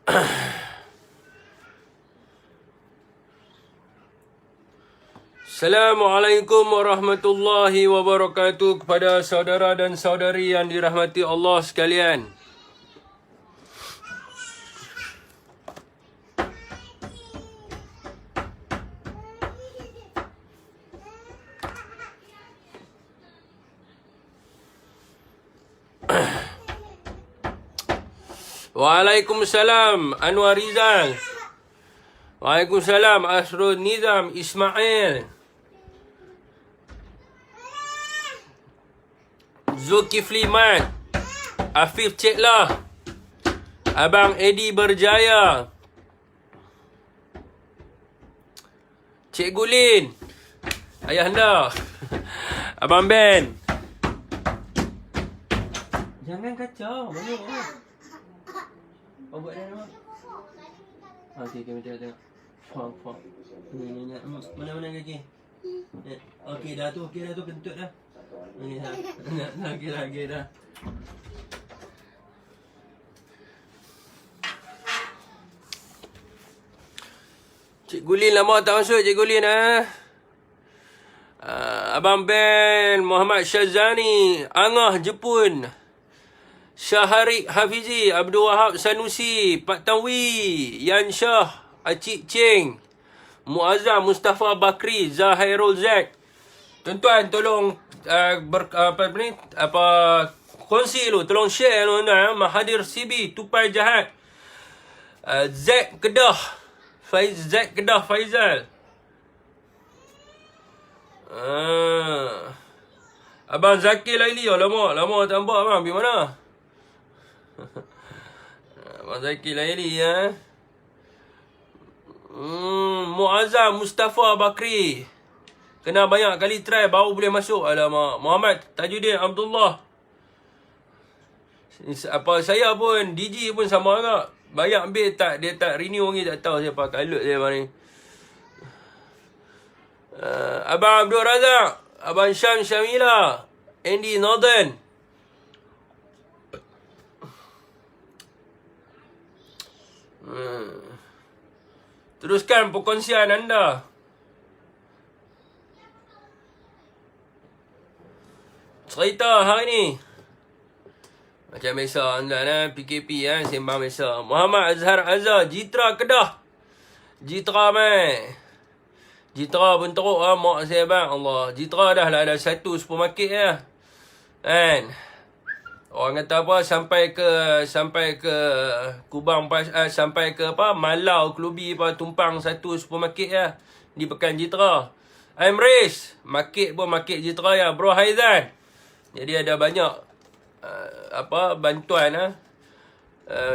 Assalamualaikum warahmatullahi wabarakatuh kepada saudara dan saudari yang dirahmati Allah sekalian. Waalaikumsalam Anwar Rizal. Waalaikumsalam Asrul Nizam Ismail. Zulkifli Mat. Afif Ceklah. Abang Edi Berjaya. Cikgu Lin. Ayah anda. Abang Ben. Jangan kacau. Mana? Oh, buat dah nama. Okey, kita tengok. Faham. Ni. Mana kaki? Okey dah tu, kentut dah. Ni dah. Okey dah. Cikgu Lin lama tak masuk, Cikgu Lin Abang Ben, Muhammad Syazani, Angah Jepun. Syaharik Hafizi, Abdul Wahab Sanusi, Pak Tanwi, Yan Shah, Acik Cheng, Muazzam Mustafa Bakri, Zahairul Z. Tuan-tuan tolong kongsi lu, tolong share lu tuan. Mahathir CB, Tupai Jahat, Z Kedah, Z Kedah Faizal. Abang Zakir Laili, lama tak nampak abang, pergi mana? Abang Zakir Laili Muazzam Mustafa Bakri. Kena banyak kali try baru boleh masuk. Alamak. Muhammad Tajuddin Abdullah. Saya pun DG pun sama agak. Banyak ambil tak, dia tak renew lagi, tak tahu siapa kalut dia abang ni. Abang Abdul Razak, Abang Syam Syamila, Andy Northern. Teruskan perkongsian anda. Cerita hari ni macam biasa anda PKP sembang biasa. Muhammad Azhar Azhar, Jitra Kedah. Jitra Jitra pun teruk mak saya bang. Allah, Jitra dah lah ada satu supermarket kan. Orang kata apa, sampai ke Kubang, sampai ke Malau, Kelubi tumpang satu supermarket di Pekan Jitra. Amris, market Jitra Bro Haizan. Jadi ada banyak bantuan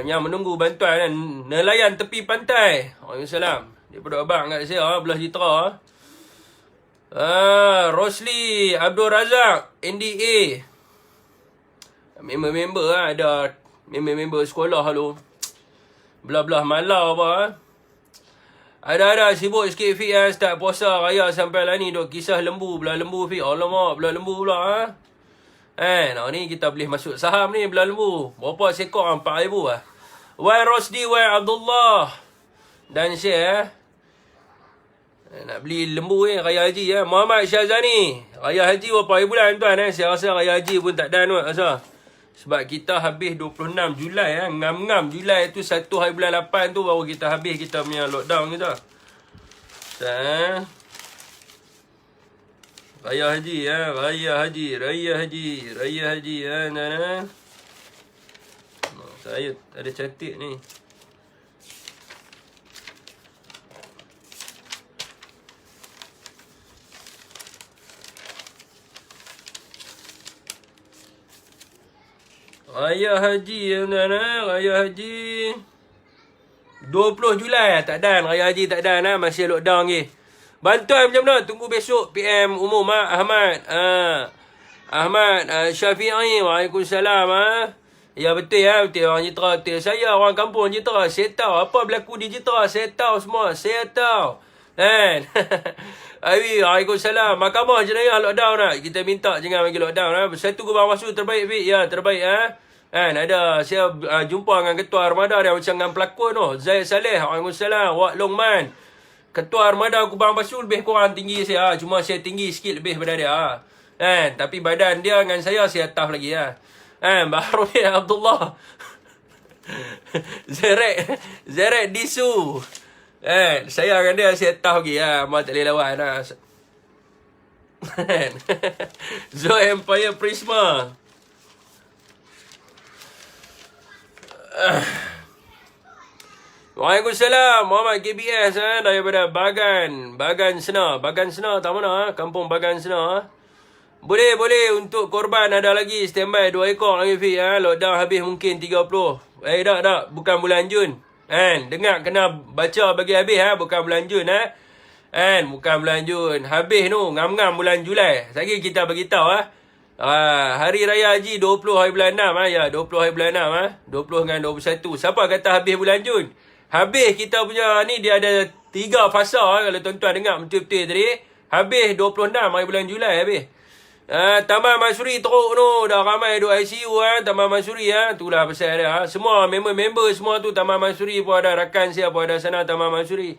yang menunggu bantuan nelayan tepi pantai. Waalaikumsalam. Daripada abang kat saya belah Jitra. Rosli Abdul Razak, NDA. Member ada member sekolah tu. Belah-belah Malau Ada sibuk sikit Fik start puasa raya sampai lah ni duk kisah lembu, belah lembu Fik. Alamak, belah lembu pula ni kita boleh masuk saham ni belah lembu. Berapa sekor 4,000 Wan Rosdi, Wan Abdullah dan Syekh nak beli lembu Raya Haji Muhammad Syazani. Raya Haji berapa bulan tuan saya rasa Raya Haji pun tak dan rasa. Sebab kita habis 26 Julai ngam-ngam Julai tu 1 hari bulan 8 tu baru kita habis kita punya lockdown kita. Raya Haji Raya Haji saya ada cantik ni. Raya Haji Raya Haji 20 Julai tak dan. Raya Haji tak dan masih lockdown lagi. Bantuan macam mana? Tunggu besok PM umum Ahmad Syafi'i. Waalaikumsalam Ya betul betul orang Jitra betul. Saya orang kampung Jitra. Saya tahu apa berlaku di Jitra. Saya tahu semua. Saya tahu. Kan? Waalaikumsalam. Mahkamah jenayah lockdown Kita minta jangan bagi lockdown Satu Kubang Wasu terbaik Fik. Ya terbaik Kan ada saya jumpa dengan ketua armada dia macam dengan pelakon tu. Zaid Saleh, Waalaikumsalam, Wak Long Man. Ketua armada Kubang Pasu lebih kurang tinggi saya. Cuma saya tinggi sikit lebih daripada dia. Kan tapi badan dia dengan saya tough lagi lah. Kan baru ni Abdullah. Zerek Disu. Saya dengan dia saya tough lagi lah. Mak tak boleh lawan lah. Zo Empire Prisma. Waalaikumsalam Muhammad KBS daripada Bagan Sena tak mana kampung Bagan Sena. Boleh untuk korban ada lagi standby 2 ekor lagi Fi lockdown habis mungkin 30. Tak bukan bulan Jun dengar kena baca bagi habis bukan bulan Jun bukan bulan Jun habis tu ngam-ngam bulan Julai. Lagi kita bagi tahu Hari Raya Haji 20 hari bulan 6 ya 20 hari bulan 6 20 dengan 21. Siapa kata habis bulan Jun? Habis kita punya ni dia ada 3 fasa kalau tuan-tuan dengar betul-betul tadi. Habis 26 hari bulan Julai habis. Taman Mansuri teruk tu dah ramai duk ICU Taman Mansuri itulah pasal dia. Semua member-member semua tu Taman Mansuri pun ada rakan saya pun ada sana Taman Mansuri.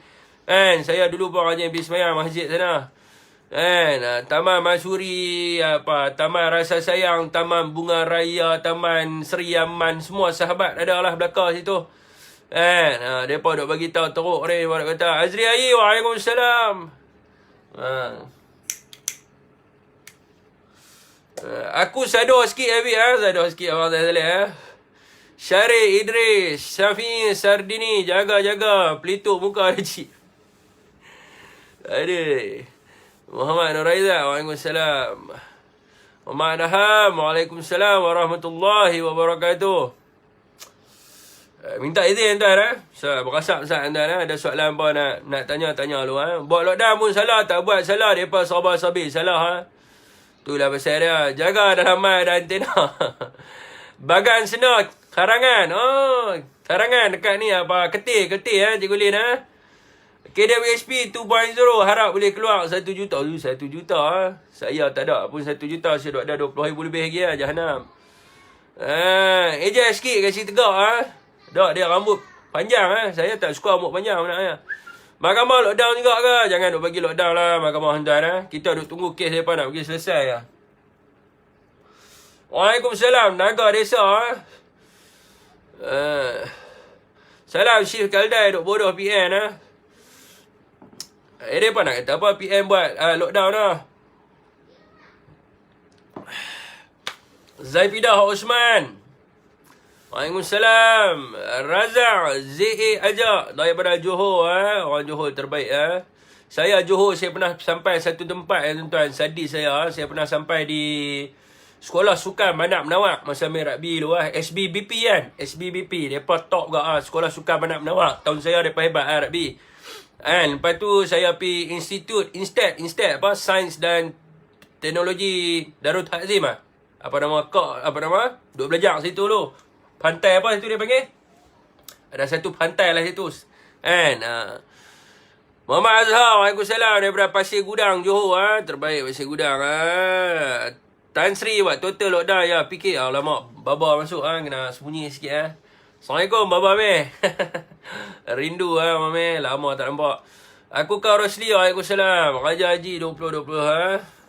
Saya dulu pun rajin pergi sembahyang masjid sana. Taman Mansuri Taman Rasa Sayang, Taman Bunga Raya, Taman Seri Aman, semua sahabat ada lah belakang situ. Mereka duk bagi tahu teruk ni. Mereka kata Azri Ayi, Waalaikumsalam. Aku sadar sikit habis sadar sikit abang Saleh Syarif Idris, Syafi Sardini, jaga pelituk muka dia cik. Aduh. Muhammad Nur Aizat, Waalaikumsalam. Muhammad Naham, Waalaikumsalam warahmatullahi wabarakatuh. Minta izin tuan berasap Ustaz tuan ada soalan apa nak tanya dulu Buat lockdown pun salah, tak buat salah, depa sabar-sabar salah Itulah pasal dia. Jaga dalaman dan antena. Bagan Sena, Karangan. Karangan dekat ni Ketir Cikgu Lin KWSP 2.0 harap boleh keluar 1 juta. 1 juta saya tak ada pun 1 juta. Saya duk ada 20,000 lebih lagi Jahanam. Eja sikit kasi tegak Dak dia rambut panjang Saya tak suka rambut panjang sebenarnya. Mahkamah lockdown juga ke? Jangan duk bagi lockdown lah Mahkamah tuan Kita duk tunggu kes mereka nak pergi selesai Waalaikumsalam Naga Desa Salam Syif Kaldai duk bodoh PN mereka nak kata apa PM buat lockdown Zaifidah Osman. Waalaikumsalam. Razak Z.A. Ajak daripada Johor orang Johor terbaik Saya Johor, saya pernah sampai satu tempat tuan-tuan, sadis saya pernah sampai di Sekolah Sukan Bandar Menawak masa main rugby dulu SBBP SBBP depa top juga Sekolah Sukan Bandar Menawak. Tahun saya depa hebat rugby. Lepas tu saya pergi Instead Sains dan Teknologi Darul Takzim apa nama duk belajar situ dulu. Pantai apa situ dia panggil? Ada satu pantai lah situ. Muhammad Azhar, Waalaikumsalam daripada Pasir Gudang, Johor terbaik Pasir Gudang Tan Sri buat total lockdown ya. Fikir lama baba masuk kena sembunyi sikit Assalamualaikum baba meh. Rindu meh, lama tak nampak. Aku kau Rosli, Waalaikumsalam. Raja Haji 2020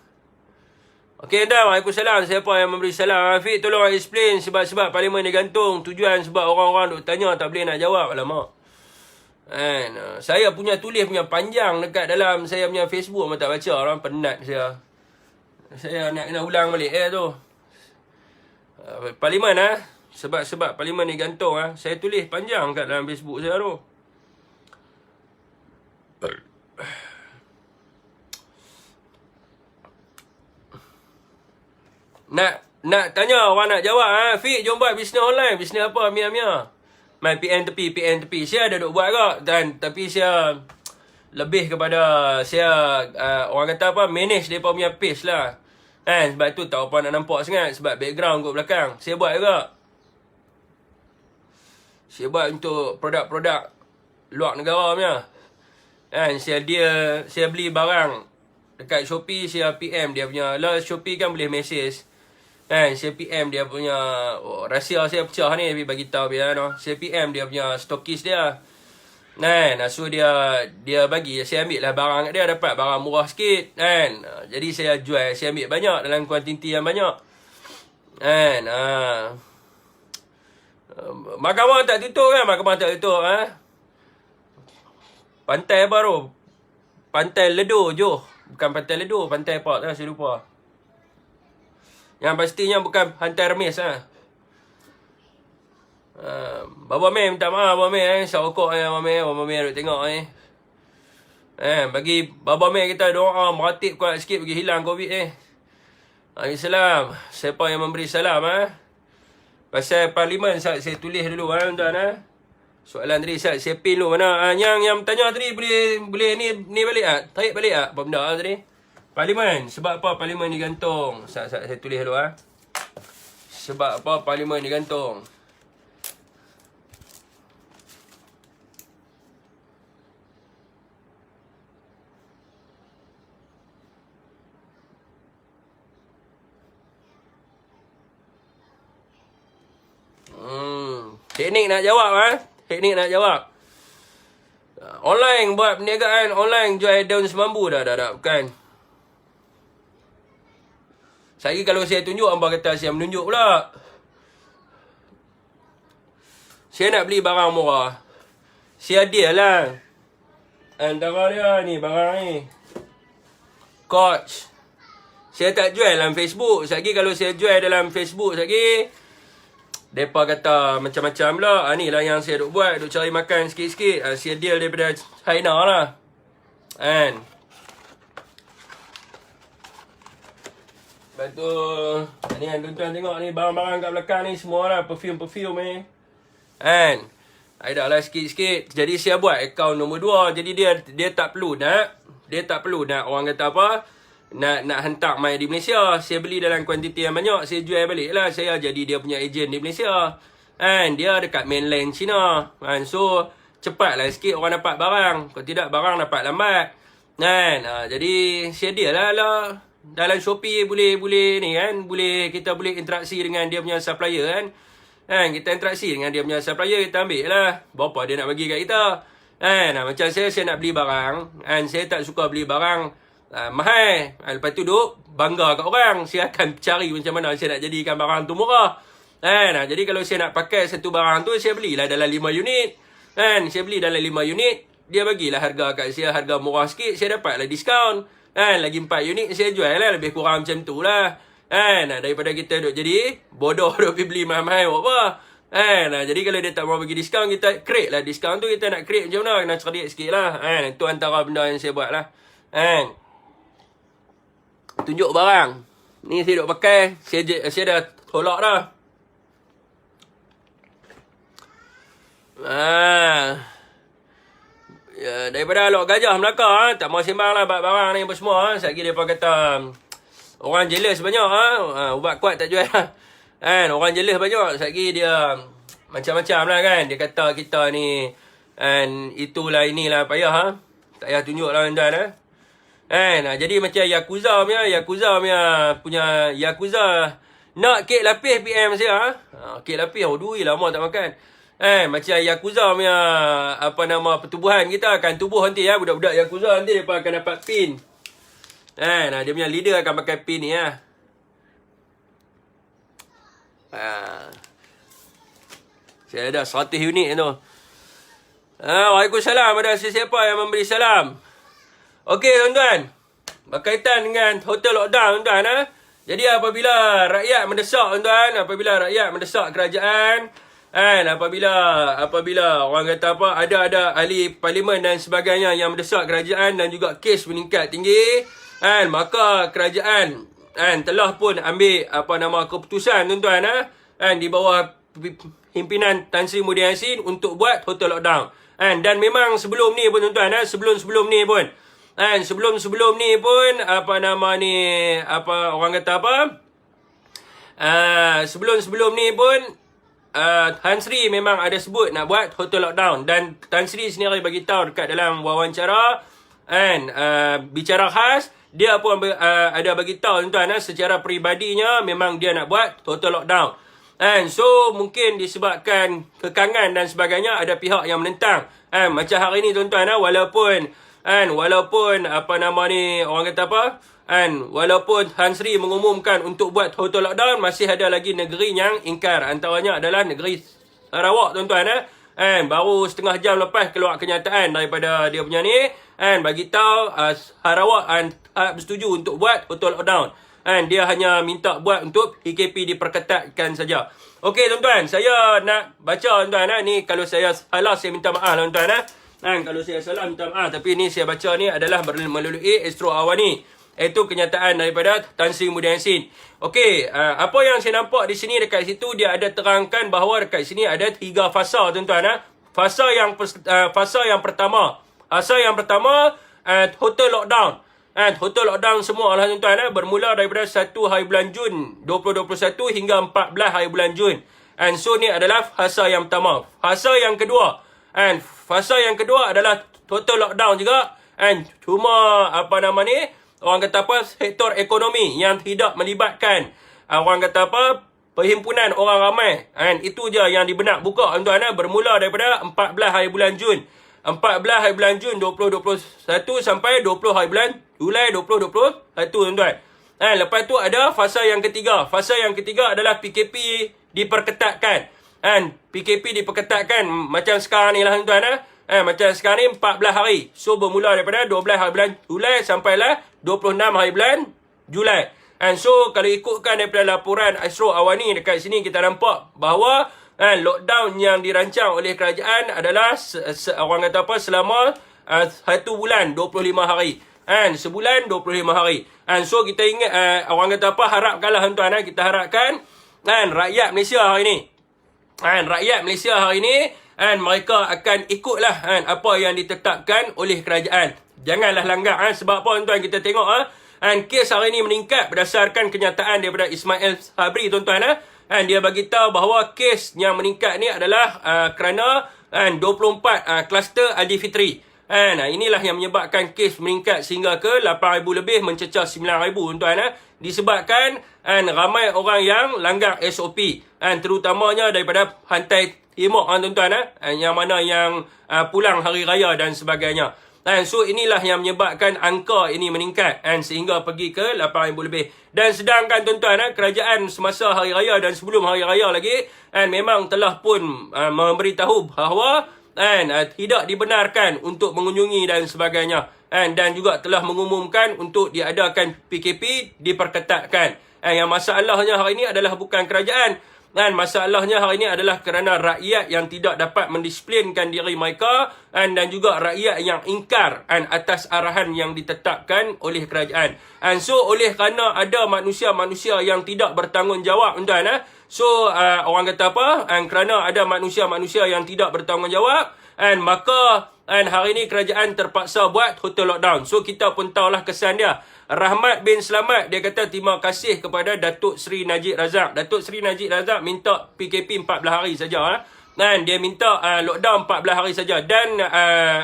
Okey dah, Waalaikumsalam. Siapa yang memberi salam? Afiq tolong explain sebab parlimen digantung. Tujuan sebab orang-orang duk tanya tak boleh nak jawab. Alamak. Saya punya tulis punya panjang dekat dalam saya punya Facebook memang tak baca. Orang penat saya. Saya nak kena ulang balik tu. Parlimen sebab parlimen digantung saya tulis panjang kat dalam Facebook saya tu. Nak tanya orang nak jawab Fik jom buat bisnes online. Bisnes apa Mia main PN tepi. Saya ada duk buat kak tapi saya lebih kepada saya orang kata apa manage depa punya page lah. Sebab tu tak apa nak nampak sangat sebab background kat belakang. Saya buat juga. Saya buat untuk produk-produk luar negara punya. Saya beli barang dekat Shopee, saya PM dia punya. Lah Shopee kan boleh message. Kan, saya PM dia punya, rahsia saya pecah ni, tapi bagi tahu biar no. Saya PM dia punya stokis dia. Kan, so dia bagi, saya ambil lah barang kat dia, dapat barang murah sikit. Kan, jadi saya jual, saya ambil banyak dalam kuantiti yang banyak. Kan, mahkamah tak tutup kan, mahkamah tak tutup Pantai baru, Pantai Ledo, Johor. Bukan Pantai Ledo, pantai apa tak, saya lupa. Yang pastinya bukan Pantai Remis Baba Meh minta maaf, Baba Meh Syarokok Baba Meh duk tengok bagi Baba Meh kita doa meratib kuat sikit bagi hilang Covid Salam. Siapa yang memberi salam Pasal parlimen saya tulis dulu tuan soalan tadi saya pin dulu mana yang tanya tadi boleh ni balik tarik balik apa benda tadi parlimen. Sebab apa parlimen digantung? Saya tulis dulu sebab apa parlimen digantung? Teknik nak jawab Teknik nak jawab. Online buat perniagaan online jual daun semambu dah bukan. Saya kalau saya tunjuk hangpa kata saya menunjuk pula. Saya nak beli barang murah. Saya deal lah. Antara dia ni barang ni. Coach. Saya tak jual dalam Facebook. Lagi kalau saya jual dalam Facebook lagi, mereka kata macam-macam pula. Ni lah yang saya duk buat. Duk cari makan sikit-sikit. Saya deal daripada China lah. Kan. Lepas tu, ni kan tuan-tuan tengok ni. Barang-barang kat belakang ni semua lah. Perfume ni. Kan. Ada lah sikit-sikit. Jadi saya buat akaun nombor 2. Jadi dia tak perlu nak. Dia tak perlu nak orang kata apa. Nak hentak mai di Malaysia. Saya beli dalam kuantiti yang banyak. Saya jual balik lah. Saya jadi dia punya ejen di Malaysia. Kan. Dia dekat mainland China. Kan. So, cepat lah sikit orang dapat barang. Kalau tidak, barang dapat lambat. Kan. Jadi, saya dia lah. Dalam Shopee boleh ni kan. Kita boleh interaksi dengan dia punya supplier kan. Kan. Kita interaksi dengan dia punya supplier. Kita ambil lah. Berapa dia nak bagi kat kita. Kan. Macam saya nak beli barang. Kan. Saya tak suka beli barang mahal. Lepas tu duk bangga kat orang. Saya akan cari macam mana saya nak jadikan barang tu murah. Kan? Jadi kalau saya nak pakai satu barang tu, saya belilah dalam 5 unit. Kan? Saya beli dalam 5 unit. Dia bagilah harga kat saya, harga murah sikit. Saya dapatlah diskaun. Kan? Lagi 4 unit saya jual lah. Lebih kurang macam tu lah. Kan? Daripada kita duk jadi bodoh duk pergi beli mahal-mahal apa. Kan? Jadi kalau dia tak mau bagi diskaun, kita create lah diskaun tu. Kita nak create macam mana? Kena cerdik sikit lah. Kan? Itu antara benda yang saya buat lah. Kan? Tunjuk barang. Ni saya duk pakai. Saya dah tolak dah. Ya, daripada Lok Gajah Melaka tak mau sembang lah barang ni apa semua Sekejap mereka kata orang jealous banyak ubat kuat tak jual kan. Orang jealous banyak. Sekejap dia macam-macam lah kan. Dia kata kita ni itulah inilah payah tak payah tunjuk lah tuan jadi macam Yakuza punya Yakuza nak kek lapis PM saya kek lapis duit lama tak makan macam Yakuza punya pertubuhan kita akan tubuh nanti budak-budak Yakuza nanti mereka akan dapat pin dia punya leader akan pakai pin ni saya ada 100 unit tu. Waalaikumsalam. Ada sesiapa yang memberi salam? Okey tuan-tuan, berkaitan dengan hotel lockdown tuan-tuan Jadi apabila rakyat mendesak tuan-tuan, apabila rakyat mendesak kerajaan apabila orang kata apa ada ahli parlimen dan sebagainya yang mendesak kerajaan dan juga kes meningkat tinggi maka kerajaan telah pun ambil keputusan tuan-tuan di bawah pimpinan Tan Sri Muhyiddin Yassin untuk buat hotel lockdown dan memang sebelum ni pun tuan-tuan sebelum ni pun sebelum ni pun sebelum ni pun Tan Sri memang ada sebut nak buat hotel lockdown dan Tan Sri sendiri bagi tahu dekat dalam wawancara bicara khas, dia pun ada bagi tahu tuan-tuan, secara peribadinya memang dia nak buat total lockdown. So mungkin disebabkan kekangan dan sebagainya, ada pihak yang menentang. Macam hari ni tuan-tuan, walaupun apa nama ni, orang kata apa, walaupun Tan Sri mengumumkan untuk buat total lockdown, masih ada lagi negeri yang ingkar. Antaranya adalah negeri Sarawak tuan-tuan. Baru setengah jam lepas keluar kenyataan daripada dia punya ni, bagi tahu Sarawak bersetuju untuk buat total lockdown. Dia hanya minta buat untuk PKP diperketatkan saja. Okey tuan-tuan, saya nak baca tuan-tuan. Ni kalau saya salah, saya minta maaf tuan-tuan. Kalau saya salah, minta maaf. Tapi ni saya baca ni adalah melalui Astro Awani. Itu kenyataan daripada Tan Sri Muhyiddin Yassin. Okey, apa yang saya nampak di sini, dekat situ dia ada terangkan bahawa dekat sini ada 3 fasa tuan-tuan. Fasa yang pertama. Fasa yang pertama, total lockdown. Total lockdown semua lah tuan-tuan, bermula daripada 1 hari bulan Jun 2021 hingga 14 hari bulan Jun. So ni adalah fasa yang pertama. Fasa yang kedua, fasa yang kedua adalah total lockdown juga. Cuma apa nama ni, orang kata apa, sektor ekonomi yang tidak melibatkan orang kata apa, perhimpunan orang ramai. Itu je yang dibenak buka tuan-tuan, bermula daripada 14 hari bulan Jun. 14 hari bulan Jun 2021 sampai 20 hari bulan Julai 2021 tuan-tuan. Lepas tu ada fasa yang ketiga. Fasa yang ketiga adalah PKP diperketatkan. PKP diperketatkan macam sekarang ni lah tuan-tuan. Macam sekarang ni 14 hari. So bermula daripada 12 hari bulan Julai sampailah 26 hari bulan Julai. So kalau ikutkan daripada laporan Astro Awani, dekat sini kita nampak bahawa lockdown yang dirancang oleh kerajaan adalah orang kata apa, selama 1 bulan 25 hari. Sebulan 25 hari. So kita ingat, orang kata apa, harapkanlah tuan-tuan, kita harapkan rakyat Malaysia hari ni, rakyat Malaysia hari ni, mereka akan ikutlah apa yang ditetapkan oleh kerajaan. Janganlah langgar. Sebab apa tuan-tuan, kita tengok kes hari ni meningkat berdasarkan kenyataan daripada Ismail Sabri tuan-tuan. Dia bagi tahu bahawa kes yang meningkat ni adalah kerana 24 kluster Aidilfitri. Inilah yang menyebabkan kes meningkat sehingga ke 8,000 lebih, mencecah 9,000 tuan-tuan. Disebabkan ramai orang yang langgar SOP, terutamanya daripada pantai timur tuan-tuan, yang mana yang pulang hari raya dan sebagainya. So inilah yang menyebabkan angka ini meningkat sehingga pergi ke 8,000 lebih. Dan sedangkan tuan-tuan, kerajaan semasa hari raya dan sebelum hari raya lagi memang telah pun memberitahu bahawa tidak dibenarkan untuk mengunjungi dan sebagainya. Dan juga telah mengumumkan untuk diadakan PKP diperketatkan. Yang masalahnya hari ini adalah bukan kerajaan. Masalahnya hari ini adalah kerana rakyat yang tidak dapat mendisiplinkan diri mereka, dan juga rakyat yang ingkar atas arahan yang ditetapkan oleh kerajaan. So oleh kerana ada manusia-manusia yang tidak bertanggungjawab tuan-tuan, so orang kata apa, kerana ada manusia-manusia yang tidak bertanggungjawab, maka hari ini kerajaan terpaksa buat total lockdown. So kita pun tahulah kesan dia. Rahmat bin Selamat, dia kata terima kasih kepada Datuk Seri Najib Razak. Datuk Seri Najib Razak minta PKP 14 hari saja. Dia minta lockdown 14 hari saja. Dan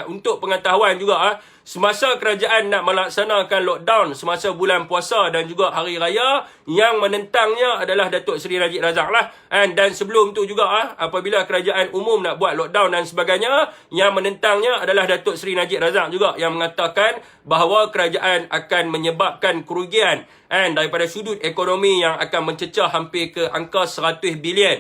untuk pengetahuan juga, semasa kerajaan nak melaksanakan lockdown semasa bulan puasa dan juga hari raya, yang menentangnya adalah Datuk Seri Najib Razak lah. Dan sebelum tu juga, apabila kerajaan umum nak buat lockdown dan sebagainya, yang menentangnya adalah Datuk Seri Najib Razak juga, yang mengatakan bahawa kerajaan akan menyebabkan kerugian daripada sudut ekonomi yang akan mencecah hampir ke angka 100 bilion.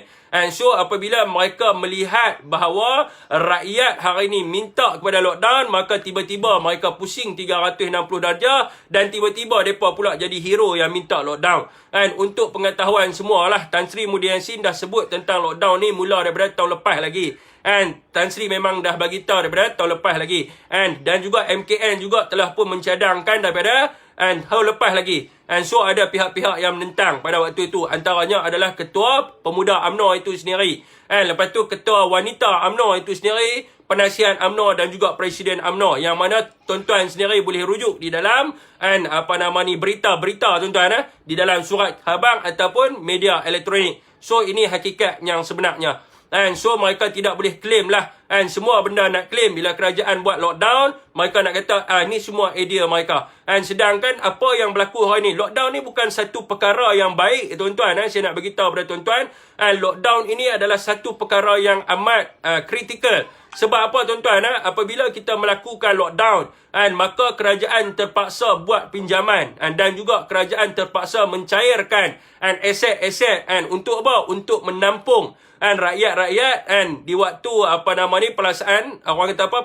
So apabila mereka melihat bahawa rakyat hari ini minta kepada lockdown, maka tiba-tiba mereka pusing 360 darjah dan tiba-tiba mereka pula jadi hero yang minta lockdown. Untuk pengetahuan semualah, Tan Sri Muhyiddin Yassin dah sebut tentang lockdown ni mula daripada tahun lepas lagi. Tan Sri memang dah bagi tahu daripada tahun lepas lagi. Dan juga MKN juga telah pun mencadangkan daripada tahun lepas lagi. So ada pihak-pihak yang menentang pada waktu itu. Antaranya adalah Ketua Pemuda UMNO itu sendiri. Lepas tu Ketua Wanita UMNO itu sendiri, Penasihat UMNO dan juga Presiden UMNO, yang mana tuan-tuan sendiri boleh rujuk di dalam berita-berita tuan-tuan, di dalam surat khabar ataupun media elektronik. So ini hakikat yang sebenarnya. And so mereka tidak boleh claim lah. And semua benda nak claim bila kerajaan buat lockdown, mereka nak kata ni semua idea mereka. And sedangkan apa yang berlaku hari ni, lockdown ni bukan satu perkara yang baik tuan-tuan. Saya nak beritahu kepada tuan-tuan, lockdown ini adalah satu perkara yang amat kritikal. Sebab apa tuan-tuan? Apabila kita melakukan lockdown, maka kerajaan terpaksa buat pinjaman, dan juga kerajaan terpaksa mencairkan aset-aset untuk apa? Untuk menampung rakyat-rakyat di waktu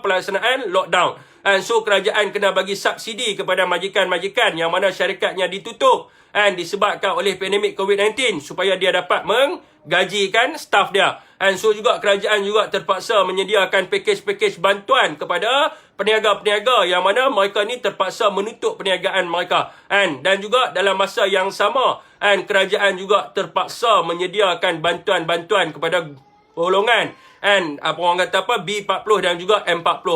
pelaksanaan lockdown. So kerajaan kena bagi subsidi kepada majikan-majikan yang mana syarikatnya ditutup disebabkan oleh pandemik COVID-19 supaya dia dapat menggajikan staf dia. So juga kerajaan juga terpaksa menyediakan pakej-pakej bantuan kepada peniaga-peniaga yang mana mereka ni terpaksa menutup perniagaan mereka. Dan juga dalam masa yang sama, kerajaan juga terpaksa menyediakan bantuan-bantuan kepada golongan B40 dan juga M40.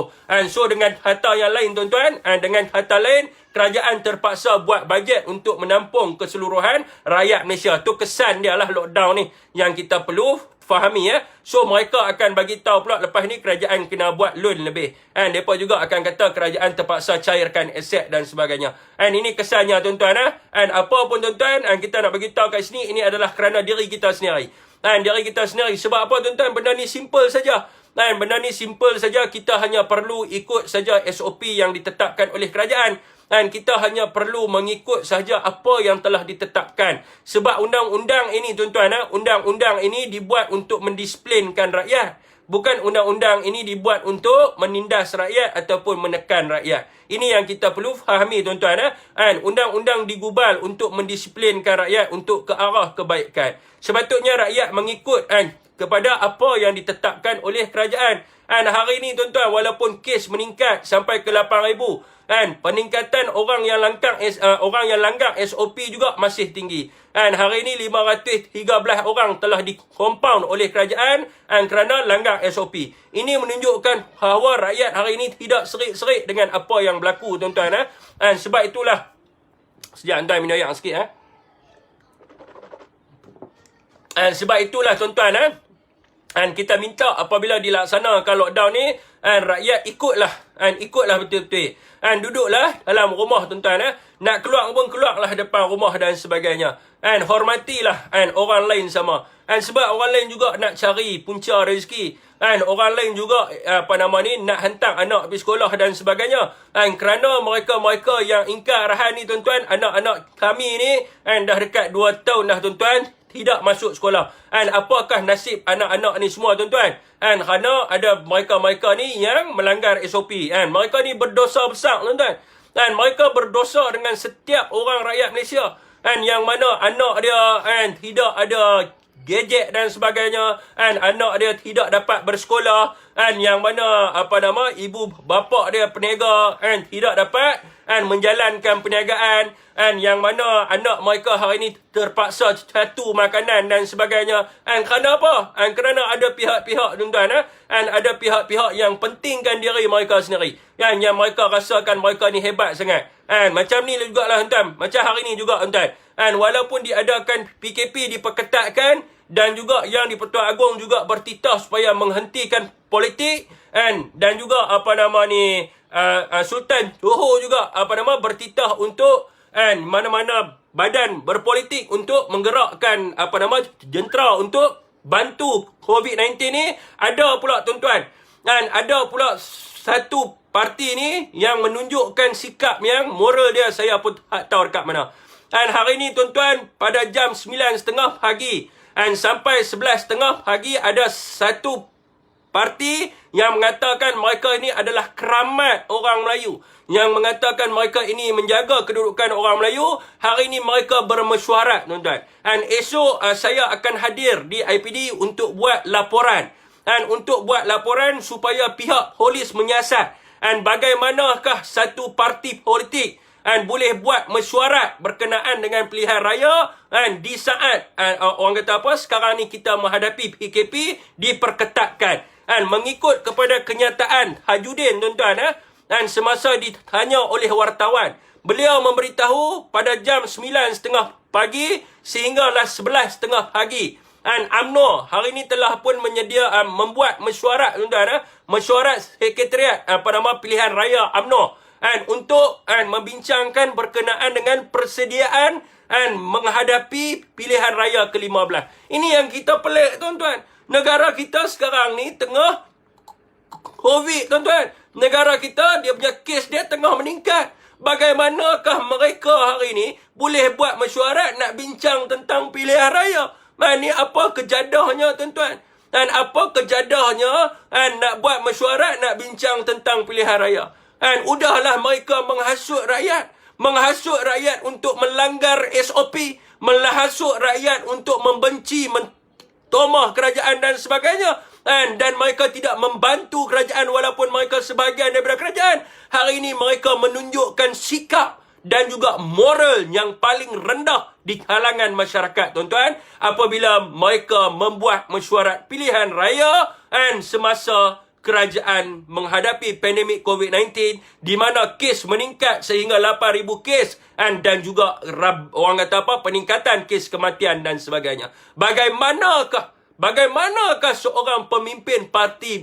So dengan kata yang lain tuan-tuan, dengan kata lain, kerajaan terpaksa buat bajet untuk menampung keseluruhan rakyat Malaysia. Tu kesan dia lah lockdown ni yang kita perlu fahami So mereka akan bagi tahu pula lepas ni kerajaan kena buat loan lebih. Mereka juga akan kata kerajaan terpaksa cairkan aset dan sebagainya. Ini kesannya tuan-tuan. Apa pun tuan-tuan, kita nak bagi tahu kat sini, ini adalah kerana diri kita sendiri. Diri kita sendiri. Sebab apa tuan-tuan? Benda ni simple saja. Benda ni simple saja. Kita hanya perlu ikut saja SOP yang ditetapkan oleh kerajaan. Kita hanya perlu mengikut saja apa yang telah ditetapkan. Sebab undang-undang ini tuan-tuan, undang-undang ini dibuat untuk mendisiplinkan rakyat. Bukan undang-undang ini dibuat untuk menindas rakyat ataupun menekan rakyat. Ini yang kita perlu fahami tuan-tuan. Undang-undang digubal untuk mendisiplinkan rakyat untuk ke arah kebaikan. Sepatutnya rakyat mengikut kepada apa yang ditetapkan oleh kerajaan. Hari ini tuan-tuan, walaupun kes meningkat sampai ke 8,000, peningkatan orang yang langgar SOP juga masih tinggi. Hari ini 513 orang telah dikompaun oleh kerajaan kerana langgar SOP. Ini menunjukkan bahawa rakyat hari ini tidak serik-serik dengan apa yang berlaku tuan-tuan. Sebab itulah, sekejap tuan minum air sikit. Sebab itulah tuan-tuan, kita minta apabila dilaksanakan lockdown ni, rakyat ikutlah betul-betul. Duduklah dalam rumah tuan-tuan. Nak keluar pun keluarlah depan rumah dan sebagainya. Hormatilah orang lain sama. Sebab orang lain juga nak cari punca rezeki. Orang lain juga nak hantar anak pergi sekolah dan sebagainya. Kerana mereka-mereka yang ingkar arahan ni tuan-tuan, anak-anak kami ni dah dekat 2 tahun dah tuan-tuan, tidak masuk sekolah. Apakah nasib anak-anak ni semua tuan-tuan? Kerana ada mereka-mereka ni yang melanggar SOP. Mereka ni berdosa besar tuan-tuan. Mereka berdosa dengan setiap orang rakyat Malaysia. Yang mana anak dia tidak ada gadget dan sebagainya. Anak dia tidak dapat bersekolah. Yang mana ibu bapa dia peniaga tidak dapat menjalankan perniagaan. Yang mana anak mereka hari ini terpaksa jatuh makanan dan sebagainya. Kerana apa? Kerana ada pihak-pihak tuan-tuan. Ada pihak-pihak yang pentingkan diri mereka sendiri. Yang mereka rasakan mereka ni hebat sangat. Macam ni juga lah tuan-tuan. Macam hari ni juga tuan-tuan. Walaupun diadakan PKP diperketatkan, dan juga yang di-Pertuan Agong juga bertitah supaya menghentikan politik, dan juga Sultan Johor juga bertitah untuk mana-mana badan berpolitik untuk menggerakkan jentera untuk bantu COVID-19 ni. Ada pula tuan-tuan, ada pula satu parti ni yang menunjukkan sikap yang moral dia, saya pun tak tahu dekat mana. Hari ni tuan-tuan, pada jam 9.30 pagi sampai 11.30 pagi, ada satu parti yang mengatakan mereka ini adalah keramat orang Melayu, yang mengatakan mereka ini menjaga kedudukan orang Melayu. Hari ini mereka bermesyuarat tuan-tuan. Esok saya akan hadir di IPD untuk buat laporan. Untuk buat laporan supaya pihak polis menyiasat bagaimanakah satu parti politik boleh buat mesyuarat berkenaan dengan pilihan raya di saat orang kata sekarang ni kita menghadapi PKP diperketatkan. Mengikut kepada kenyataan Hajudin tuan-tuan, semasa ditanya oleh wartawan, beliau memberitahu pada jam 9.30 pagi sehinggalah 11.30 pagi Dan UMNO hari ini telah pun membuat mesyuarat tuan-tuan, mesyuarat sekretariat pilihan raya UMNO untuk membincangkan berkenaan dengan persediaan menghadapi pilihan raya ke-15. Ini yang kita pelik tuan-tuan. Negara kita sekarang ni tengah COVID tuan-tuan. Negara kita dia punya kes dia tengah meningkat. Bagaimanakah mereka hari ini boleh buat mesyuarat nak bincang tentang pilihan raya? Ini apa kejadahnya tuan-tuan? Dan apa kejadahnya nak buat mesyuarat nak bincang tentang pilihan raya? Udahlah mereka menghasut rakyat. Menghasut rakyat untuk melanggar SOP. Menghasut rakyat untuk membenci, mentomah kerajaan dan sebagainya. Dan mereka tidak membantu kerajaan walaupun mereka sebahagian daripada kerajaan. Hari ini mereka menunjukkan sikap dan juga moral yang paling rendah di kalangan masyarakat, tuan-tuan, apabila mereka membuat mesyuarat pilihan raya semasa kerajaan menghadapi pandemik COVID-19 di mana kes meningkat sehingga 8,000 kes dan juga orang kata peningkatan kes kematian dan sebagainya. Bagaimanakah seorang pemimpin parti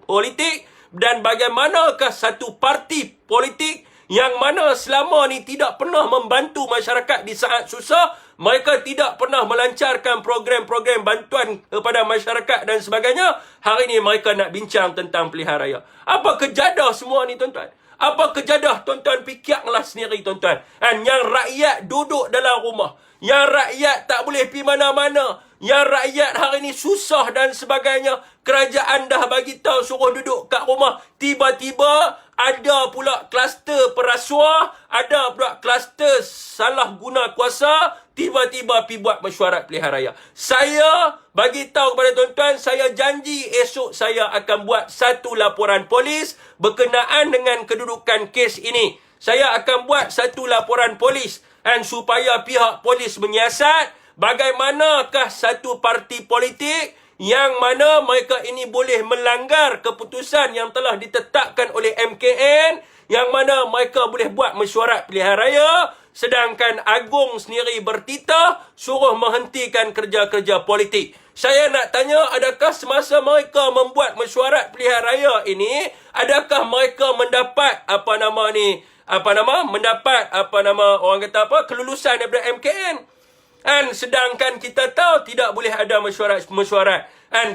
politik dan bagaimanakah satu parti politik yang mana selama ni tidak pernah membantu masyarakat di saat susah, mereka tidak pernah melancarkan program-program bantuan kepada masyarakat dan sebagainya, hari ini mereka nak bincang tentang pilihan raya. Apa kejadah semua ni tuan-tuan? Apa kejadah tuan-tuan? Fikirlah sendiri tuan-tuan. Yang rakyat duduk dalam rumah, yang rakyat tak boleh pergi mana-mana, yang rakyat hari ini susah dan sebagainya, kerajaan dah bagi tahu suruh duduk kat rumah, tiba-tiba ada pula kluster perasuah, ada pula kluster salah guna kuasa, tiba-tiba pergi buat mesyuarat pilihan raya. Saya bagi tahu kepada tuan-tuan, saya janji esok saya akan buat satu laporan polis berkenaan dengan kedudukan kes ini. Saya akan buat satu laporan polis supaya pihak polis menyiasat bagaimanakah satu parti politik yang mana mereka ini boleh melanggar keputusan yang telah ditetapkan oleh MKN, yang mana mereka boleh buat mesyuarat pilihan raya, sedangkan Agung sendiri bertitah suruh menghentikan kerja-kerja politik. Saya nak tanya, adakah semasa mereka membuat mesyuarat pilihan raya ini, adakah mereka mendapat kelulusan daripada MKN? Sedangkan kita tahu tidak boleh ada mesyuarat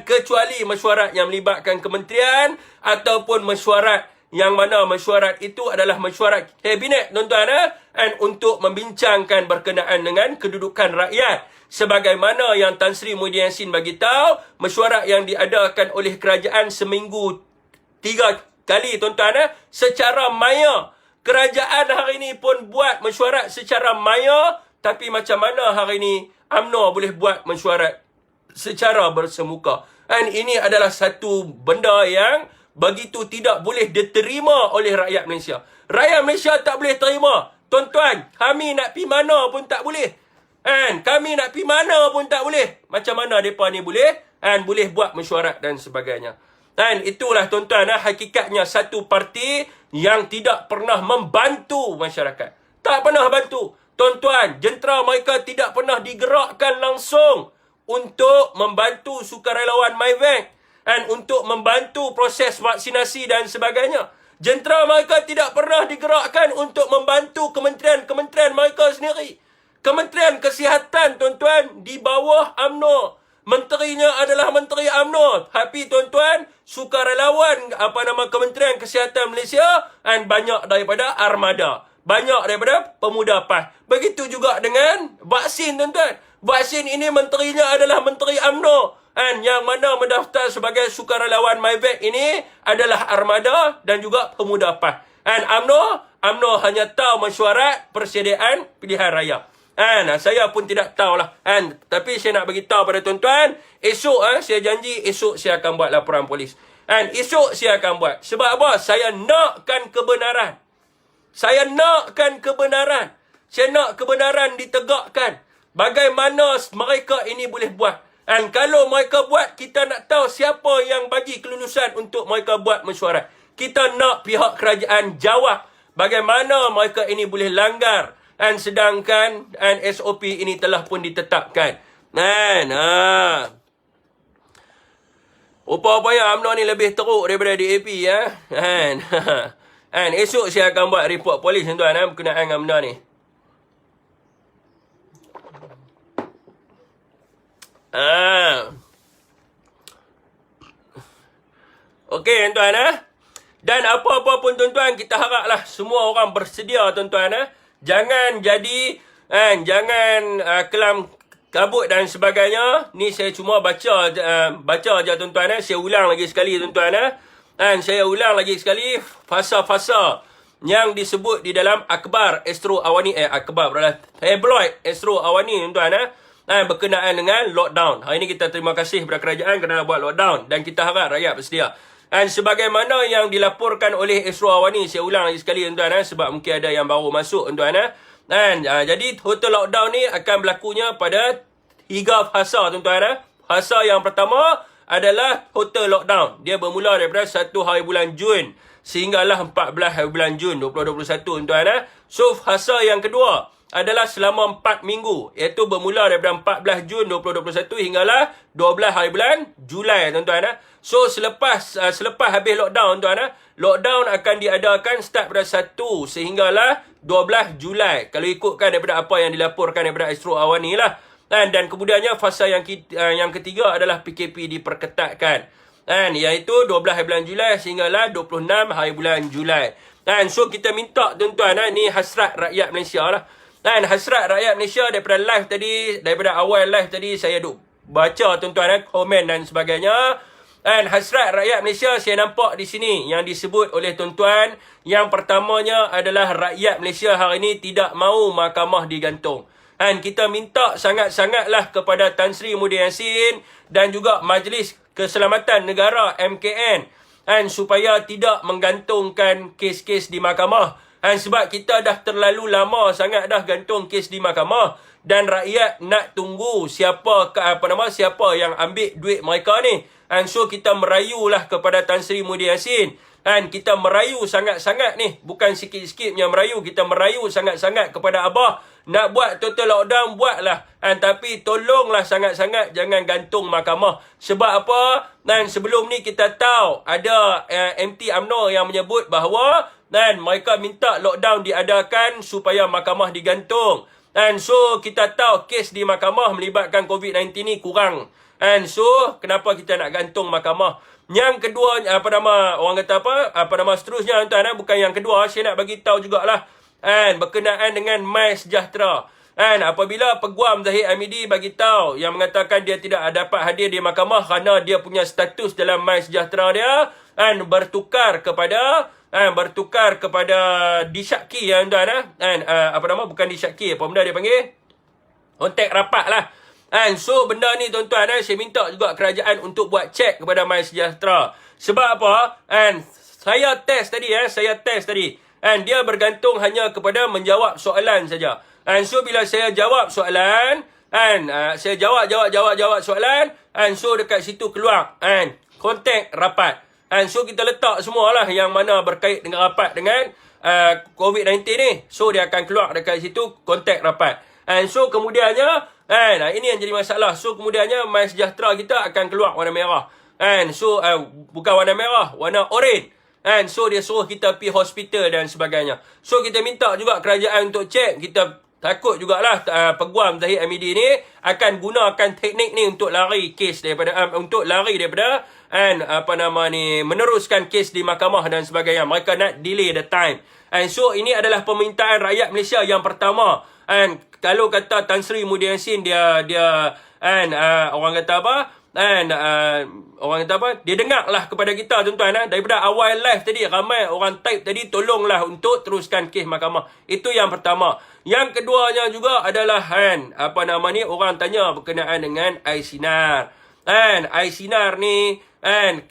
kecuali mesyuarat yang melibatkan kementerian ataupun mesyuarat yang mana mesyuarat itu adalah mesyuarat kabinet tuan-tuan untuk membincangkan berkenaan dengan kedudukan rakyat. Sebagaimana yang Tan Sri Muhyiddin Yassin bagi tahu, mesyuarat yang diadakan oleh kerajaan seminggu 3 kali tuan-tuan secara maya. Kerajaan hari ini pun buat mesyuarat secara maya. Tapi macam mana hari ini UMNO boleh buat mesyuarat secara bersemuka? Ini adalah satu benda yang begitu tidak boleh diterima oleh rakyat Malaysia. Rakyat Malaysia tak boleh terima. Tuan-tuan, kami nak pergi mana pun tak boleh. Kami nak pergi mana pun tak boleh. Macam mana mereka ni boleh? Boleh buat mesyuarat dan sebagainya. Itulah tuan-tuan, hakikatnya satu parti yang tidak pernah membantu masyarakat. Tak pernah bantu. Tuan-tuan, jentera mereka tidak pernah digerakkan langsung untuk membantu sukarelawan MyVac untuk membantu proses vaksinasi dan sebagainya. Jentera mereka tidak pernah digerakkan untuk membantu kementerian-kementerian mereka sendiri. Kementerian Kesihatan, tuan-tuan, di bawah UMNO. Menterinya adalah Menteri UMNO. Tapi, tuan-tuan, sukarelawan Kementerian Kesihatan Malaysia banyak daripada Armada. Banyak daripada Pemuda PAS. Begitu juga dengan vaksin, tuan-tuan. Vaksin ini menterinya adalah Menteri UMNO. Yang mana mendaftar sebagai sukarelawan MyVac ini adalah Armada dan juga Pemuda PAS. UMNO hanya tahu mesyuarat persediaan pilihan raya. Saya pun tidak tahulah. Tapi saya nak bagi tahu pada tuan-tuan, esok saya janji esok saya akan buat laporan polis. Esok saya akan buat. Sebab apa? Saya nakkan kebenaran. Saya nakkan kebenaran. Saya nak kebenaran ditegakkan. Bagaimana mereka ini boleh buat. Kalau mereka buat, kita nak tahu siapa yang bagi kelulusan untuk mereka buat mesyuarat. Kita nak pihak kerajaan jawab bagaimana mereka ini boleh langgar. Sedangkan SOP ini telah pun ditetapkan. Kan? Rupa-rupanya UMNO ni lebih teruk daripada DAP ya. Kan? Kan? Esok saya akan buat report polis tuan-tuan berkenaan dengan benda ni. Okey tuan-tuan Dan apa-apa pun tuan-tuan, kita haraplah semua orang bersedia tuan-tuan Jangan jadi jangan kelam kabut dan sebagainya. Ni saya cuma baca je tuan-tuan Saya ulang lagi sekali tuan-tuan saya ulang lagi sekali fasa-fasa yang disebut di dalam akhbar Astro Awani akhbar berlah tabloid Astro Awani tuan-tuan berkenaan dengan lockdown. Hari ini kita terima kasih kepada kerajaan kerana buat lockdown dan kita harap rakyat bersedia. Dan sebagaimana yang dilaporkan oleh Astro Awani, saya ulang lagi sekali tuan-tuan sebab mungkin ada yang baru masuk tuan-tuan jadi total lockdown ni akan berlakunya pada 3 fasa tuan-tuan Fasa yang pertama adalah total lockdown. Dia bermula daripada 1 hari bulan Jun sehinggalah 14 hari bulan Jun 2021 tuan-tuan So fasa yang kedua adalah selama 4 minggu, iaitu bermula daripada 14 Jun 2021 hinggalah 12 hari bulan Julai tuan-tuan So selepas habis lockdown tuan-tuan lockdown akan diadakan start pada 1 sehinggalah 12 Julai kalau ikutkan daripada apa yang dilaporkan daripada Astro Awani lah. Dan kemudiannya fasa yang ketiga adalah PKP diperketatkan iaitu 12 hari bulan Julai sehinggalah 26 hari bulan Julai. So kita minta tuan-tuan ni hasrat rakyat Malaysia lah. Hasrat rakyat Malaysia daripada live tadi, daripada awal live tadi saya duk baca tuan-tuan komen dan sebagainya. Hasrat rakyat Malaysia saya nampak di sini yang disebut oleh tuan-tuan. Yang pertamanya adalah rakyat Malaysia hari ini tidak mahu mahkamah digantung. Kita minta sangat-sangatlah kepada Tan Sri Muhyiddin Yassin dan juga Majlis Keselamatan Negara MKN supaya tidak menggantungkan kes-kes di mahkamah. Sebab kita dah terlalu lama sangat dah gantung kes di mahkamah dan rakyat nak tunggu siapa yang ambil duit mereka ni. So kita merayulah kepada Tan Sri Muhyiddin Yassin. Kita merayu sangat-sangat ni, bukan sikit-sikit yang merayu, kita merayu sangat-sangat kepada Abah nak buat total lockdown, buatlah. Tapi tolonglah sangat-sangat jangan gantung mahkamah. Sebab apa? Sebelum ni kita tahu ada MT UMNO yang menyebut bahawa mereka minta lockdown diadakan supaya mahkamah digantung. So kita tahu kes di mahkamah melibatkan COVID-19 ni kurang. So kenapa kita nak gantung mahkamah? Yang kedua seterusnya tuan-tuan bukan yang kedua, saya nak bagi tahu jugalah berkenaan dengan MySejahtera. Apabila Peguam Zahid Hamidi bagi tahu yang mengatakan dia tidak dapat hadir di mahkamah kerana dia punya status dalam MySejahtera dia bertukar kepada disyaki tuan-tuan bukan disyaki, apa benda dia panggil? Kontak rapat lah. So benda ni tuan-tuan saya minta juga kerajaan untuk buat cek kepada MySejahtera. Sebab apa? Saya test tadi. Dia bergantung hanya kepada menjawab soalan saja. So bila saya jawab soalan, saya jawab soalan, so dekat situ keluar kontak rapat. So kita letak semualah yang mana berkait dengan rapat dengan COVID-19 ni. So dia akan keluar dekat situ kontak rapat. So kemudiannya ini yang jadi masalah. So kemudiannya MySejahtera kita akan keluar warna merah. So bukan warna merah, warna oren. So dia suruh kita pergi hospital dan sebagainya. So kita minta juga kerajaan untuk cek. Kita takut jugalah Peguam Zahid Hamidi ni akan gunakan teknik ni untuk lari kes daripada meneruskan kes di mahkamah dan sebagainya. Mereka nak delay the time. So ini adalah permintaan rakyat Malaysia yang pertama. Kalau kata Tan Sri Muhyiddin Yassin dia dia dengarlah kepada kita tuan-tuan daripada awal live tadi ramai orang type tadi tolonglah untuk teruskan kes mahkamah. Itu yang pertama. Yang keduanya juga adalah orang tanya berkenaan dengan iSinar. iSinar ni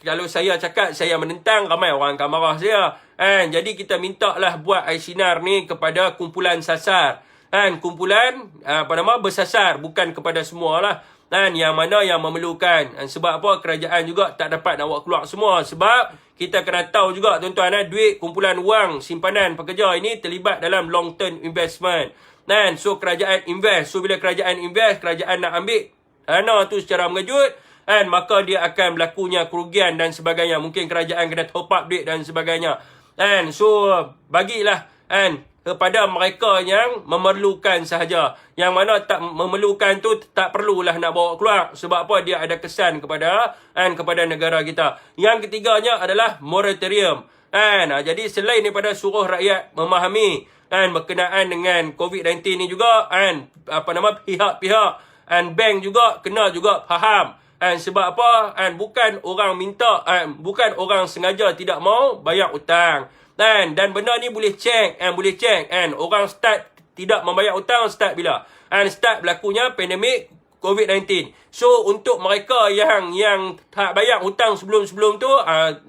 kalau saya cakap saya menentang, ramai orang akan marah saya. Jadi kita mintalah buat iSinar ni kepada kumpulan sasar. Kumpulan bersasar, bukan kepada semualah. Yang mana yang memerlukan. Sebab apa? Kerajaan juga tak dapat nak buat keluar semua. Sebab kita kena tahu juga tuan-tuan duit kumpulan wang simpanan pekerja ini terlibat dalam long term investment. So kerajaan invest. So bila kerajaan invest, kerajaan nak ambil dana tu secara mengejut, kan, maka dia akan berlakunya kerugian dan sebagainya. Mungkin kerajaan kena top up duit dan sebagainya. Kan, so bagilah kan kepada mereka yang memerlukan sahaja. Yang mana tak memerlukan tu tak perlulah nak bawa keluar. Sebab apa? Dia ada kesan kepada kepada negara kita. Yang ketiganya adalah moratorium. Jadi selain daripada suruh rakyat memahami berkenaan dengan COVID-19 ni juga, pihak-pihak bank juga kena juga faham. Sebab apa? Bukan orang minta, bukan orang sengaja tidak mau bayar hutang. Dan benda ni boleh check, orang start tidak membayar hutang start bila? Start berlakunya pandemik COVID-19. So untuk mereka yang tak bayar hutang sebelum-sebelum tu,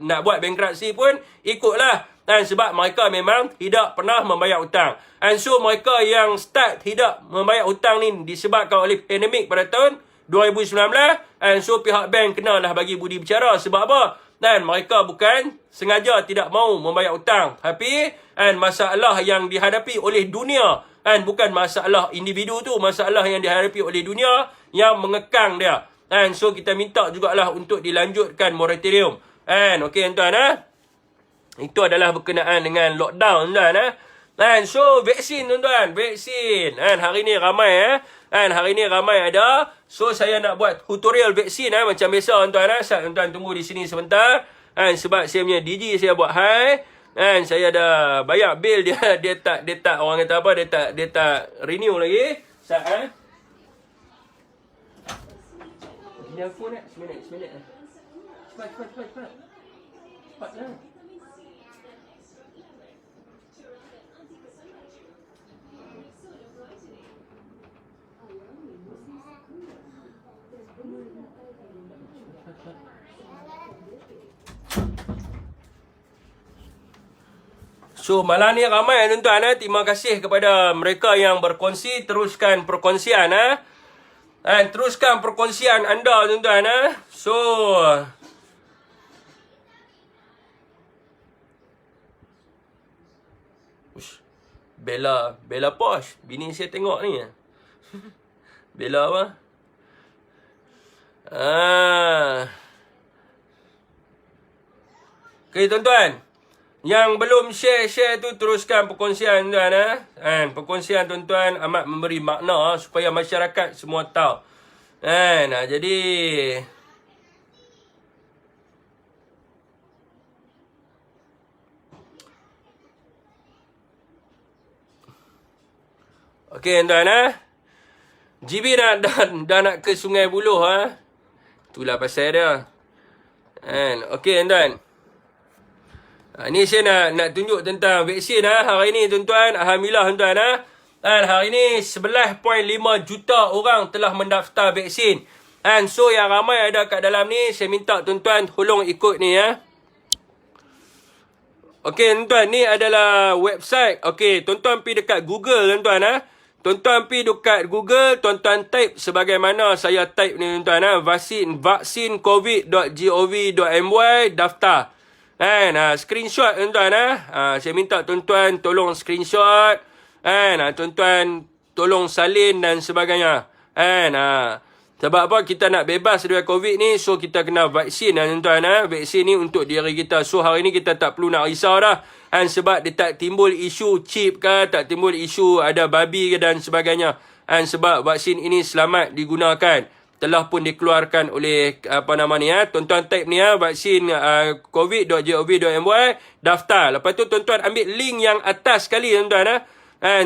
nak buat bankruptcy pun ikutlah. Sebab mereka memang tidak pernah membayar hutang. So mereka yang start tidak membayar hutang ni disebabkan oleh pandemik pada tahun 2019, so pihak bank kenalah bagi budi bicara. Sebab apa? Mereka bukan sengaja tidak mau membayar hutang, tapi masalah yang dihadapi oleh dunia, bukan masalah individu tu, masalah yang dihadapi oleh dunia yang mengekang dia. So kita minta jugalah untuk dilanjutkan moratorium. Okey tuan-tuan, itu adalah berkenaan dengan lockdown tuan-tuan. So vaksin tuan-tuan, vaksin. Hari ni ramai hari ni ramai ada. So saya nak buat tutorial vaksin macam biasa tuan-tuan. Tuan-tuan tunggu di sini sebentar. Sebab saya punya DJ saya buat high. Saya dah bayar bil dia tak orang kata apa, dia tak renew lagi. Ini aku nak seminit. Cepat. Cepatlah. So malam ni ramai tuan-tuan. Terima kasih kepada mereka yang berkongsi. Teruskan perkongsian teruskan perkongsian anda tuan-tuan. So Bella Posh, bini saya tengok ni. Bella apa? Okay tuan-tuan, yang belum share tu teruskan perkongsian tuan. Perkongsian tuan-tuan amat memberi makna supaya masyarakat semua tahu. Jadi okey tuan-tuan. GB dah nak ke Sungai Buloh itulah pasal dia. Okey tuan-tuan. Ni saya nak tunjuk tentang vaksin hari ni tuan-tuan. Alhamdulillah tuan-tuan. Hari ni 11.5 juta orang telah mendaftar vaksin. So yang ramai ada kat dalam ni, saya minta tuan-tuan tolong ikut ni Okey tuan-tuan, ni adalah website. Okey, tuan-tuan pergi dekat Google tuan-tuan Tuan-tuan pergi dekat Google, tuan-tuan type sebagaimana saya type ni tuan-tuan vaksincovid.gov.my daftar. Screenshot tuan-tuan saya minta tuan-tuan tolong screenshot. Tuan-tuan tolong salin dan sebagainya. Sebab apa? Kita nak bebas dari COVID ni, so kita kena vaksin tuan-tuan. Vaksin ni untuk diri kita. So hari ni kita tak perlu nak risau dah. Sebab dia tak timbul isu chip ke, tak timbul isu ada babi ke dan sebagainya. Sebab vaksin ini selamat digunakan. Telah pun dikeluarkan oleh tuan-tuan type ni vaksin covid.gov.my daftar. Lepas tu tuan-tuan ambil link yang atas sekali tuan-tuan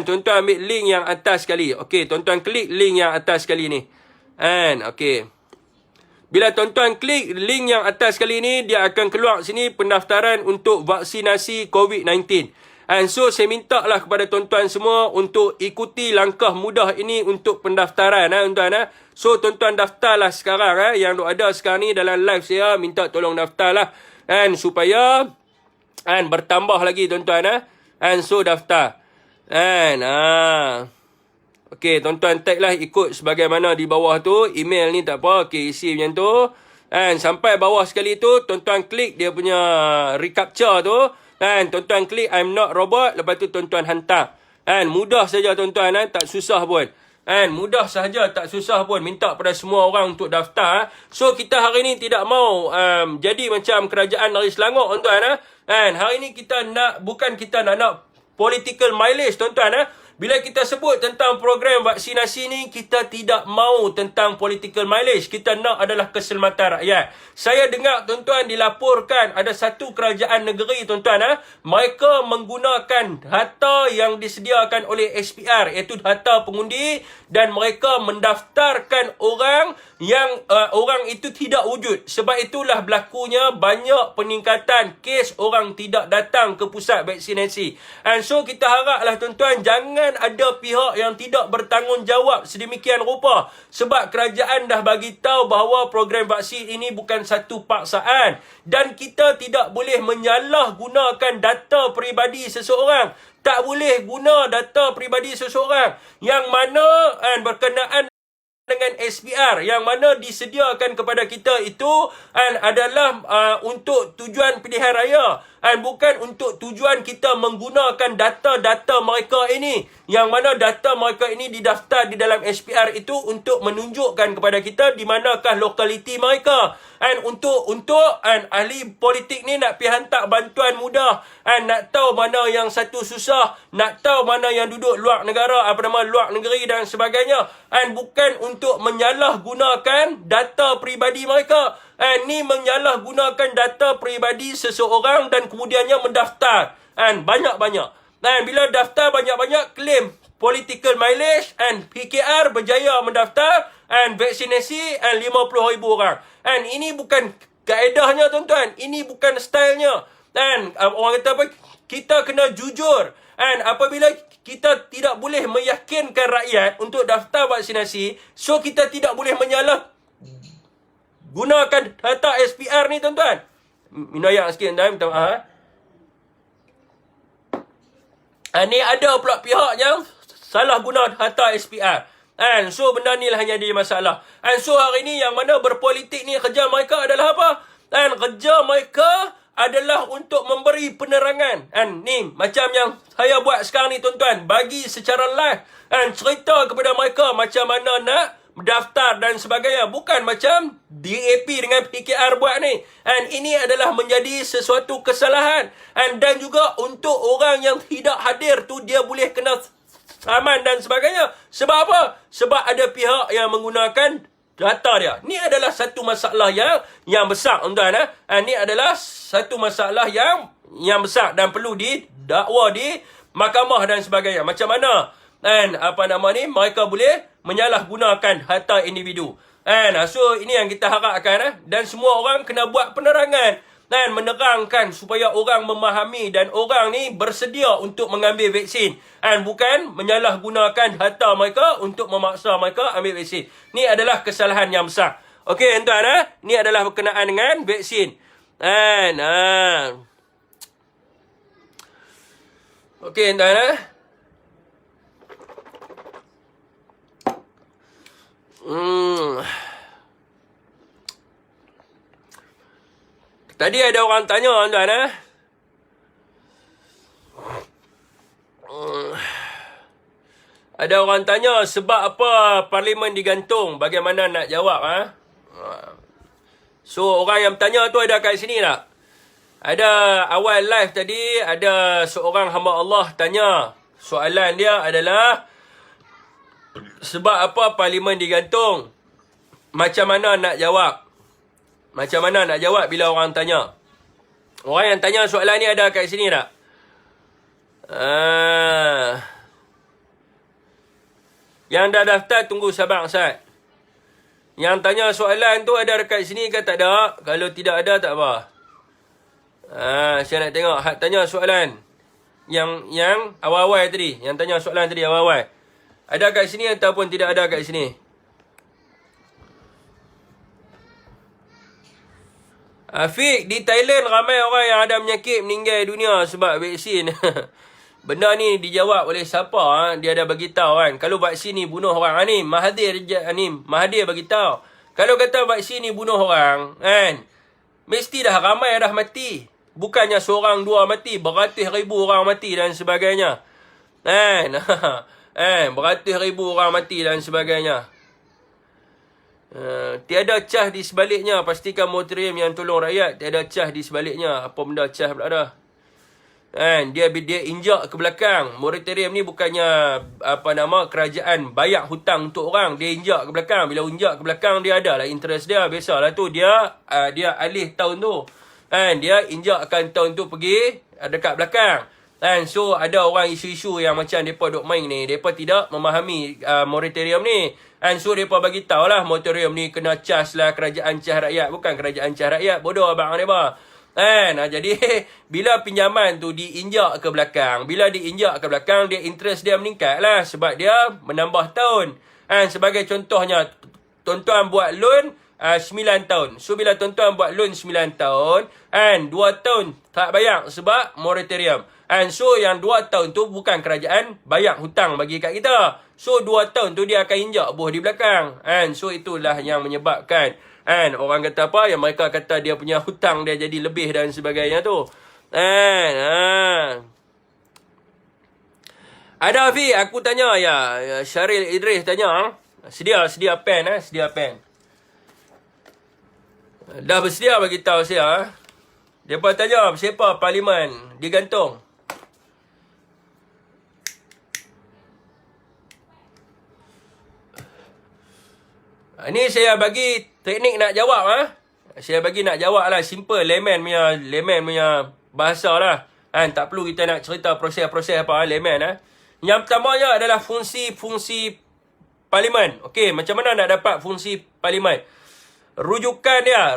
tuan-tuan ambil link yang atas sekali. Okey, tuan-tuan klik link yang atas sekali ni. Okey. Bila tuan-tuan klik link yang atas sekali ni, dia akan keluar sini pendaftaran untuk vaksinasi COVID-19. So saya minta lah kepada tuan-tuan semua untuk ikuti langkah mudah ini untuk pendaftaran tuan-tuan. So tuan-tuan daftarlah sekarang yang ada sekarang ni dalam live saya, minta tolong daftarlah supaya bertambah lagi tuan-tuan so daftar. Okey, tuan-tuan tag lah ikut sebagaimana di bawah tu. Email ni tak apa, okey isi macam tu. Sampai bawah sekali tu tuan-tuan klik dia punya recaptcha tu. Tuan-tuan klik I'm not robot, lepas tu tuan-tuan hantar. Mudah saja tuan-tuan tak susah pun. Kan, mudah sahaja, tak susah pun minta pada semua orang untuk daftar. So, kita hari ni tidak mau jadi macam kerajaan dari Selangor, tuan-tuan. Kan, hari ni kita nak, bukan kita nak political mileage, tuan-tuan. Bila kita sebut tentang program vaksinasi ni, kita tidak mau tentang political mileage. Kita nak adalah keselamatan rakyat. Saya dengar, tuan-tuan, dilaporkan ada satu kerajaan negeri, tuan-tuan, mereka menggunakan harta yang disediakan oleh SPR, iaitu harta pengundi, dan mereka mendaftarkan orang yang orang itu tidak wujud. Sebab itulah berlakunya banyak peningkatan kes orang tidak datang ke pusat vaksinasi. And so, kita haraplah, tuan-tuan, jangan ada pihak yang tidak bertanggungjawab sedemikian rupa. Sebab kerajaan dah bagi tahu bahawa program vaksin ini bukan satu paksaan. Dan kita tidak boleh menyalahgunakan data peribadi seseorang. Tak boleh guna data peribadi seseorang yang mana berkenaan dengan SPR yang mana disediakan kepada kita itu adalah untuk tujuan pilihan raya, bukan untuk tujuan kita menggunakan data-data mereka ini, yang mana data mereka ini didaftar di dalam SPR itu untuk menunjukkan kepada kita di manakah lokaliti mereka. Untuk ahli politik ni nak pergi hantar bantuan mudah, nak tahu mana yang satu susah, nak tahu mana yang duduk luar negara, luar negeri dan sebagainya, bukan untuk menyalahgunakan data peribadi mereka. Ni menyalahgunakan data peribadi seseorang dan kemudiannya mendaftar banyak-banyak. Bila daftar banyak-banyak, claim political mileage, PKR berjaya mendaftar vaksinasi 50,000 orang. Ini bukan kaedahnya, tuan-tuan. Ini bukan stylenya. Orang kata apa? Kita kena jujur. Apabila kita tidak boleh meyakinkan rakyat untuk daftar vaksinasi, so kita tidak boleh gunakan data SPR ni, tuan-tuan. Minyak sikit, tuan-tuan. Minta maaf. Ni ada pula pihak yang salah guna data SPR. So, benda ni lah yang jadi masalah. So, hari ni yang mana berpolitik ni, kerja mereka adalah apa? Kerja mereka adalah untuk memberi penerangan. Ni, macam yang saya buat sekarang ni, tuan-tuan. Bagi secara live. Cerita kepada mereka macam mana nak daftar dan sebagainya. Bukan macam DAP dengan PKR buat ni. Ini adalah menjadi sesuatu kesalahan. Dan juga untuk orang yang tidak hadir tu, dia boleh kena saman dan sebagainya. Sebab apa? Sebab ada pihak yang menggunakan data dia. Ni adalah satu masalah yang besar, tuan-tuan. Ni adalah satu masalah yang besar dan perlu didakwa di mahkamah dan sebagainya. Macam mana mereka boleh menyalahgunakan harta individu. So, ini yang kita harapkan. Dan semua orang kena buat penerangan. Menerangkan supaya orang memahami dan orang ni bersedia untuk mengambil vaksin. Bukan menyalahgunakan harta mereka untuk memaksa mereka ambil vaksin. Ni adalah kesalahan yang besar. Okey, tuan-tuan. Ni adalah berkenaan dengan vaksin. Okey, tuan-tuan. Tadi ada orang tanya, tuan-tuan. Ada orang tanya sebab apa parlimen digantung. Bagaimana nak jawab? So, orang yang bertanya tu ada kat sini tak? Ada awal live tadi, ada seorang hamba Allah tanya. Soalan dia adalah, sebab apa parlimen digantung? Macam mana nak jawab? Macam mana nak jawab bila orang tanya? Orang yang tanya soalan ni ada kat sini tak? Yang dah daftar tunggu sabar, Ustaz. Yang tanya soalan tu ada dekat sini ke tak ada? Kalau tidak ada tak apa. Saya nak tengok hak tanya soalan. Yang awal-awal tadi. Yang tanya soalan tadi awal-awal. Ada kat sini ataupun tidak ada kat sini? Afiq, di Thailand ramai orang yang ada penyakit meninggal dunia sebab vaksin. Benda ni dijawab oleh siapa? Dia ada bagi tahu kan. Kalau vaksin ni bunuh orang ni, Mahathir bagi tahu. Kalau kata vaksin ni bunuh orang, mesti dah ramai dah mati. Bukannya seorang dua mati, beratus ribu orang mati dan sebagainya. Beratus ribu orang mati dan sebagainya. Tiada cas di sebaliknya. Pastikan moratorium yang tolong rakyat. Tiada cas di sebaliknya. Apa benda cas pula dah. Dia injak ke belakang. Moratorium ni bukannya kerajaan bayar hutang untuk orang. Dia injak ke belakang. Bila injak ke belakang, dia ada lah interest dia. Biasalah tu dia alih tahun tu. Dia injakkan tahun tu pergi dekat belakang. So ada orang isu-isu yang macam mereka duk main ni. Mereka tidak memahami moratorium ni. So mereka bagi tahu lah moratorium ni kena cas lah kerajaan cas rakyat. Bukan kerajaan cas rakyat. Bodoh abang mereka. Jadi bila pinjaman tu diinjak ke belakang, bila diinjak ke belakang, dia interest dia meningkat lah sebab dia menambah tahun. Sebagai contohnya, tuan-tuan buat loan 9 tahun. So bila tuan-tuan buat loan 9 tahun, 2 tahun tak bayar sebab moratorium. So yang 2 tahun tu bukan kerajaan bayar hutang bagi kat kita. So 2 tahun tu dia akan injak buah di belakang. So itulah yang menyebabkan orang kata apa, yang mereka kata dia punya hutang dia jadi lebih dan sebagainya tu. Ada Fi, aku tanya ya, Syaril Idris tanya, sedia pen sedia pen. Dah bersedia bagi tahu saya. Depa tanya siapa parlimen digantung. Ni saya bagi teknik nak jawab Saya bagi nak jawab lah. Simple, layman punya bahasa lah. Tak perlu kita nak cerita proses-proses apa, layman Yang pertamanya adalah fungsi parlimen. Okey, macam mana nak dapat fungsi parlimen? Rujukan dia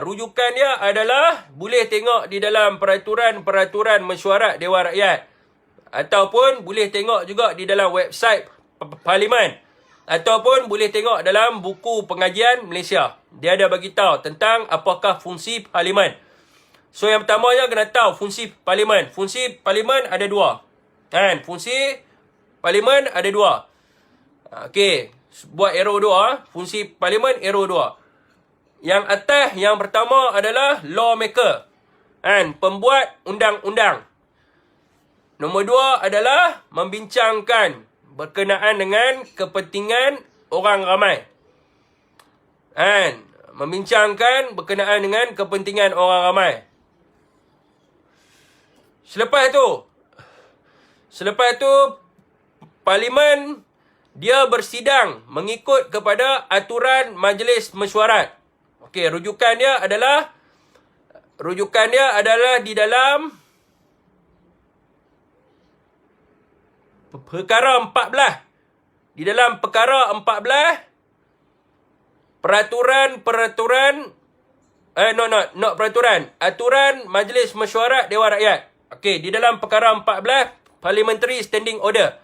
adalah boleh tengok di dalam peraturan mesyuarat Dewan Rakyat. Ataupun boleh tengok juga di dalam website parlimen. Ataupun boleh tengok dalam buku pengajian Malaysia. Dia ada bagi tahu tentang apakah fungsi parlimen. So yang pertamanya kena tahu fungsi parlimen. Fungsi parlimen ada dua. Fungsi parlimen ada dua. Okey, buat arrow 2. Fungsi parlimen arrow 2. Yang atas, yang pertama adalah lawmaker. Pembuat undang-undang. Nombor 2 adalah membincangkan berkenaan dengan kepentingan orang ramai. Membincangkan berkenaan dengan kepentingan orang ramai. Selepas tu parlimen dia bersidang mengikut kepada aturan majlis mesyuarat. Okey, rujukan dia adalah di dalam perkara 14. Di dalam perkara 14 aturan Majlis Mesyuarat Dewan Rakyat. Okey, di dalam perkara 14 Parliamentary Standing Order.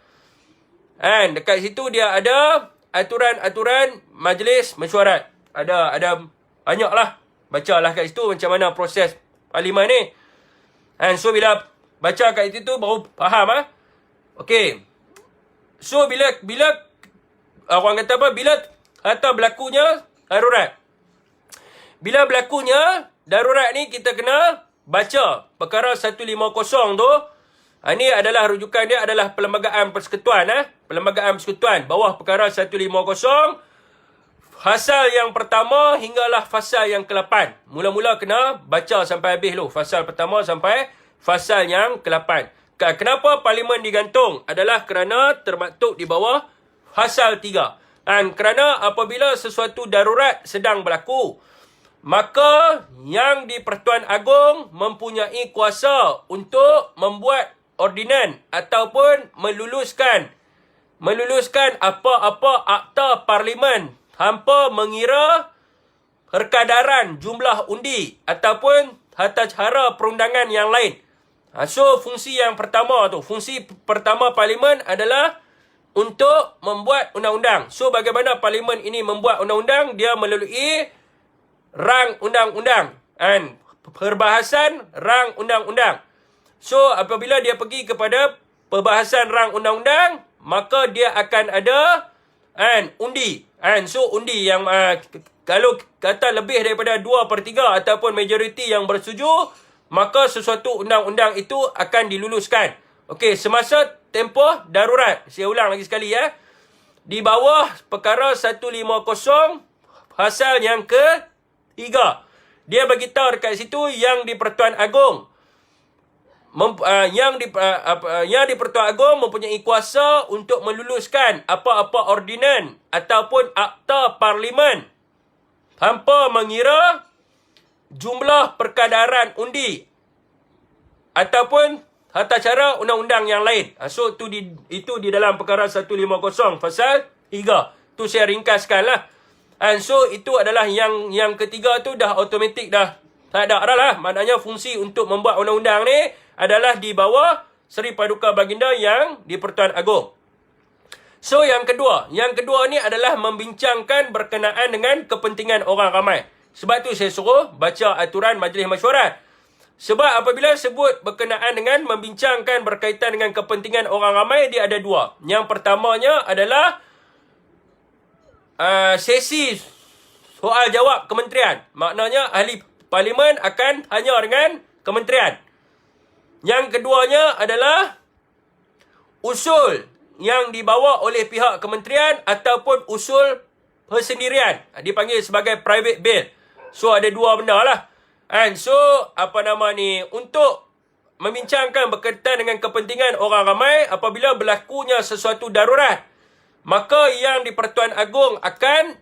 Dekat situ dia ada aturan-aturan Majlis Mesyuarat. Ada banyaklah. Bacalah kat situ macam mana proses parlimen ni. So bila baca kat situ baru faham Okey. So bila orang kata apa? Bila kata berlakunya darurat. Bila berlakunya darurat ni kita kena baca perkara 150 tu. Ini adalah rujukan dia adalah Perlembagaan Persekutuan Perlembagaan Persekutuan bawah perkara 150. Fasal yang pertama hinggalah fasal yang ke-8. Mula-mula kena baca sampai habis dulu. Fasal pertama sampai fasal yang ke-8. Kenapa parlimen digantung? Adalah kerana termaktub di bawah fasal 3. Kerana apabila sesuatu darurat sedang berlaku, maka yang di Pertuan Agong mempunyai kuasa untuk membuat ordinan ataupun meluluskan apa-apa akta parlimen tanpa mengira perkadaran jumlah undi ataupun tata cara perundangan yang lain. So, fungsi yang pertama tu, fungsi pertama parlimen adalah untuk membuat undang-undang. So, bagaimana parlimen ini membuat undang-undang? Dia melalui rang undang-undang dan perbahasan rang undang-undang. So, apabila dia pergi kepada perbahasan rang undang-undang, maka dia akan ada undi. So, undi yang kalau kata lebih daripada 2/3 ataupun majoriti yang bersetuju, maka sesuatu undang-undang itu akan diluluskan. Okey, semasa tempoh darurat. Saya ulang lagi sekali ya. Di bawah perkara 150 pasal yang ketiga. Dia beritahu dekat situ yang di Pertuan Agong yang di Pertuan Agong mempunyai kuasa untuk meluluskan apa-apa ordinan ataupun akta parlimen tanpa mengira jumlah perkadaran undi ataupun tata cara undang-undang yang lain. So itu di dalam perkara 150 pasal 3. Tu saya ringkaskan lah. And so itu adalah yang ketiga tu dah automatik dah tak ada lah. Maknanya fungsi untuk membuat undang-undang ni adalah di bawah Seri Paduka Baginda yang di Pertuan Agong. So yang kedua ni adalah membincangkan berkenaan dengan kepentingan orang ramai. Sebab tu saya suruh baca aturan Majlis Mesyuarat. Sebab apabila sebut berkenaan dengan membincangkan berkaitan dengan kepentingan orang ramai, dia ada dua. Yang pertamanya adalah sesi soal jawab kementerian. Maknanya ahli parlimen akan tanya dengan kementerian. Yang keduanya adalah usul yang dibawa oleh pihak kementerian ataupun usul persendirian. Dipanggil sebagai private bill. So ada dua benda lah. And so untuk membincangkan berkaitan dengan kepentingan orang ramai, apabila berlakunya sesuatu darurat, maka yang di Pertuan Agong akan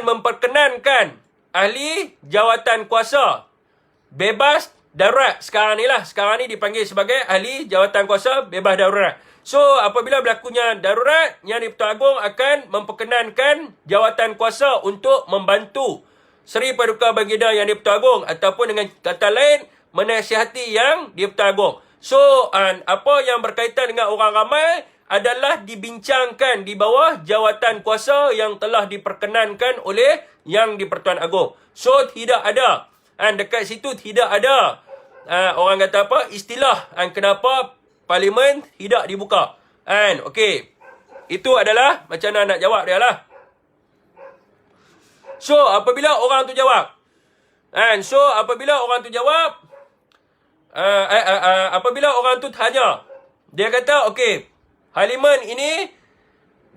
memperkenankan ahli jawatan kuasa bebas darurat. Sekarang ni dipanggil sebagai ahli jawatan kuasa bebas darurat. So apabila berlakunya darurat, yang di Pertuan Agong akan memperkenankan jawatan kuasa untuk membantu Seri Paduka Baginda yang di Pertuan Agong, ataupun dengan kata lain menasihati yang di Pertuan Agong. So apa yang berkaitan dengan orang ramai adalah dibincangkan di bawah jawatan kuasa yang telah diperkenankan oleh yang di Pertuan Agong. So tidak ada dekat situ tidak ada orang kata apa istilah kenapa parlimen tidak dibuka. Okey. Itu adalah macam mana nak jawab dia lah. So apabila orang tu jawab, apabila orang tu tanya, dia kata okey, parlimen ini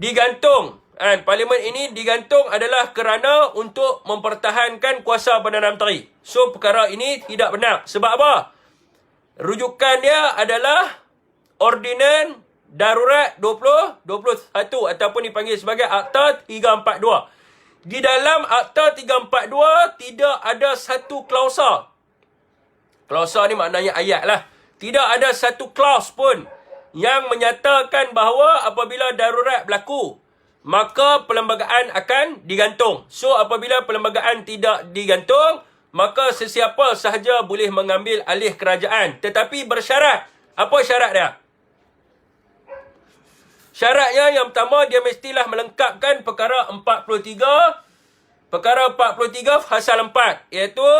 digantung. Parlimen ini digantung adalah kerana untuk mempertahankan kuasa Perdana Menteri. So perkara ini tidak benar. Sebab apa? Rujukan dia adalah Ordinan Darurat 2021 ataupun dipanggil sebagai Akta 342. Di dalam Akta 342 tidak ada satu klausa. Klausa ni maknanya ayat lah. Tidak ada satu klaus pun yang menyatakan bahawa apabila darurat berlaku, maka perlembagaan akan digantung. So apabila perlembagaan tidak digantung, maka sesiapa sahaja boleh mengambil alih kerajaan. Tetapi bersyarat. Apa syarat dia? Syaratnya yang pertama, dia mestilah melengkapkan perkara 43 pasal 4, iaitu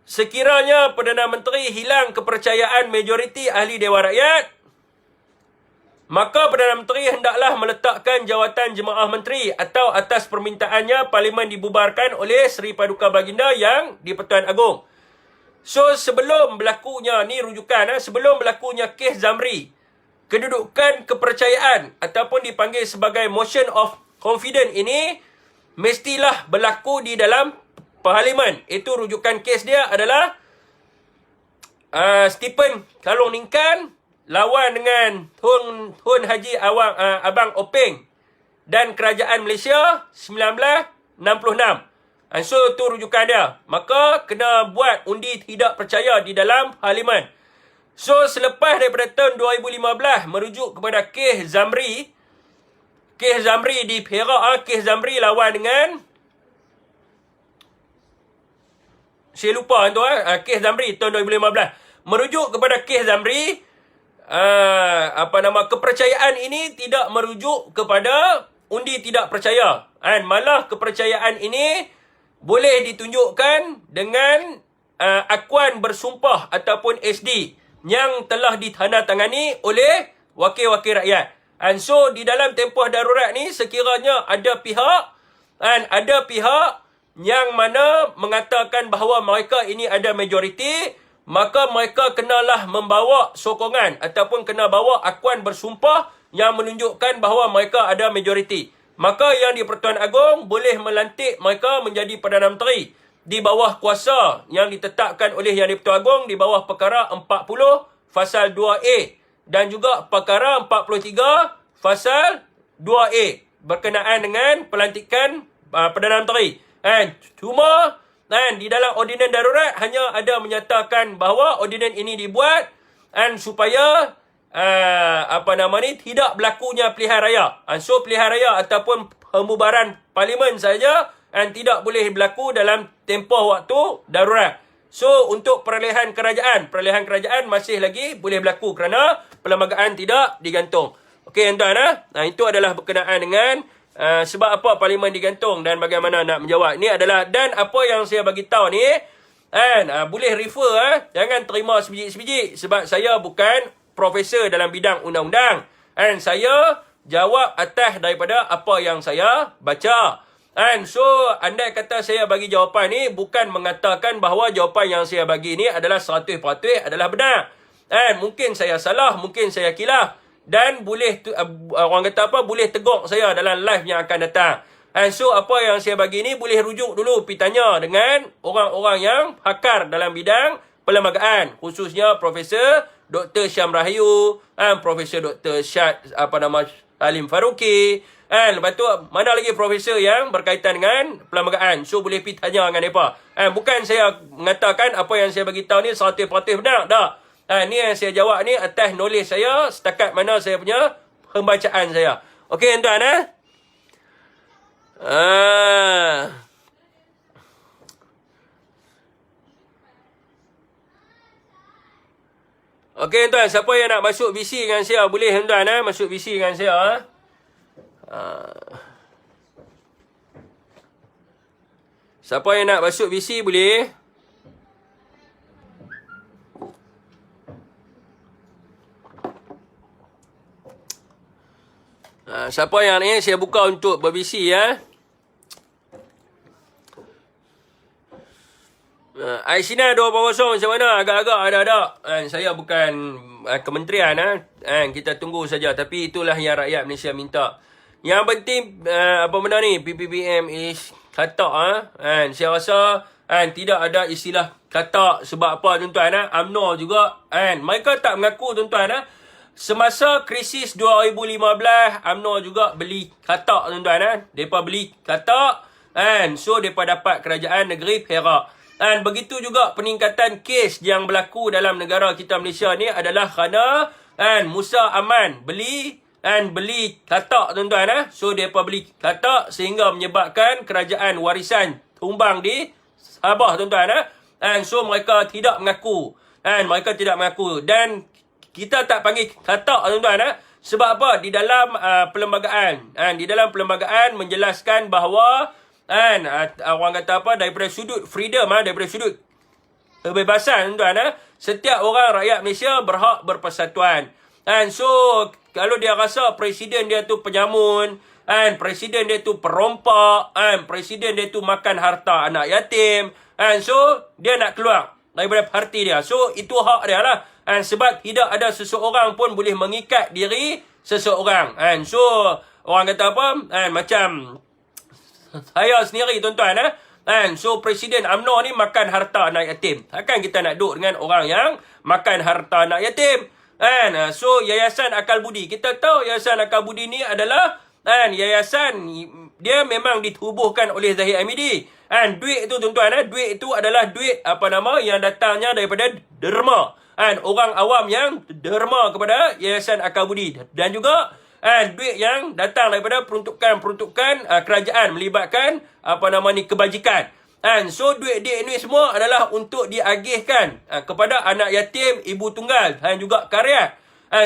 sekiranya Perdana Menteri hilang kepercayaan majoriti ahli Dewan Rakyat, maka Perdana Menteri hendaklah meletakkan jawatan jemaah menteri atau atas permintaannya parlimen dibubarkan oleh Seri Paduka Baginda yang di Pertuan Agong. So sebelum berlakunya, ni rujukan, sebelum berlakunya kes Zamri, kedudukan kepercayaan ataupun dipanggil sebagai motion of confidence ini mestilah berlaku di dalam parlimen. Itu rujukan kes dia adalah Stephen Kalong Ningkan lawan dengan Tun Haji Abang Openg dan Kerajaan Malaysia 1966. So tu rujukan dia. Maka kena buat undi tidak percaya di dalam parlimen. So selepas daripada tahun 2015 merujuk kepada kes Zamri di Perak, kes Zamri lawan dengan, saya lupa tu, kes Zamri tahun 2015 merujuk kepada kes Zamri. Kepercayaan ini tidak merujuk kepada undi tidak percaya. Malah kepercayaan ini boleh ditunjukkan dengan akuan bersumpah ataupun SD yang telah ditandatangani oleh wakil-wakil rakyat. So di dalam tempoh darurat ni, sekiranya ada pihak yang mana mengatakan bahawa mereka ini ada majoriti, maka mereka kenalah membawa sokongan ataupun kena bawa akuan bersumpah yang menunjukkan bahawa mereka ada majoriti. Maka Yang di-Pertuan Agong boleh melantik mereka menjadi Perdana Menteri di bawah kuasa yang ditetapkan oleh Yang di-Pertuan Agong di bawah perkara 40 Fasal 2A dan juga perkara 43 Fasal 2A berkenaan dengan pelantikan Perdana Menteri. Cuma di dalam ordinan darurat hanya ada menyatakan bahawa ordinan ini dibuat supaya tidak berlakunya pilihan raya. So pilihan raya ataupun pembubaran parlimen saja tidak boleh berlaku dalam tempoh waktu darurat. So untuk perolehan kerajaan masih lagi boleh berlaku kerana perlembagaan tidak digantung. Okey tuan-tuan, itu adalah berkenaan dengan sebab apa parlimen digantung dan bagaimana nak menjawab. Ini adalah, dan apa yang saya bagi tahu ni boleh refer, jangan terima sebiji-sebiji sebab saya bukan profesor dalam bidang undang-undang. Saya jawab atas daripada apa yang saya baca. So andai kata saya bagi jawapan ni bukan mengatakan bahawa jawapan yang saya bagi ni adalah 100% adalah benar. Mungkin saya salah, mungkin saya kilaf. Dan boleh orang kata boleh tegur saya dalam live yang akan datang. So apa yang saya bagi ni boleh rujuk dulu pergi tanya dengan orang-orang yang pakar dalam bidang perlembagaan, khususnya Profesor Dr. Syam Rahayu, Profesor Dr. Halim Faruqi, lepas tu mana lagi profesor yang berkaitan dengan perlembagaan. So boleh pergi tanya dengan mereka. Bukan saya mengatakan apa yang saya bagi tahu ni 100% benar, tak. Ni yang saya jawab ni atas knowledge saya setakat mana saya punya pembacaan saya. Okey tuan-tuan Okey tuan, siapa yang nak masuk VC dengan saya boleh tuan masuk VC dengan saya. Siapa yang nak masuk VC boleh. Siapa yang ni saya buka untuk berbisi Aisina 2.0 macam mana? Agak-agak ada. Saya bukan kementerian. Kita tunggu saja. Tapi itulah yang rakyat Malaysia minta. Yang penting apa benda ni? PPPM is katak. Saya rasa tidak ada istilah katak. Sebab apa tuan-tuan? UMNO juga. Mereka tak mengaku tuan-tuan. Semasa krisis 2015, UMNO juga beli katak tuan-tuan. Mereka beli katak. So mereka dapat kerajaan negeri Perak. Begitu juga peningkatan kes yang berlaku dalam negara kita Malaysia ni adalah kerana Musa Aman beli katak tuan-tuan. So mereka beli katak sehingga menyebabkan kerajaan warisan tumbang di Sabah tuan-tuan. So mereka tidak mengaku. Mereka tidak mengaku. Dan kita tak panggil katak tuan-tuan. Sebab apa? Di dalam perlembagaan menjelaskan bahawa orang kata daripada sudut freedom, daripada sudut kebebasan tuan-tuan, setiap orang rakyat Malaysia berhak berpersatuan. So kalau dia rasa presiden dia tu penyamun, presiden dia tu perompak, presiden dia tu makan harta anak yatim, so dia nak keluar daripada parti dia. So itu hak dia lah. Sebab tidak ada seseorang pun boleh mengikat diri seseorang. So orang kata macam saya sendiri tuan-tuan. So presiden UMNO ni makan harta anak yatim. Takkan kita nak duduk dengan orang yang makan harta anak yatim. So Yayasan Akal Budi, kita tahu Yayasan Akal Budi ni adalah yayasan, dia memang ditubuhkan oleh Zahid Hamidi. Duit itu tuan-tuan, duit itu adalah duit yang datangnya daripada derma. Orang awam yang derma kepada Yayasan Akal Budi. Dan juga duit yang datang daripada peruntukan kerajaan melibatkan kebajikan. So duit-duit ini semua adalah untuk diagihkan kepada anak yatim, ibu tunggal dan juga karya.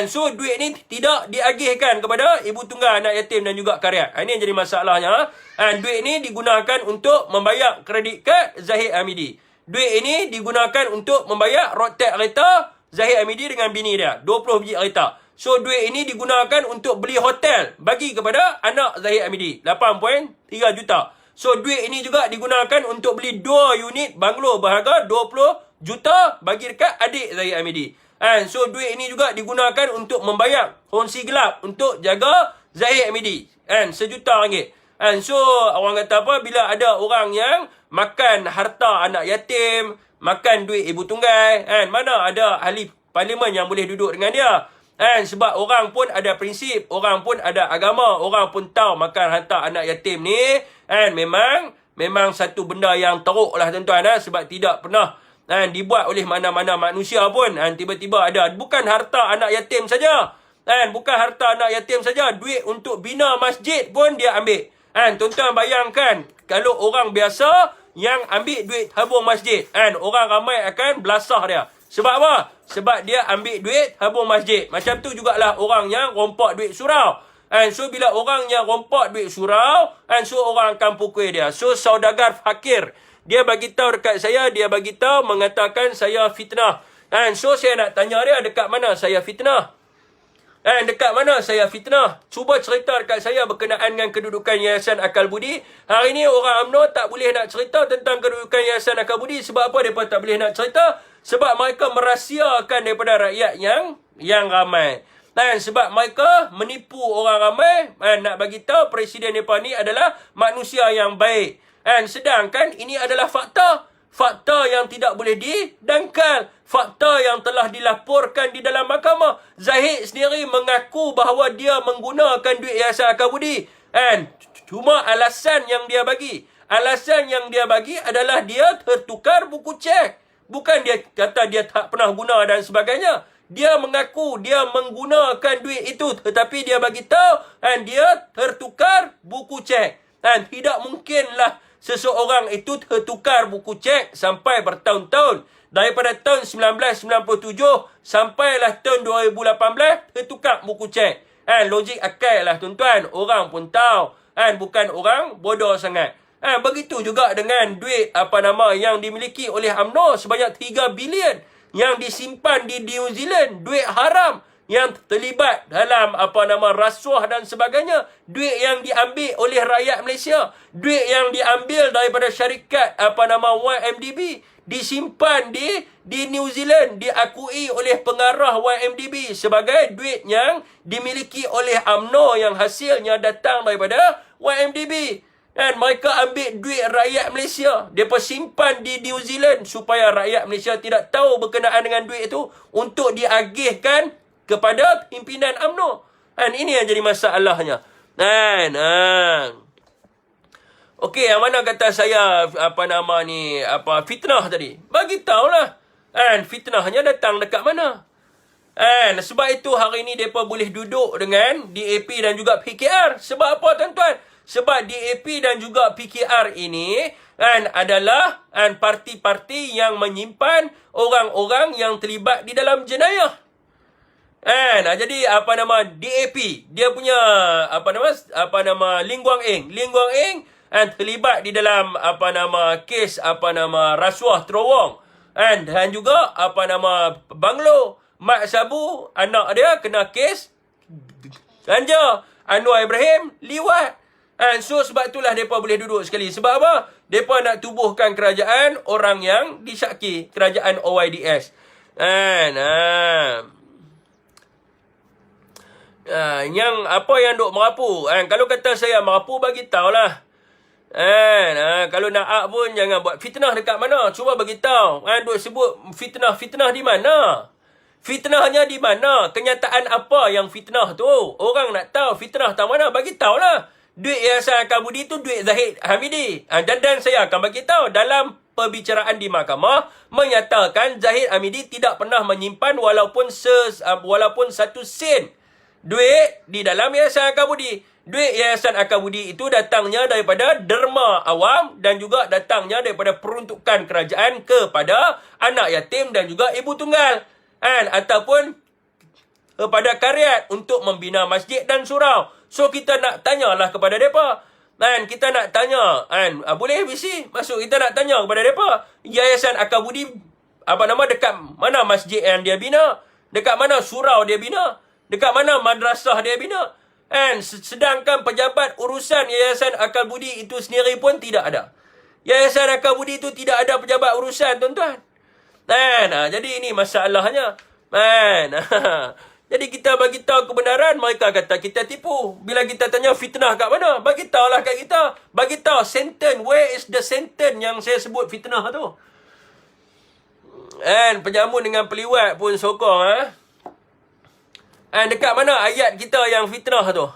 So duit ni tidak diagihkan kepada ibu tunggal, anak yatim dan juga karya. Ini yang jadi masalahnya. Duit ini digunakan untuk membayar kredit kad Zahid Hamidi. Duit ini digunakan untuk membayar road tax kereta Zahid Hamidi dengan bini dia. 20 biji kereta. So duit ini digunakan untuk beli hotel bagi kepada anak Zahid Hamidi. 8.3 juta. So duit ini juga digunakan untuk beli 2 unit banglo berharga 20 juta bagi dekat adik Zahid Hamidi. So duit ini juga digunakan untuk membayar kongsi gelap untuk jaga Zahid Hamidi. RM1 juta. So orang kata apa, bila ada orang yang makan harta anak yatim, makan duit ibu tunggal, mana ada ahli parlimen yang boleh duduk dengan dia? Sebab orang pun ada prinsip, orang pun ada agama, orang pun tahu makan harta anak yatim ni memang satu benda yang teruk lah tuan-tuan, sebab tidak pernah dibuat oleh mana-mana manusia pun. Tiba-tiba ada, bukan harta anak yatim saja, bukan harta anak yatim saja, duit untuk bina masjid pun dia ambil. Tuan-tuan bayangkan, kalau orang biasa yang ambil duit tabung masjid, orang ramai akan belasah dia. Sebab apa? Sebab dia ambil duit tabung masjid. Macam tu jugalah orang yang rompak duit surau. So bila orang yang rompak duit surau, so orang akan pukul dia. So saudagar fakir, dia bagi tahu dekat saya, dia bagi tahu mengatakan saya fitnah. So saya nak tanya dia, dekat mana saya fitnah? Dekat mana saya fitnah? Cuba cerita dekat saya berkenaan dengan kedudukan Yayasan Akal Budi. Hari ni orang UMNO tak boleh nak cerita tentang kedudukan Yayasan Akal Budi. Sebab apa mereka tak boleh nak cerita? Sebab mereka merahsiakan daripada rakyat yang ramai. Sebab mereka menipu orang ramai, nak bagi tahu presiden mereka ni adalah manusia yang baik. Sedangkan ini adalah fakta. Fakta yang tidak boleh didangkal. Fakta yang telah dilaporkan di dalam mahkamah. Zahid sendiri mengaku bahawa dia menggunakan duit Yayasan Akal Budi. Cuma alasan yang dia bagi. Alasan yang dia bagi adalah dia tertukar buku cek. Bukan dia kata dia tak pernah guna dan sebagainya. Dia mengaku dia menggunakan duit itu. Tetapi dia bagi tahu dia tertukar buku cek. Tidak mungkinlah seseorang itu tertukar buku cek sampai bertahun-tahun. Daripada tahun 1997 sampailah tahun 2018 tertukar buku cek. Logik akal lah tuan-tuan. Orang pun tahu. Bukan orang bodoh sangat. Begitu juga dengan duit yang dimiliki oleh UMNO sebanyak 3 bilion yang disimpan di New Zealand. Duit haram yang terlibat dalam rasuah dan sebagainya. Duit yang diambil oleh rakyat Malaysia, duit yang diambil daripada syarikat YMDB, disimpan di New Zealand, diakui oleh pengarah YMDB sebagai duit yang dimiliki oleh UMNO yang hasilnya datang daripada YMDB. Dan mereka ambil duit rakyat Malaysia, mereka simpan di New Zealand supaya rakyat Malaysia tidak tahu berkenaan dengan duit itu untuk diagihkan kepada pimpinan UMNO. Ini yang jadi masalahnya. Okey, yang mana kata saya fitnah tadi? Bagi tahulah. Fitnahnya datang dekat mana? Sebab itu hari ini mereka boleh duduk dengan DAP dan juga PKR. Sebab apa tuan-tuan? Sebab DAP dan juga PKR ini adalah parti-parti yang menyimpan orang-orang yang terlibat di dalam jenayah. Jadi DAP dia punya Ling Guang Eng terlibat di dalam kes rasuah terowong. Dan juga Banglo Mat Sabu, anak dia kena kes ganja. Anwar Ibrahim liwat. So sebab itulah mereka boleh duduk sekali. Sebab apa? Mereka nak tubuhkan kerajaan orang yang disyaki, kerajaan OYDS. Yang yang duk merapu. Kalau kata saya merapu, bagi tahulah. Kalau nak pun jangan buat fitnah dekat mana. Cuba bagi tahu. Duk sebut fitnah di mana? Fitnahnya di mana? Kenyataan apa yang fitnah tu? Orang nak tahu fitnah tak mana, bagi tahulah. Duit Yayasan Akal Budi itu duit Zahid Hamidi. Dan saya akan bagi tahu dalam perbicaraan di mahkamah menyatakan Zahid Hamidi tidak pernah menyimpan walaupun 1 sen duit di dalam Yayasan Akal Budi. Duit Yayasan Akal Budi itu datangnya daripada derma awam dan juga datangnya daripada peruntukan kerajaan kepada anak yatim dan juga ibu tunggal. Ataupun kepada karyat untuk membina masjid dan surau. So kita nak tanyalah kepada mereka. Kita nak tanya. Boleh visi? Masuk kita nak tanya kepada mereka. Yayasan Akal Budi dekat mana masjid yang dia bina? Dekat mana surau dia bina? Dekat mana madrasah dia bina? Sedangkan pejabat urusan Yayasan Akal Budi itu sendiri pun tidak ada. Yayasan Akal Budi itu tidak ada pejabat urusan tuan-tuan. Jadi ini masalahnya. Jadi kita bagi tahu kebenaran, mereka kata kita tipu. Bila kita tanya fitnah kat mana, bagi tahulah kat kita. Bagi tahu sentence, where is the sentence yang saya sebut fitnah tu. Penjamun dengan peliwat pun sokong. Dekat mana ayat kita yang fitnah tu?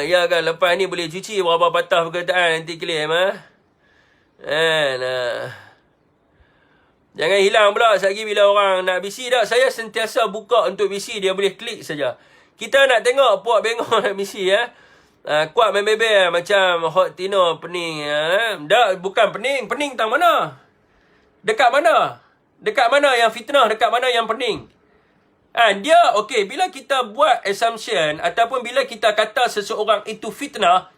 Ya kan, lepas ni boleh cuci berapa patah perkataan nanti claim. Jangan hilang pula selagi bila orang nak bisi dah. Saya sentiasa buka untuk bisi, dia boleh klik saja. Kita nak tengok puak bengok nak bisi kuat membebel macam Hot Tino pening. Dah bukan pening, pening tang mana? Dekat mana? Dekat mana yang fitnah, dekat mana yang pening? Dia okey, bila kita buat assumption ataupun bila kita kata seseorang itu fitnah,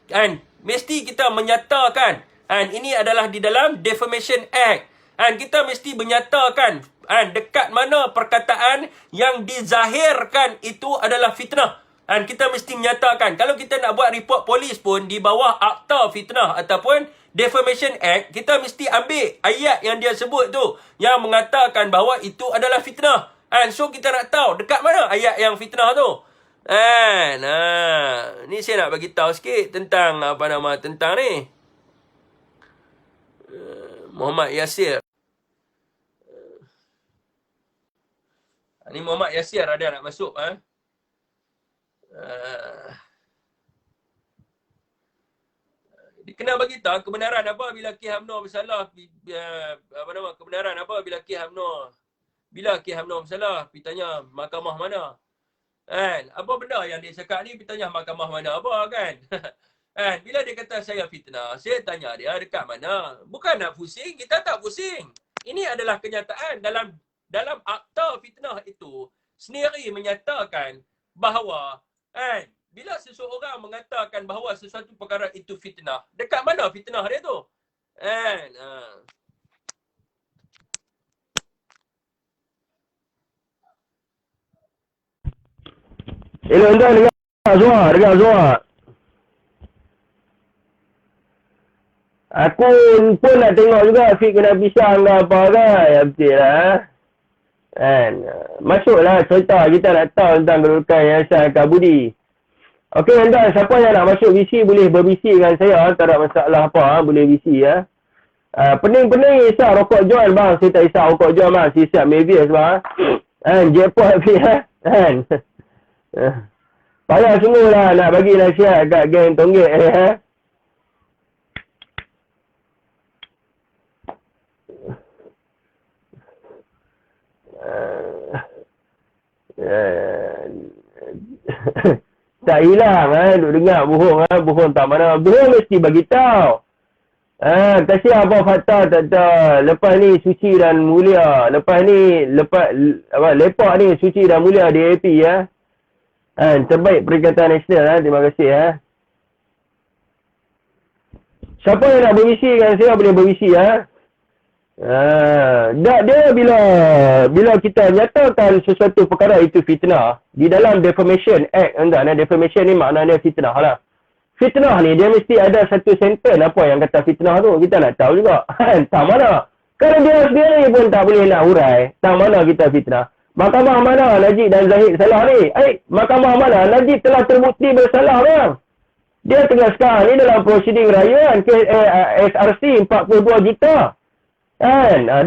mesti kita menyatakan ini adalah di dalam Defamation Act. Kita mesti menyatakan dekat mana perkataan yang dizahirkan itu adalah fitnah. Kita mesti menyatakan. Kalau kita nak buat report polis pun di bawah Akta Fitnah ataupun Defamation Act, kita mesti ambil ayat yang dia sebut tu yang mengatakan bahawa itu adalah fitnah. So kita nak tahu dekat mana ayat yang fitnah tu. Ni saya nak bagi tahu sikit tentang tentang ni. Muhammad Yasir. Ni Muhammad Yasir ada nak masuk. Dia kena bagi tahu kebenaran apa bila Ki Hamno bersalah. Kebenaran apa bila Ki Hamno. Bila Ki Hamno bersalah, pergi tanya mahkamah mana. Apa benda yang dia cakap ni, pergi tanya mahkamah mana apa kan. Bila dia kata saya fitnah, saya tanya dia dekat mana. Bukan nak pusing, kita tak pusing. Ini adalah kenyataan dalam akta fitnah itu sendiri menyatakan bahawa bila seseorang mengatakan bahawa sesuatu perkara itu fitnah, dekat mana fitnah dia tu? Elok tuan dengar semua. Aku pun nak tengok juga Fik kena pisang ke apa kan. Ya betul lah. Masuklah cerita kita nak tahu tentang kedudukan Yayasan Kabudi. Okey tuan, siapa yang nak masuk visi boleh berbisi dengan saya. Tak ada masalah apa, boleh visi ya. Pening-pening isap rokok jual bang. Saya tak isap rokok jual bang. Saya isap Mavis bang. Jackpot Fik payah semualah nak bagi nasihat kat geng Tonggek tak hilang duk dengar bohong tak mana. Bohong mesti bagi tahu. Kasih apa fakta tak tahu. Lepas ni suci dan mulia. Lepas lepak ni suci dan mulia DAP ya. Terbaik Perikatan Nasional terima kasih Siapa yang nak bervisi dengan saya boleh bervisi dia bila kita nyatakan sesuatu perkara itu fitnah di dalam Defamation Act defamation ni maknanya fitnah lah. Fitnah ni dia mesti ada satu sentence apa yang kata fitnah tu. Kita nak tahu juga. Tak mana. Kalau dia sendiri pun tak boleh nak hurai. Tak mana kita fitnah. Mahkamah mana Najib dan Zahid salah ni? Mahkamah mana Najib telah terbukti bersalah bang. Dia tengah sekarang ni dalam prosiding raya SRC 42 juta.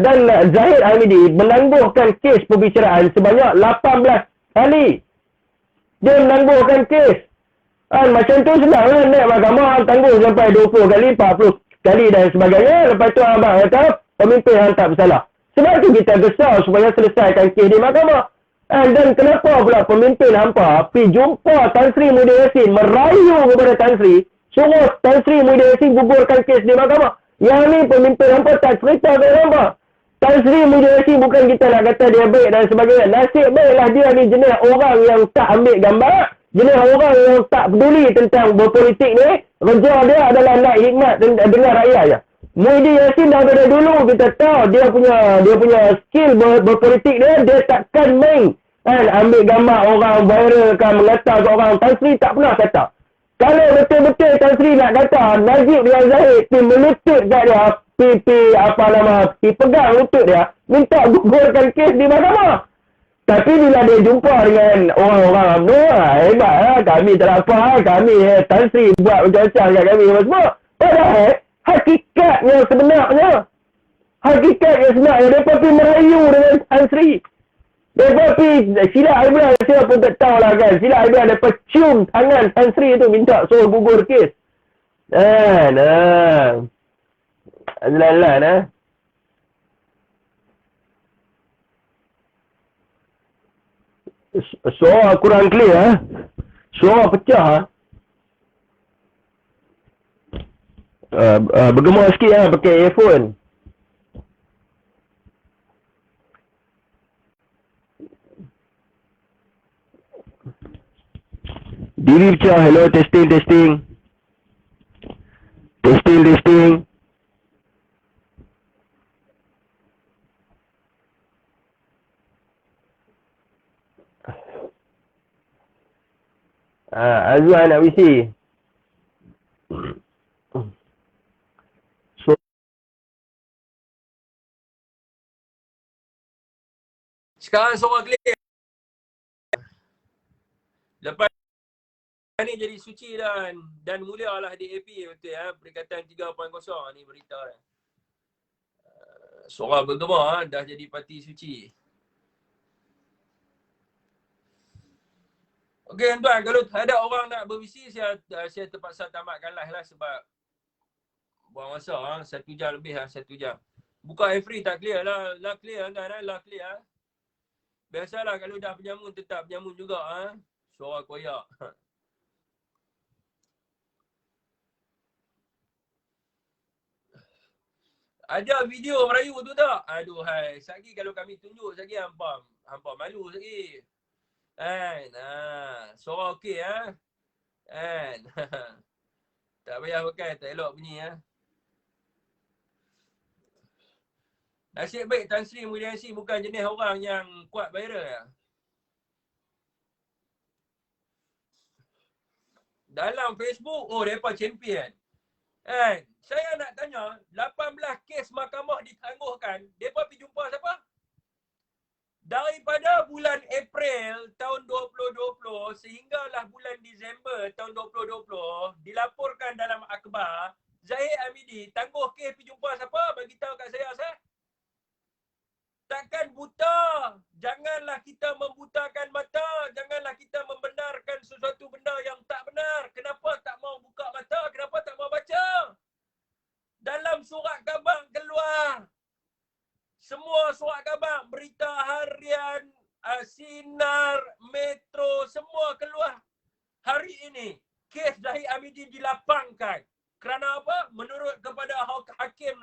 Dan Zahid Hamidi menangguhkan kes perbicaraan sebanyak 18 kali. Dia menangguhkan kes. Macam tu senang kan naik mahkamah tangguh sampai 20 kali, 40 kali dan sebagainya. Lepas tu abang kata pemimpin yang tak bersalah. Sebab tu kita gesar supaya selesaikan kes di mahkamah. Dan kenapa pula pemimpin hampa pergi jumpa Tan Sri Muhyiddin Yassin, merayu kepada Tan Sri, suruh Tan Sri Muhyiddin Yassin gugurkan kes di mahkamah. Yang ni pemimpin hampa tak cerita ke hampa. Tan Sri Muhyiddin Yassin bukan kita nak kata dia baik dan sebagainya. Nasib baiklah dia ni jenis orang yang tak ambil gambar, jenis orang yang tak peduli tentang berpolitik ni. Kerja dia adalah nak hikmat dengan rakyat je. Muhyiddin Yassin dah dari dulu kita tahu dia punya skill berpolitik dia takkan main ambil gambar orang viralkan mengata ke orang. Tan Sri tak pernah kata. Kalau betul-betul Tan Sri nak kata Najib dengan Zahid melutut kat dia apa nama, pegang lutut dia, minta gugurkan kes di mahkamah. Tapi bila dia jumpa dengan orang-orang UMNO, hebat lah, kami tak apa, kami Tan Sri buat macam-macam kat kami semua. Padahal, hakikatnya sebenarnya, mereka pergi merayu dengan Tan Sri. Mereka pergi, sila Aibran, saya pun tak tahu lah kan, sila Aibran mereka cium tangan Tan Sri tu minta suruh gugur kes. Azlan. Suara kurang clear. Suara pecah. Bergema sikit pakai earphone. Diri pecah. Hello, testing. Testing. Azwan nak visi. So, Sekarang suara clear. Lepas ni jadi suci dan mulialah DAP betul ya. Perikatan 3.0 ni berita. Suara bergema dah jadi parti suci. Okey tuan, kalau ada orang nak bervisi, saya terpaksa tamatkan live lah sebab buang masa 1 jam lebih 1 jam. Buka free tak clear lah clear tuan lah clear. Biasalah kalau dah penyamun tetap penyamun juga suara koyak. Ada video merayu tu tak? Aduhai, sagi kalau kami tunjuk sagi hampa malu sagi. Suara okey tak payah pakai, tak elok bunyi Nasib baik Tan Sri Mulyani bukan jenis orang yang kuat viral Dalam Facebook, mereka champion. Saya nak tanya, 18 kes mahkamah ditangguhkan, mereka pergi jumpa siapa? Daripada bulan April tahun 2020 sehinggalah bulan Disember tahun 2020 dilaporkan dalam akhbar Zahid Hamidi tangguh kes pergi jumpa siapa? Bagi tahu kat saya. Takkan buta. Janganlah kita membutakan mata. Janganlah kita membenarkan sesuatu benda yang tak benar. Kenapa tak mau buka mata? Kenapa tak mau baca? Dalam surat khabar keluar. Semua surat khabar, berita harian, Sinar, Metro, semua keluar hari ini. Kes Zahid Hamidi dilapangkan. Kerana apa? Menurut kepada Hakim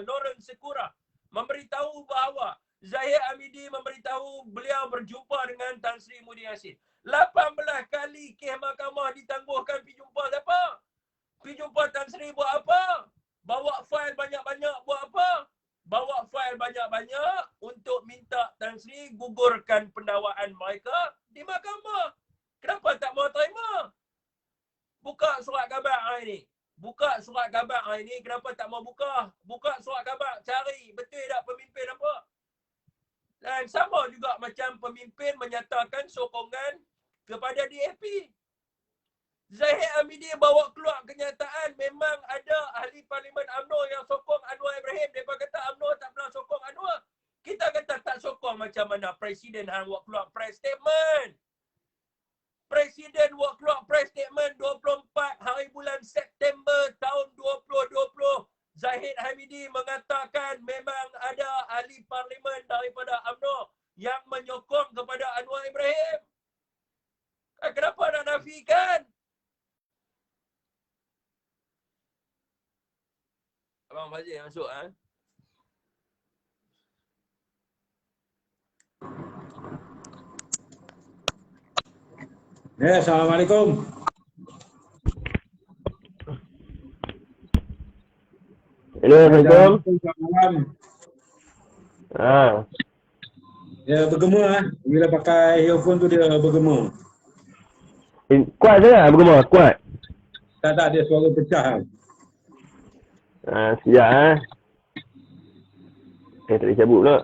Lawrence Sekura, memberitahu bahawa Zahid Hamidi memberitahu beliau berjumpa dengan Tan Sri Mulyani. 18 kali kes mahkamah ditangguhkan. Pergi jumpa siapa? Pergi jumpa Tan Sri buat apa? Bawa fail banyak-banyak buat apa? Bawa fail banyak-banyak untuk minta Tan Sri gugurkan pendakwaan mereka di mahkamah. Kenapa tak mau terima? Buka surat khabar hari ni. Buka surat khabar hari ni. Kenapa tak mau buka? Buka surat khabar. Cari. Betul tak pemimpin apa? Dan sama juga macam pemimpin menyatakan sokongan kepada DAP. Zahid Hamidi bawa keluar kenyataan memang ada ahli Parlimen UMNO yang sokong Anwar Ibrahim. Mereka kata UMNO tak pernah sokong Anwar. Kita kata tak sokong macam mana Presiden hang buat keluar press statement. Presiden buat keluar press statement 24 hari bulan September tahun 2020. Zahid Hamidi mengatakan memang ada ahli Parlimen daripada UMNO yang menyokong kepada Anwar Ibrahim. Kenapa nak nafikan? Abang Fazil masuk Ya, Assalamualaikum. Assalamualaikum. Selamat malam. Ha. Dia bergema bila pakai earphone tu dia bergema. Kuat sangat bergema, kuat. Tak dia suara pecah. Sekejap Tak boleh cabut pula.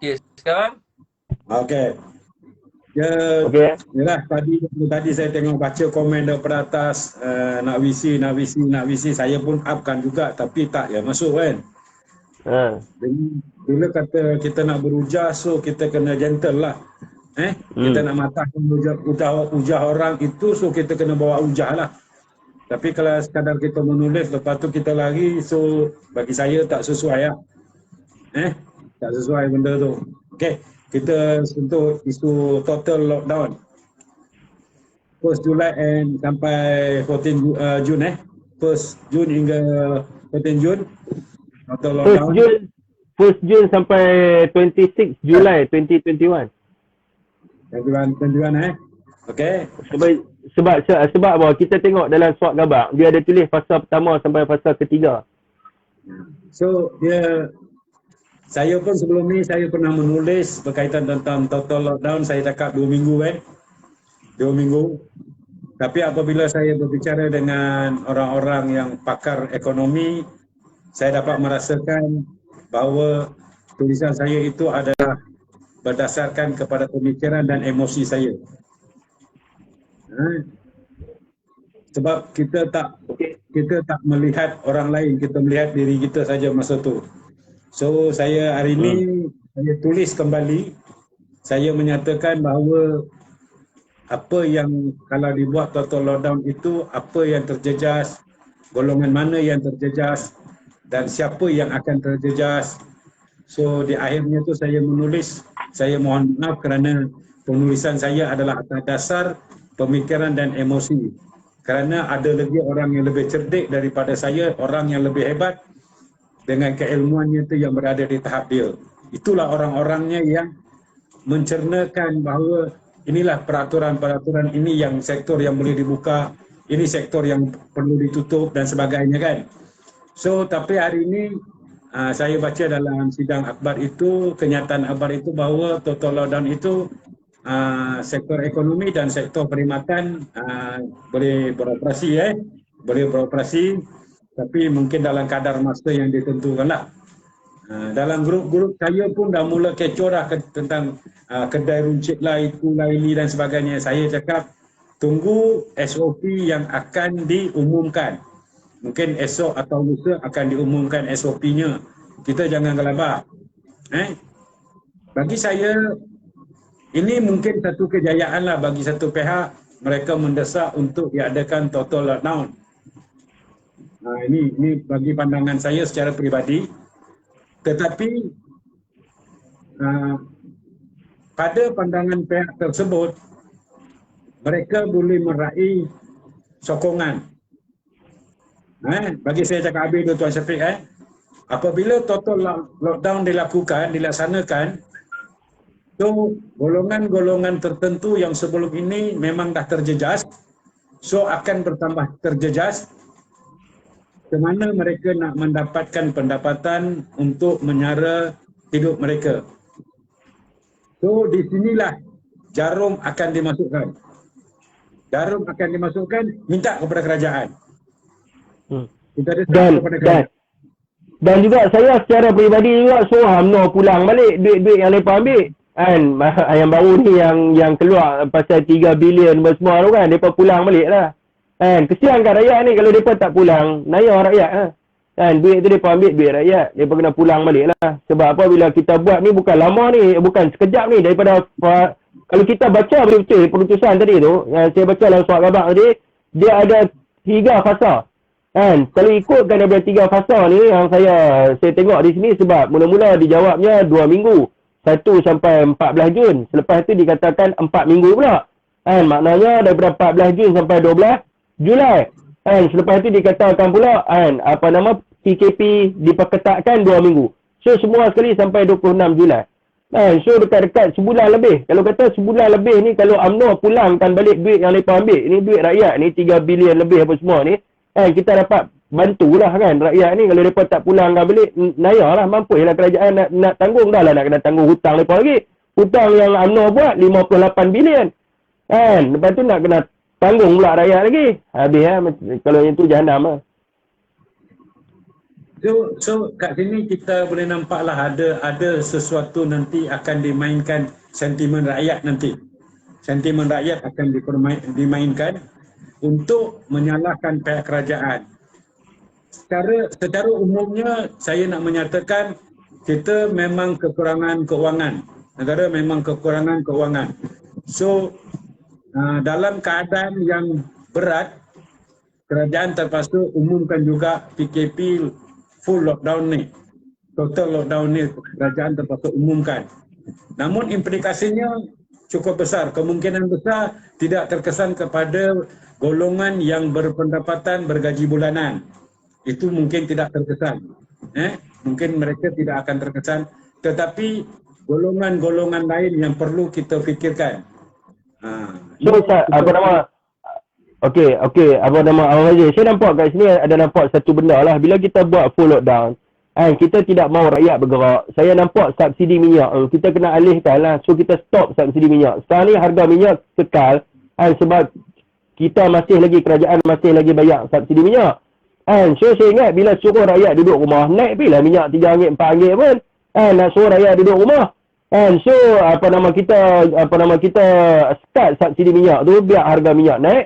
Okay, sekarang? Okey. Ya, Okey. yalah tadi saya tengok baca komen daripada atas nak visi. Saya pun upkan juga tapi tak ya masuk kan. Ha. Bila kata kita nak berujar, so kita kena gentle lah. Kita nak matahkan ujah orang itu, so kita kena bawa ujah lah. Tapi kalau sekadar kita menulis, lepas tu kita lari, so bagi saya tak sesuai lah. Tak sesuai benda tu. Okay, kita sentuh isu total lockdown. 1 Julai and sampai 14 Jun 1 Jun hingga 14 Jun total lockdown. 1 Jun sampai 26 Julai 2021. 21 Okey. Sebab apa? Kita tengok dalam surat khabar, dia ada tulis fasa pertama sampai fasa ketiga. So saya pun sebelum ni saya pernah menulis berkaitan tentang total lockdown. Saya cakap 2 minggu kan. 2 minggu. Tapi apabila saya berbicara dengan orang-orang yang pakar ekonomi, saya dapat merasakan bahawa tulisan saya itu adalah berdasarkan kepada pemikiran dan emosi saya. Sebab kita tak melihat orang lain, kita melihat diri kita saja masa tu. So saya hari ini saya tulis kembali, saya menyatakan bahawa apa yang kalau dibuat total lockdown itu, apa yang terjejas, golongan mana yang terjejas dan siapa yang akan terjejas. So di akhirnya tu saya menulis, saya mohon maaf kerana penulisan saya adalah atas dasar pemikiran dan emosi. Kerana ada lagi orang yang lebih cerdik daripada saya, orang yang lebih hebat dengan keilmuannya itu yang berada di tahap dia. Itulah orang-orangnya yang mencernakan bahawa inilah peraturan-peraturan ini yang sektor yang boleh dibuka, ini sektor yang perlu ditutup dan sebagainya kan. So tapi hari ini saya baca dalam sidang akhbar itu, kenyataan akhbar itu bahawa total lockdown itu sektor ekonomi dan sektor perkhidmatan boleh beroperasi boleh beroperasi, tapi mungkin dalam kadar masa yang ditentukanlah. Dalam grup-grup saya pun dah mula kecoh dah tentang kedai runcit lah, itulah ini dan sebagainya. Saya cakap tunggu SOP yang akan diumumkan. Mungkin esok atau lusa akan diumumkan SOP-nya. Kita jangan gelabah. Bagi saya ini mungkin satu kejayaan lah bagi satu pihak, mereka mendesak untuk diadakan total lockdown. Ini bagi pandangan saya secara peribadi. Tetapi pada pandangan pihak tersebut, mereka boleh meraih sokongan. Bagi saya cakap habis tu Tuan Syafiq, apabila total lockdown dilaksanakan, so golongan-golongan tertentu yang sebelum ini memang dah terjejas, so akan bertambah terjejas. Ke mana mereka nak mendapatkan pendapatan untuk menyara hidup mereka. So di sinilah jarum akan dimasukkan. Jarum akan dimasukkan, minta kepada kerajaan. Kita desak kepada kerajaan. Dan juga saya secara peribadi juga suruh UMNO pulang balik duit-duit yang mereka ambil. Kan yang baru ni yang keluar pasal 3 bilion semua tu kan, mereka pulang balik lah. Kan kesian kan rakyat ni kalau mereka tak pulang, naya rakyat lah. Kan duit tu mereka ambil duit rakyat, mereka kena pulang balik lah. Sebab apa, bila kita buat ni bukan lama ni, bukan sekejap ni, daripada kalau kita baca betul-betul keputusan tadi tu, yang saya baca dalam surat khabar tadi, dia ada 3 fasa. Kan kalau ikutkan daripada 3 fasa ni yang saya tengok di sini, sebab mula-mula dijawabnya 2 minggu, 1 sampai 14 Jun. Selepas tu dikatakan 4 minggu pula. Kan maknanya daripada 14 Jun sampai 12 Julai. Kan selepas tu dikatakan pula kan PKP diperketatkan 2 minggu. So semua sekali sampai 26 Julai. Kan so dekat-dekat sebulan lebih. Kalau kata sebulan lebih ni, kalau UMNO pulangkan balik duit yang mereka ambil, ni duit rakyat ni 3 bilion lebih apa semua ni, kan kita dapat bantulah kan rakyat ni. Kalau mereka tak pulangkan balik, nayalah mampulah kerajaan nak tanggung, dah lah nak kena tanggung hutang mereka lagi. Hutang yang UMNO buat 58 bilion. Kan lepas tu nak kena tanggung pula rakyat lagi. Habis kalau yang tu jahanam lah. So kat sini kita boleh nampaklah ada sesuatu nanti akan dimainkan sentimen rakyat nanti. Sentimen rakyat akan dimainkan untuk menyalahkan pihak kerajaan. Secara umumnya saya nak menyatakan kita memang kekurangan keuangan. Negara memang kekurangan keuangan. So dalam keadaan yang berat, kerajaan terpaksa umumkan juga PKP full lockdown ni. Total lockdown ni kerajaan terpaksa umumkan. Namun implikasinya cukup besar. Kemungkinan besar tidak terkesan kepada golongan yang berpendapatan bergaji bulanan. Itu mungkin tidak terkesan. Mungkin mereka tidak akan terkesan. Tetapi golongan-golongan lain yang perlu kita fikirkan. So Ustaz, apa nama? Okey, apa nama Abang Fazil? Saya nampak kat sini ada nampak satu benda lah. Bila kita buat full lockdown, kita tidak mahu rakyat bergerak. Saya nampak subsidi minyak kita kena alihkan lah. So kita stop subsidi minyak. Sekarang ni harga minyak kekal sebab kita kerajaan masih lagi bayar subsidi minyak. So saya ingat bila suruh rakyat duduk rumah, naik bila minyak RM3, RM4 pun. Nak suruh rakyat duduk rumah. So kita start subsidi minyak tu biar harga minyak naik.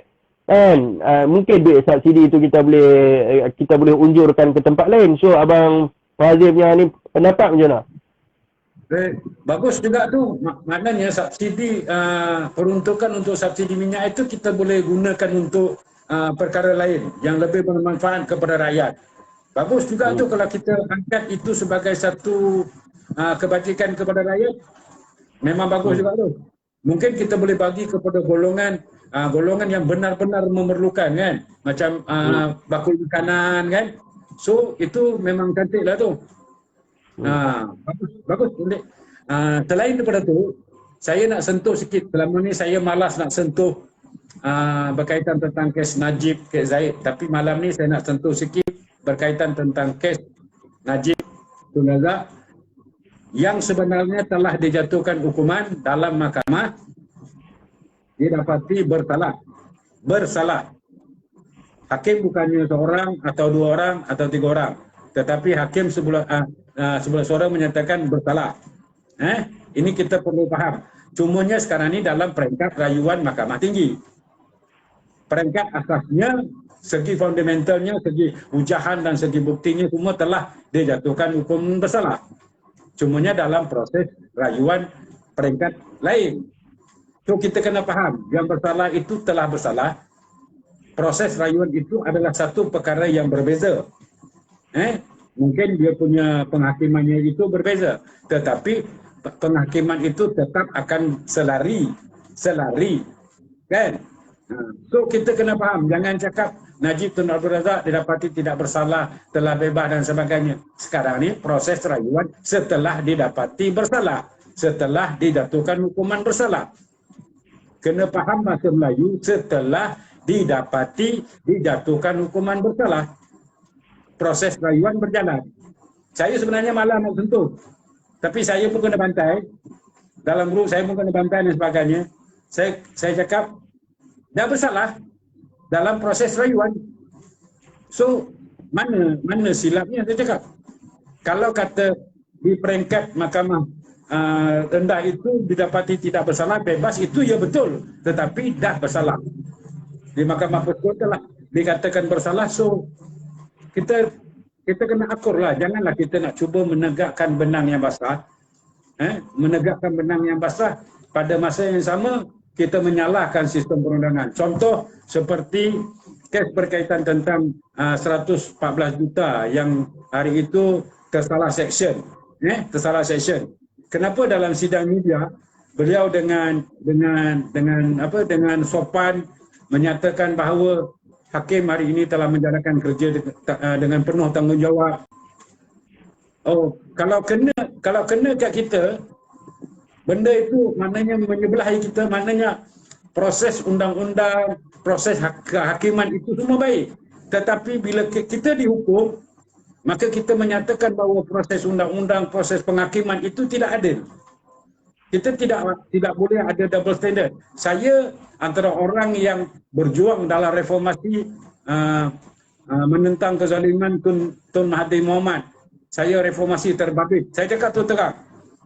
Mungkin duit subsidi tu kita boleh unjurkan ke tempat lain. So Abang Fazil punya ni pendapat macam mana? Bagus juga tu. Maknanya subsidi peruntukan untuk subsidi minyak itu kita boleh gunakan untuk perkara lain yang lebih bermanfaat kepada rakyat. Bagus juga tu kalau kita angkat itu sebagai satu kebajikan kepada rakyat. Memang bagus juga tu. Mungkin kita boleh bagi kepada golongan yang benar-benar memerlukan kan, macam bakul makanan kan. So itu memang cantiklah tu. Bagus. Selain daripada tu, saya nak sentuh sikit. Selama ni saya malas nak sentuh berkaitan tentang kes Najib, kes Zaid. Tapi malam ni saya nak sentuh sikit berkaitan tentang kes Najib Tun Razak yang sebenarnya telah dijatuhkan hukuman dalam mahkamah. Didapati bersalah. Hakim bukannya seorang atau dua orang atau tiga orang, tetapi hakim sebelah orang menyatakan bersalah. Ini kita perlu faham. Cumanya sekarang ini dalam peringkat rayuan Mahkamah Tinggi. Peringkat asasnya, segi fundamentalnya, segi ujahan dan segi buktinya semua telah dijatuhkan hukum bersalah. Cumanya dalam proses rayuan peringkat lain. So kita kena faham, yang bersalah itu telah bersalah. Proses rayuan itu adalah satu perkara yang berbeza. Mungkin dia punya penghakimannya itu berbeza, tetapi penghakiman itu tetap akan selari, kan? So kita kena faham, jangan cakap Najib Tun Abdul Razak didapati tidak bersalah, telah bebas dan sebagainya. Sekarang ni proses rayuan setelah didapati bersalah, setelah dijatuhkan hukuman bersalah. Kena faham bahasa Melayu, setelah dijatuhkan hukuman bersalah. Proses rayuan berjalan. Saya sebenarnya malah nak sentuh, tapi saya pun kena bantai. Dalam grup saya pun kena bantai dan sebagainya. Saya cakap, dah bersalah dalam proses rayuan. So, mana silapnya saya cakap. Kalau kata di peringkat mahkamah rendah itu didapati tidak bersalah, bebas, itu ya betul, tetapi dah bersalah. Di mahkamah persekutuan telah dikatakan bersalah. So kita kena akur lah. Janganlah kita nak cuba menegakkan benang yang basah, menegakkan benang yang basah, pada masa yang sama kita menyalahkan sistem perundangan. Contoh seperti kes berkaitan tentang 114 juta yang hari itu tersalah section. Kenapa dalam sidang media beliau dengan sopan menyatakan bahawa hakim hari ini telah menjalankan kerja dengan penuh tanggungjawab. Oh, kalau kena kat kita, benda itu maknanya menyebelahi kita, maknanya proses undang-undang, proses kehakiman itu semua baik. Tetapi bila kita dihukum, maka kita menyatakan bahawa proses undang-undang, proses penghakiman itu tidak adil. Kita tidak boleh ada double standard. Saya antara orang yang berjuang dalam reformasi menentang kezaliman Tun Mahathir Mohamad. Saya reformasi terbabit. Saya cakap tu terang.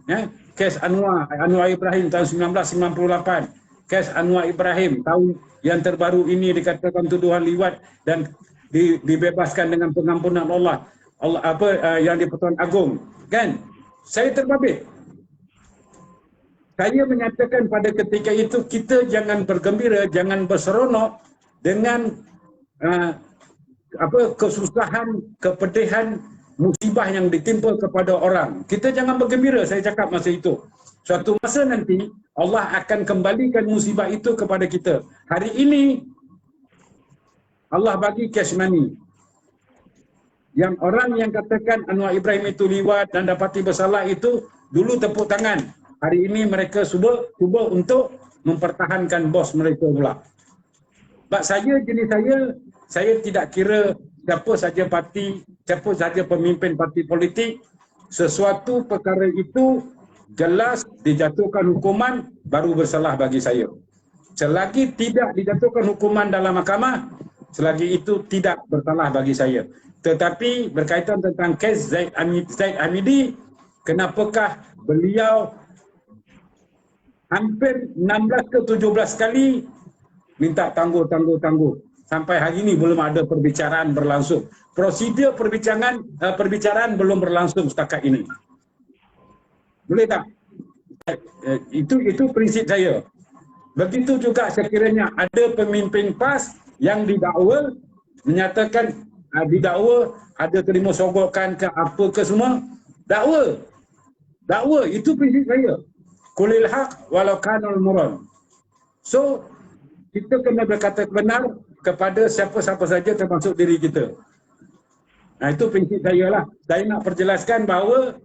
Ya, kes Anwar Ibrahim tahun 1998. Kes Anwar Ibrahim tahun yang terbaru ini dikatakan tuduhan liwat dan dibebaskan dengan pengampunan Allah. Yang di Pertuan Agong. Kan? Saya terbabit. Saya menyatakan pada ketika itu kita jangan bergembira, jangan berseronok dengan kesusahan, kepedihan, musibah yang ditimpa kepada orang. Kita jangan bergembira, saya cakap masa itu. Suatu masa nanti Allah akan kembalikan musibah itu kepada kita. Hari ini Allah bagi cash money. Yang orang yang katakan Anwar Ibrahim itu liwat dan dapati bersalah itu dulu tepuk tangan. Hari ini mereka cuba untuk mempertahankan bos mereka pula. Sebab saya tidak kira siapa saja parti, siapa saja pemimpin parti politik, sesuatu perkara itu jelas dijatuhkan hukuman baru bersalah bagi saya. Selagi tidak dijatuhkan hukuman dalam mahkamah, selagi itu tidak bersalah bagi saya. Tetapi berkaitan tentang kes Zaid Hamidi, kenapakah beliau hampir 16 ke 17 kali minta tangguh. Sampai hari ini belum ada perbicaraan berlangsung. Prosedur perbicaraan belum berlangsung setakat ini. Boleh tak? Itu prinsip saya. Begitu juga sekiranya ada pemimpin PAS yang didakwa, menyatakan didakwa ada terima sogokan ke apa ke semua, dakwa itu prinsip saya. Qulil haq walau kanal muran. So kita kena berkata benar kepada siapa-siapa saja termasuk diri kita. Nah, itu prinsip saya lah. Saya nak perjelaskan bahawa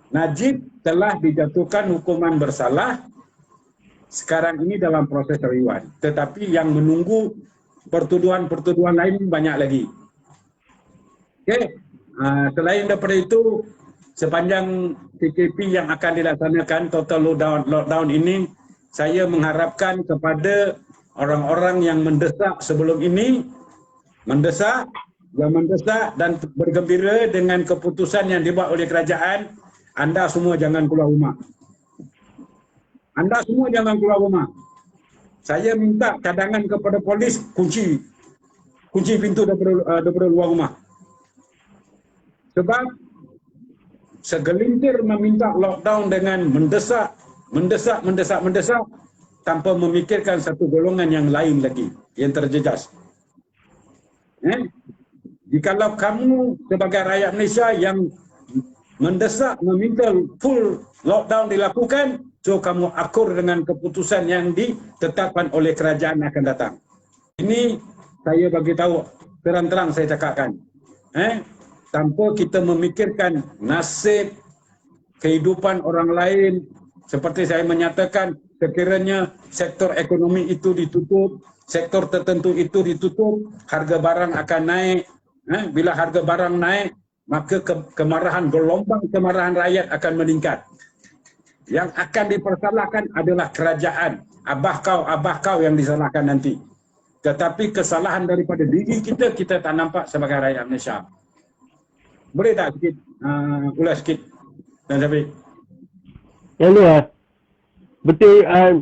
Najib telah dijatuhkan hukuman bersalah sekarang ini dalam proses rewind. Tetapi yang menunggu pertuduhan-pertuduhan lain banyak lagi. Okey. Selain daripada itu, sepanjang PKP yang akan dilaksanakan total lockdown ini, saya mengharapkan kepada orang-orang yang mendesak sebelum ini, mendesak dan bergembira dengan keputusan yang dibuat oleh kerajaan, anda semua jangan keluar rumah. Anda semua jangan keluar rumah. Saya minta cadangan kepada polis, kunci pintu daripada luar rumah. Sebab segelintir meminta lockdown dengan mendesak tanpa memikirkan satu golongan yang lain lagi yang terjejas. Jikalau kamu sebagai rakyat Malaysia yang mendesak meminta full lockdown dilakukan, so kamu akur dengan keputusan yang ditetapkan oleh kerajaan akan datang. Ini saya bagi tahu terang-terang saya cakapkan. Tanpa kita memikirkan nasib kehidupan orang lain, seperti saya menyatakan, sekiranya sektor ekonomi itu ditutup, sektor tertentu itu ditutup, harga barang akan naik. Bila harga barang naik, maka gelombang kemarahan rakyat akan meningkat. Yang akan dipersalahkan adalah kerajaan. Abah kau yang disalahkan nanti. Tetapi kesalahan daripada diri kita tak nampak sebagai rakyat Malaysia. Boleh tak sikit ulas sikit dan Syafiq? Yang ni betul,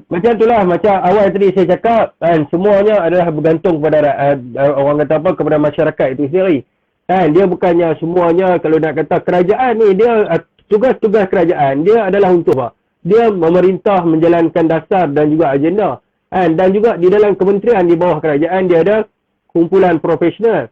macam itulah, macam awal tadi saya cakap, semuanya adalah bergantung kepada orang kata apa, kepada masyarakat itu sendiri. Dia bukannya semuanya, kalau nak kata kerajaan ni, dia tugas-tugas kerajaan dia adalah untuk apa? Dia memerintah, menjalankan dasar dan juga agenda. Dan juga di dalam kementerian di bawah kerajaan dia ada kumpulan profesional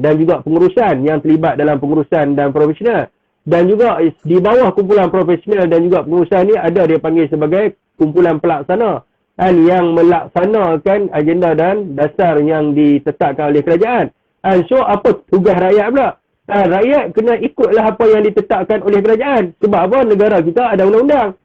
dan juga pengurusan yang terlibat dalam pengurusan dan profesional. Dan juga di bawah kumpulan profesional dan juga pengurusan ni ada dia panggil sebagai kumpulan pelaksana yang melaksanakan agenda dan dasar yang ditetapkan oleh kerajaan. So apa tugas rakyat pula? Rakyat kena ikutlah apa yang ditetapkan oleh kerajaan. Sebab apa? Negara kita ada undang-undang.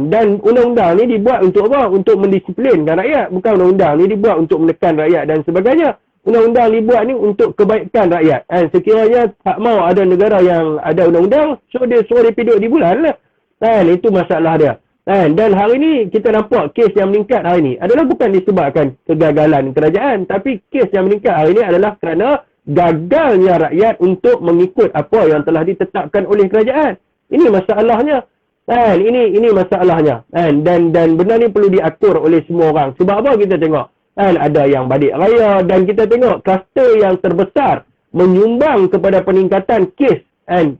Dan undang-undang ni dibuat untuk apa? Untuk mendisiplinkan rakyat. Bukan undang-undang ni dibuat untuk menekan rakyat dan sebagainya. Undang-undang dibuat ni untuk kebaikan rakyat. Sekiranya tak mau ada negara yang ada undang-undang, so dia suruh dia duduk di bulan lah. Kan, itu masalah dia. Kan, dan hari ni kita nampak kes yang meningkat hari ni adalah bukan disebabkan kegagalan kerajaan, tapi kes yang meningkat hari ni adalah kerana gagalnya rakyat untuk mengikut apa yang telah ditetapkan oleh kerajaan. Ini masalahnya. Kan, ini masalahnya. Kan, dan benda ni perlu diatur oleh semua orang. Sebab apa kita tengok? Kan, ada yang balik raya dan kita tengok kluster yang terbesar menyumbang kepada peningkatan kes. Kan,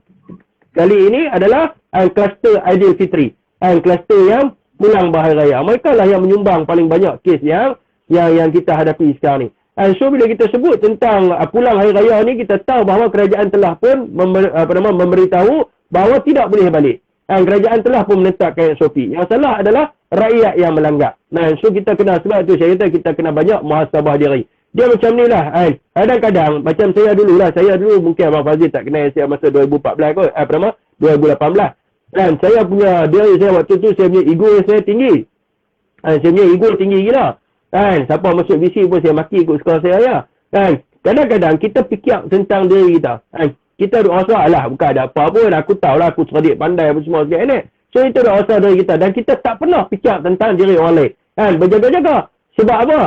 kali ini adalah kluster Aidilfitri. Kluster yang pulang bahari raya. Mereka lah yang menyumbang paling banyak kes yang kita hadapi sekarang ni. So bila kita sebut tentang pulang hari raya ni, kita tahu bahawa kerajaan telah pun memberitahu bahawa tidak boleh balik. Kerajaan telah pun menetapkan SOP. Yang salah adalah rakyat yang melanggar. So kita kena, sebab tu saya kata kita kena banyak muhasabah diri. Dia macam ni lah. Kadang-kadang macam saya dulu mungkin Abang Fazil tak kenal saya masa 2014 kot. 2018. Dan saya punya diri saya waktu tu, saya punya ego saya tinggi. Saya punya ego tinggi gila. Siapa masuk BC pun saya maki ikut sekolah saya ya. Kadang-kadang kita fikir tentang diri kita. Kita duk rasa, alah bukan ada apa pun. Aku tahulah aku cerdik pandai apa semua sikit ni. So kita duk rasa diri kita. Dan kita tak pernah fikir tentang diri orang lain. Berjaga-jaga. Sebab apa?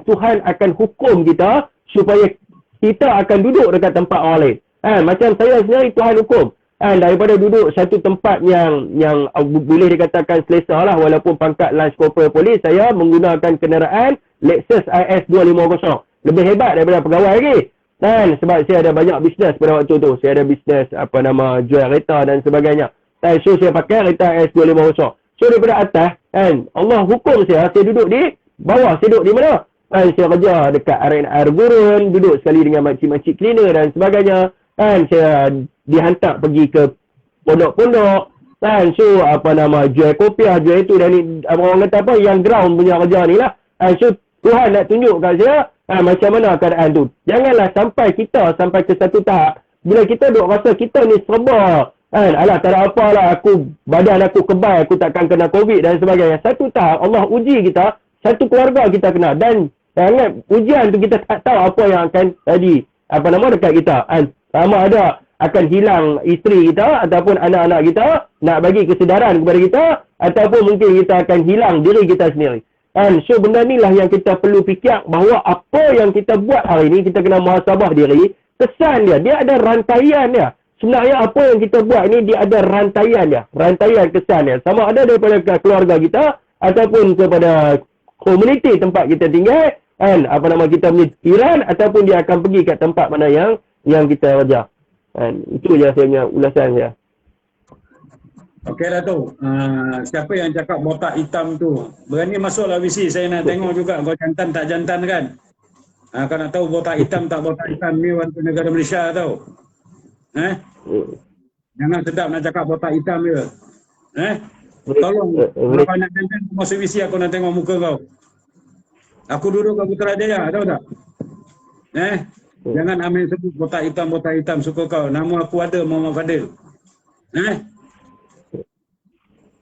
Tuhan akan hukum kita supaya kita akan duduk dekat tempat orang lain. Macam saya sendiri Tuhan hukum. Daripada duduk satu tempat yang boleh dikatakan selesa lah, walaupun pangkat Lance Corporal Polis, saya menggunakan kenderaan Lexus IS 250. Lebih hebat daripada pegawai lagi. Sebab saya ada banyak bisnes pada waktu tu. Saya ada bisnes jual kereta dan sebagainya. So saya pakai kereta IS 250. So daripada atas, Allah hukum saya duduk di bawah. Saya duduk di mana? Saya kerja dekat R&R Gurun, duduk sekali dengan makcik-makcik cleaner dan sebagainya. Saya dihantar pergi ke pondok-pondok. So jual kopiah, jual itu, dan orang kata apa, yang ground punya kerja ni lah. So Tuhan nak tunjuk kat saya macam mana keadaan tu. Janganlah sampai ke satu tahap bila kita duk rasa kita ni serba, alah tak ada apalah, badan aku kebal, aku takkan kena COVID dan sebagainya. Satu tahap Allah uji kita, satu keluarga kita kena, dan ingat ujian tu kita tak tahu apa yang akan jadi dekat kita. Sama ada akan hilang isteri kita ataupun anak-anak kita, nak bagi kesedaran kepada kita, ataupun mungkin kita akan hilang diri kita sendiri. So benda ni lah yang kita perlu fikir, bahawa apa yang kita buat hari ni, kita kena muhasabah diri. Kesan dia ada rantaian dia. Sebenarnya apa yang kita buat ni, dia ada rantaian dia. Rantaian kesan dia. Sama ada daripada keluarga kita, ataupun kepada komuniti tempat kita tinggal, kita punya jiran, ataupun dia akan pergi kat tempat mana yang kita kerja. Itu je saya punya ulasan saya. Okey lah tu. Siapa yang cakap botak hitam tu? Berani masuklah VC. Saya nak tengok juga kau jantan tak jantan kan. Kau nak tahu botak hitam tak botak hitam ni warga negara Malaysia tau. Jangan sedap nak cakap botak hitam dia. Tolong. Kalau nak jantan masuk VC, aku nak tengok muka kau. Aku duduk kat Putrajaya, tahu tak? Jangan ambil sebut botak hitam suka kau. Nama aku ada Muhammad Fadil.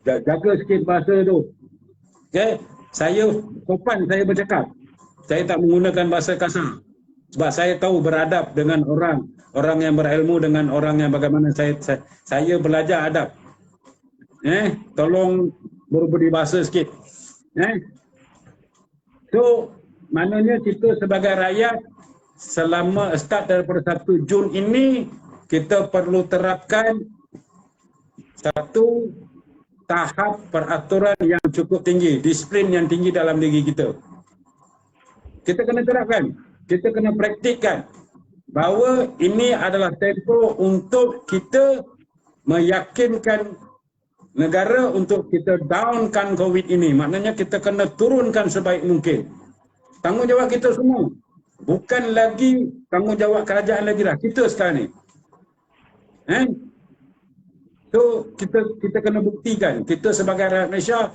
Jaga sikit bahasa tu. Okay? Saya sopan saya bercakap. Saya tak menggunakan bahasa kasar. Sebab saya tahu beradab dengan orang yang berilmu, dengan orang yang bagaimana saya belajar adab. Tolong berbudi bahasa sikit. So, maknanya kita sebagai rakyat, selama start daripada 1 Jun ini, kita perlu terapkan satu tahap peraturan yang cukup tinggi, disiplin yang tinggi dalam diri kita. Kita kena terapkan, kita kena praktikkan bahawa ini adalah tempoh untuk kita meyakinkan negara untuk kita downkan COVID ini. Maknanya kita kena turunkan sebaik mungkin. Tanggungjawab kita semua. Bukan lagi tanggungjawab kerajaan lagi dah. Kita sekarang ni. So, kita kena buktikan. Kita sebagai rakyat Malaysia,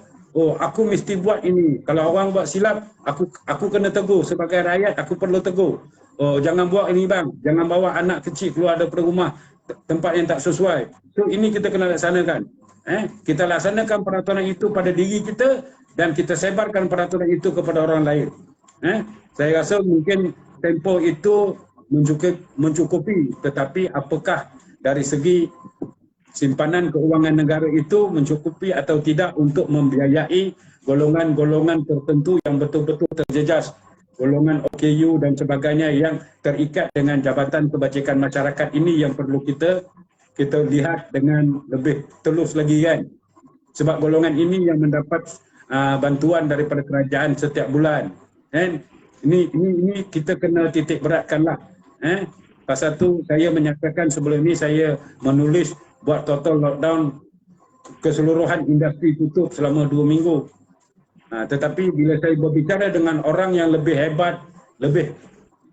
aku mesti buat ini. Kalau orang buat silap, aku kena tegur. Sebagai rakyat, aku perlu tegur. Jangan buat ini bang. Jangan bawa anak kecil keluar daripada rumah tempat yang tak sesuai. So, ini kita kena laksanakan. Kita laksanakan peraturan itu pada diri kita dan kita sebarkan peraturan itu kepada orang lain. Saya rasa mungkin tempoh itu mencukupi, tetapi apakah dari segi simpanan keuangan negara itu mencukupi atau tidak untuk membiayai golongan-golongan tertentu yang betul-betul terjejas, golongan OKU dan sebagainya yang terikat dengan Jabatan Kebajikan Masyarakat ini yang perlu kita lihat dengan lebih telus lagi kan. Sebab golongan ini yang mendapat bantuan daripada kerajaan setiap bulan. Kan? Ini kita kena titik beratkanlah. Pasal tu saya menyatakan sebelum ini saya menulis buat total lockdown keseluruhan industri tutup selama 2 minggu. Tetapi bila saya berbicara dengan orang yang lebih hebat, lebih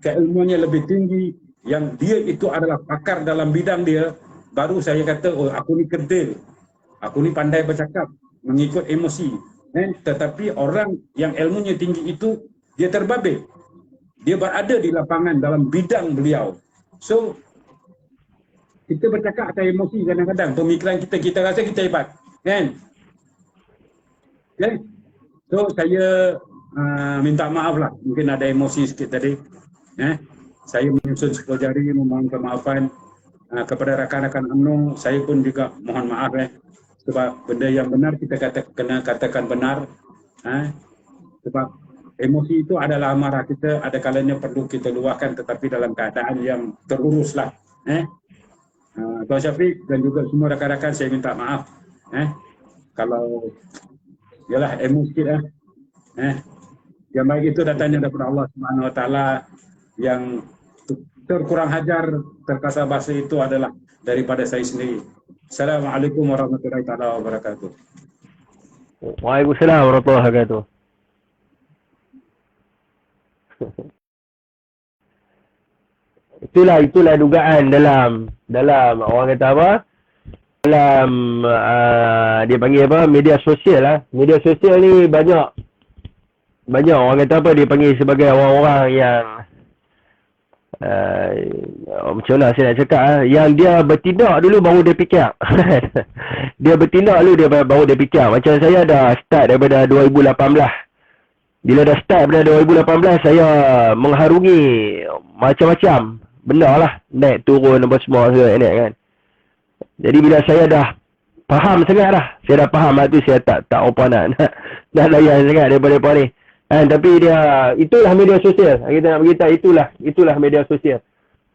keilmuannya lebih tinggi, yang dia itu adalah pakar dalam bidang dia, baru saya kata, oh aku ni kerdil, aku ni pandai bercakap, mengikut emosi. Tetapi orang yang ilmunya tinggi itu, dia terbabit. Dia berada di lapangan dalam bidang beliau. So, kita bercakap atas emosi kadang-kadang. Pemikiran kita rasa kita hebat. Kan? Okay? So, saya minta maaf lah. Mungkin ada emosi sikit tadi. Saya menyusun sepuluh jari, memohon kemaafan kepada rakan-rakan UMNO. Saya pun juga mohon maaf. Sebab benda yang benar kita kena katakan benar. Sebab emosi itu adalah amarah kita. Ada kalanya perlu kita luahkan tetapi dalam keadaan yang terurus lah. Tuan Syafiq dan juga semua rakan-rakan saya minta maaf kalau yalah emosi sikit yang baik itu datangnya daripada Allah Subhanahu Wa Taala, yang terkurang hajar terkasar bahasa itu adalah daripada saya sendiri. Assalamualaikum warahmatullahi taala wabarakatuh. Waalaikumsalam warahmatullahi wabarakatuh. Itulah dugaan dalam orang kata apa, dalam dia panggil apa, media sosial lah. Media sosial ni banyak orang kata apa, dia panggil sebagai orang-orang yang macam mana saya nak cakap yang dia bertindak dulu baru dia fikir. Dia bertindak dulu dia baru dia fikir. Macam saya dah start daripada 2018. Bila dah start daripada 2018, saya mengharungi macam-macam benda lah, naik turun apa semua ni kan. Jadi bila saya dah faham sangat dah, saya dah faham lah tu, saya tak apa nak layan sangat daripada ni. Tapi dia, itulah media sosial. Kita nak beritahu itulah media sosial.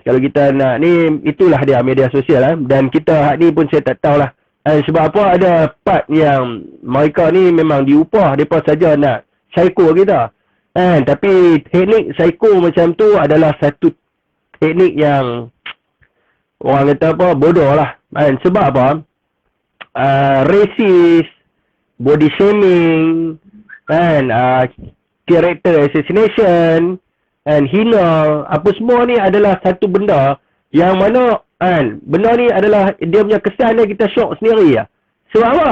Kalau kita nak ni, itulah dia media sosial Dan kita ni pun saya tak tahulah. Sebab apa, ada part yang mereka ni memang diupah, mereka saja nak psycho kita. Tapi teknik psycho macam tu adalah satu teknik yang orang kata apa, bodoh lah. Sebab apa? Racist, body shaming, character assassination, hina, apa semua ni adalah satu benda yang mana benda ni adalah dia punya kesan dia, kita syok sendiri lah. Sebab apa?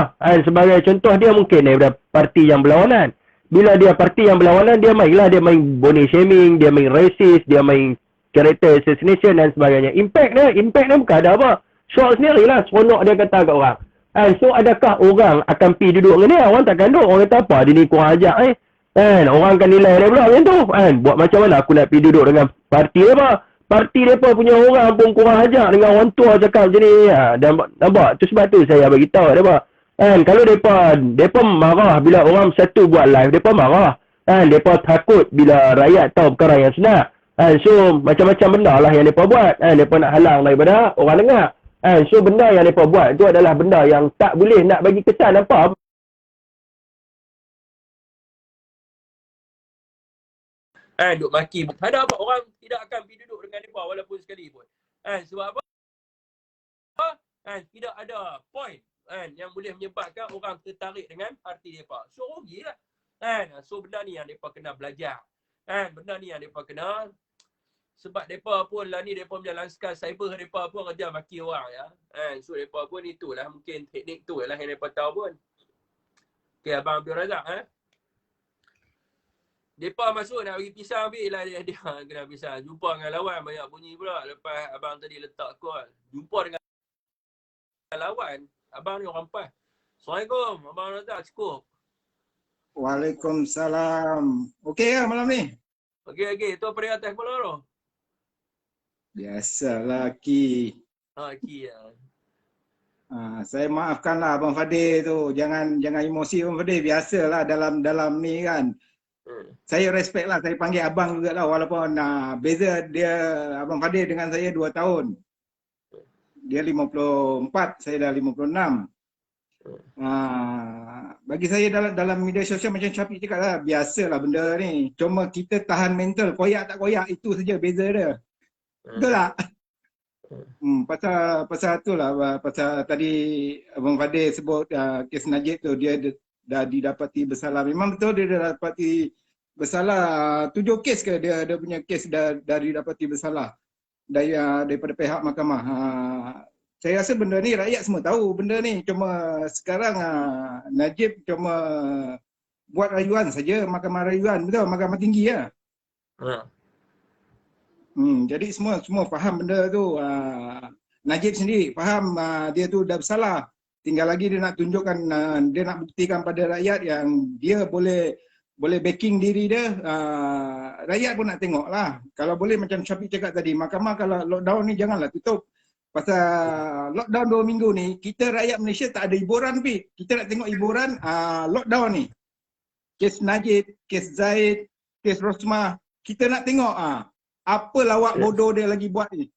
Sebagai contoh dia mungkin daripada parti yang berlawanan. Bila dia parti yang berlawanan, dia main body shaming, dia main racist, dia main character assassination dan sebagainya. Impact dia bukan ada apa. Syok sendirilah, seronok dia kata kat orang. So adakah orang akan pergi duduk dengan dia? Orang takkan duduk. Orang kata apa? Dia ni kurang ajar orang akan nilai dia pula macam tu. Buat macam mana aku nak pergi duduk dengan parti dia? Parti dia punya orang pun kurang ajar dengan orang tua cakap macam ni. Dan nampak? Tu sebab tu saya beritahu dia. Kalau mereka marah bila orang satu buat live, mereka marah. Mereka takut bila rakyat tahu perkara yang senar. So macam-macam benda lah yang mereka buat. Mereka nak halang daripada orang dengar. So benda yang mereka buat tu adalah benda yang tak boleh nak bagi kesan apa. Duk maki. Ada apa, orang tidak akan pergi duduk dengan mereka walaupun sekali pun. Sebab apa? Tidak ada point yang boleh menyebabkan orang tertarik dengan parti mereka. So rugilah. So benda ni yang mereka kena belajar. Benda ni yang mereka kena, sebab mereka pun lah ni, mereka punya lanskar cyber, mereka pun kerja maki orang ya. So mereka pun itulah mungkin teknik tu lah yang mereka tahu pun. Okay, Abang Abdul Razak mereka masuk nak bagi pisang, ambil lah dia kena pisang. Jumpa dengan lawan banyak bunyi pula. Lepas abang tadi letak call, jumpa dengan lawan, abang ni orang pas. Assalamualaikum, Abang Razak, cukup. Waalaikumsalam. Okey ke malam ni? Okey. Tu apa dia atas kepala tu? Biasalah Ki. Ki lah. Saya maafkanlah Abang Fadil tu. Jangan emosi Abang Fadil. Biasalah dalam ni kan. Saya respect lah. Saya panggil abang jugalah. Walaupun beza dia Abang Fadil dengan saya 2 tahun. Dia 54, saya dah 56. Bagi saya dalam media sosial macam Syafiq cakap lah, biasalah benda ni. Cuma kita tahan mental, koyak tak koyak, itu saja beza dia. Betul tak? Pasal tu lah, pasal tadi Abang Fadil sebut kes Najib tu, dia dah didapati bersalah. Memang betul dia dah dapati bersalah. 7 kes ke dia punya kes dah didapati bersalah daripada pihak mahkamah. Saya rasa benda ni rakyat semua tahu benda ni. Cuma sekarang Najib cuma buat rayuan saja, mahkamah rayuan, betul, mahkamah tinggi lah. Jadi semua faham benda tu. Najib sendiri faham dia tu dah bersalah. Tinggal lagi dia nak tunjukkan, dia nak buktikan pada rakyat yang dia boleh backing diri dia. Rakyat pun nak tengok lah. Kalau boleh macam Syafiq cakap tadi, mahkamah kalau lockdown ni janganlah tutup. Pasal lockdown 2 minggu ni, kita rakyat Malaysia tak ada hiburan, Pi. Kita nak tengok hiburan lockdown ni. Kes Najib, kes Zaid, kes Rosmah, kita nak tengok apa lawak bodoh dia lagi buat ni.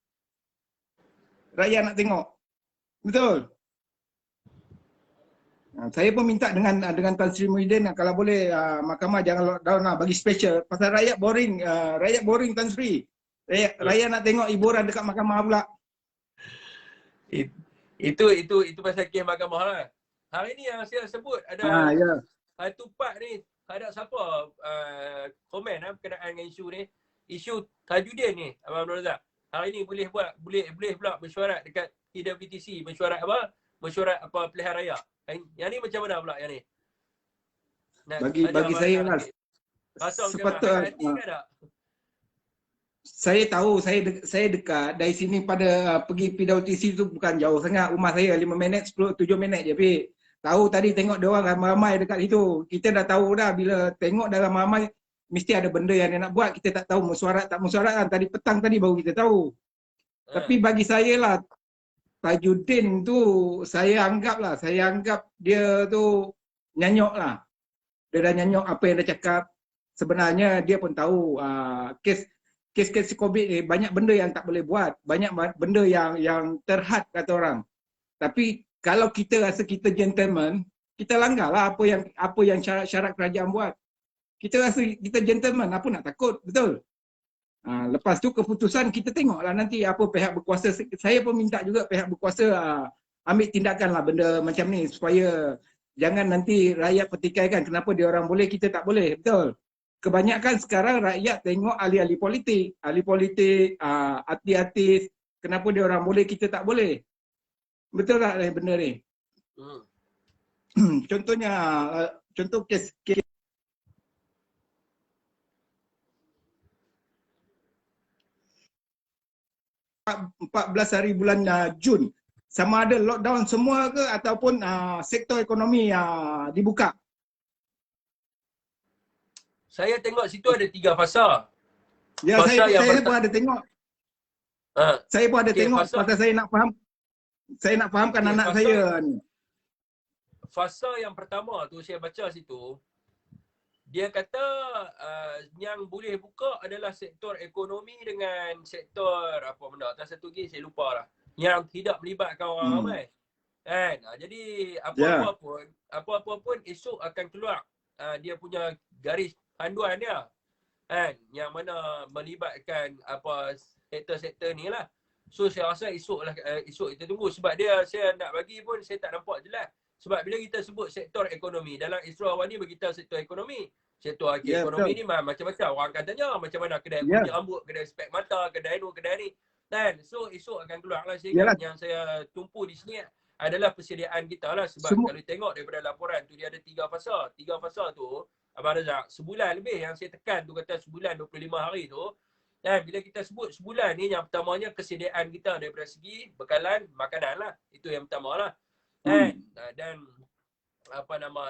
Rakyat nak tengok. Betul? Saya pun minta dengan Tan Sri Muhyiddin, kalau boleh mahkamah jangan lockdown lah, bagi special. Pasal rakyat boring Tan Sri. Rakyat nak tengok hiburan dekat mahkamah pula. Itu pasal kes mahkamah lah. Hari ni yang saya sebut ada Tupak ni, ada siapa komen berkenaan dengan isu ni. Isu Tajuddin ni, Abang Abdul Razak. Hari ni boleh pula mesyuarat dekat PWTC, mesyuarat pilihan raya. Yang ni macam mana pula yang ni? Bagi saya lah, sepatutnya saya tahu, saya dekat dari sini pada pergi PWTC tu bukan jauh sangat. Rumah saya 5 minit, 7 minit je. Tahu tadi tengok dia orang ramai-ramai dekat situ. Kita dah tahu dah, bila tengok dah ramai-ramai mesti ada benda yang dia nak buat. Kita tak tahu mesyuarat tak mesyuarat kan. Tadi petang tadi baru kita tahu. Tapi bagi saya lah, Tajuddin tu saya anggap dia tu nyanyok lah. Dia dah nyanyok apa yang dia cakap. Sebenarnya dia pun tahu kes COVID ni banyak benda yang tak boleh buat. Banyak benda yang terhad kata orang. Tapi kalau kita rasa kita gentleman, kita langgar lah apa yang syarat kerajaan buat. Kita rasa kita gentleman, apa nak takut, betul? Lepas tu keputusan kita tengoklah nanti apa pihak berkuasa. Saya pun minta juga pihak berkuasa ambil tindakan lah benda macam ni supaya jangan nanti rakyat pertikaikan kenapa dia orang boleh, kita tak boleh, betul? Kebanyakan sekarang rakyat tengok ahli-ahli politik, artis-artis, kenapa dia orang boleh, kita tak boleh. Betul tak benda ni? Contohnya, contoh kes 14 hari bulan Jun, sama ada lockdown semua ke ataupun sektor ekonomi dibuka? Saya tengok situ ada 3 fasa. Ya, saya pun ada tengok. Saya pun ada tengok pasal saya nak faham. Saya nak fahamkan anak saya ni. Fasa yang pertama tu saya baca situ, dia kata yang boleh buka adalah sektor ekonomi dengan sektor apa benda. Atas satu lagi saya lupa lah. Yang tidak melibatkan orang ramai. Kan? Jadi apa-apa pun esok akan keluar dia punya garis panduan dia. Kan? Yang mana melibatkan apa sektor-sektor ni lah. So saya rasa esok kita tunggu sebab saya nak bagi pun saya tak nampak jelas. Sebab bila kita sebut sektor ekonomi, dalam Isra awal ni beritahu sektor ekonomi. Sektor ekonomi ni macam-macam. Orang akan tanya macam mana kedai kunyit rambut, kedai spek mata, kedai ni. Kan? So esok akan keluar lah. Yang saya tumpu di sini adalah persediaan kita lah. Sebab kalau tengok daripada laporan tu dia ada 3 fasa. 3 fasa tu, Abang Razak, sebulan lebih yang saya tekan tu kata sebulan 25 hari tu. Dan bila kita sebut sebulan ni, yang pertamanya kesediaan kita daripada segi bekalan makanan lah. Itu yang pertama lah. Dan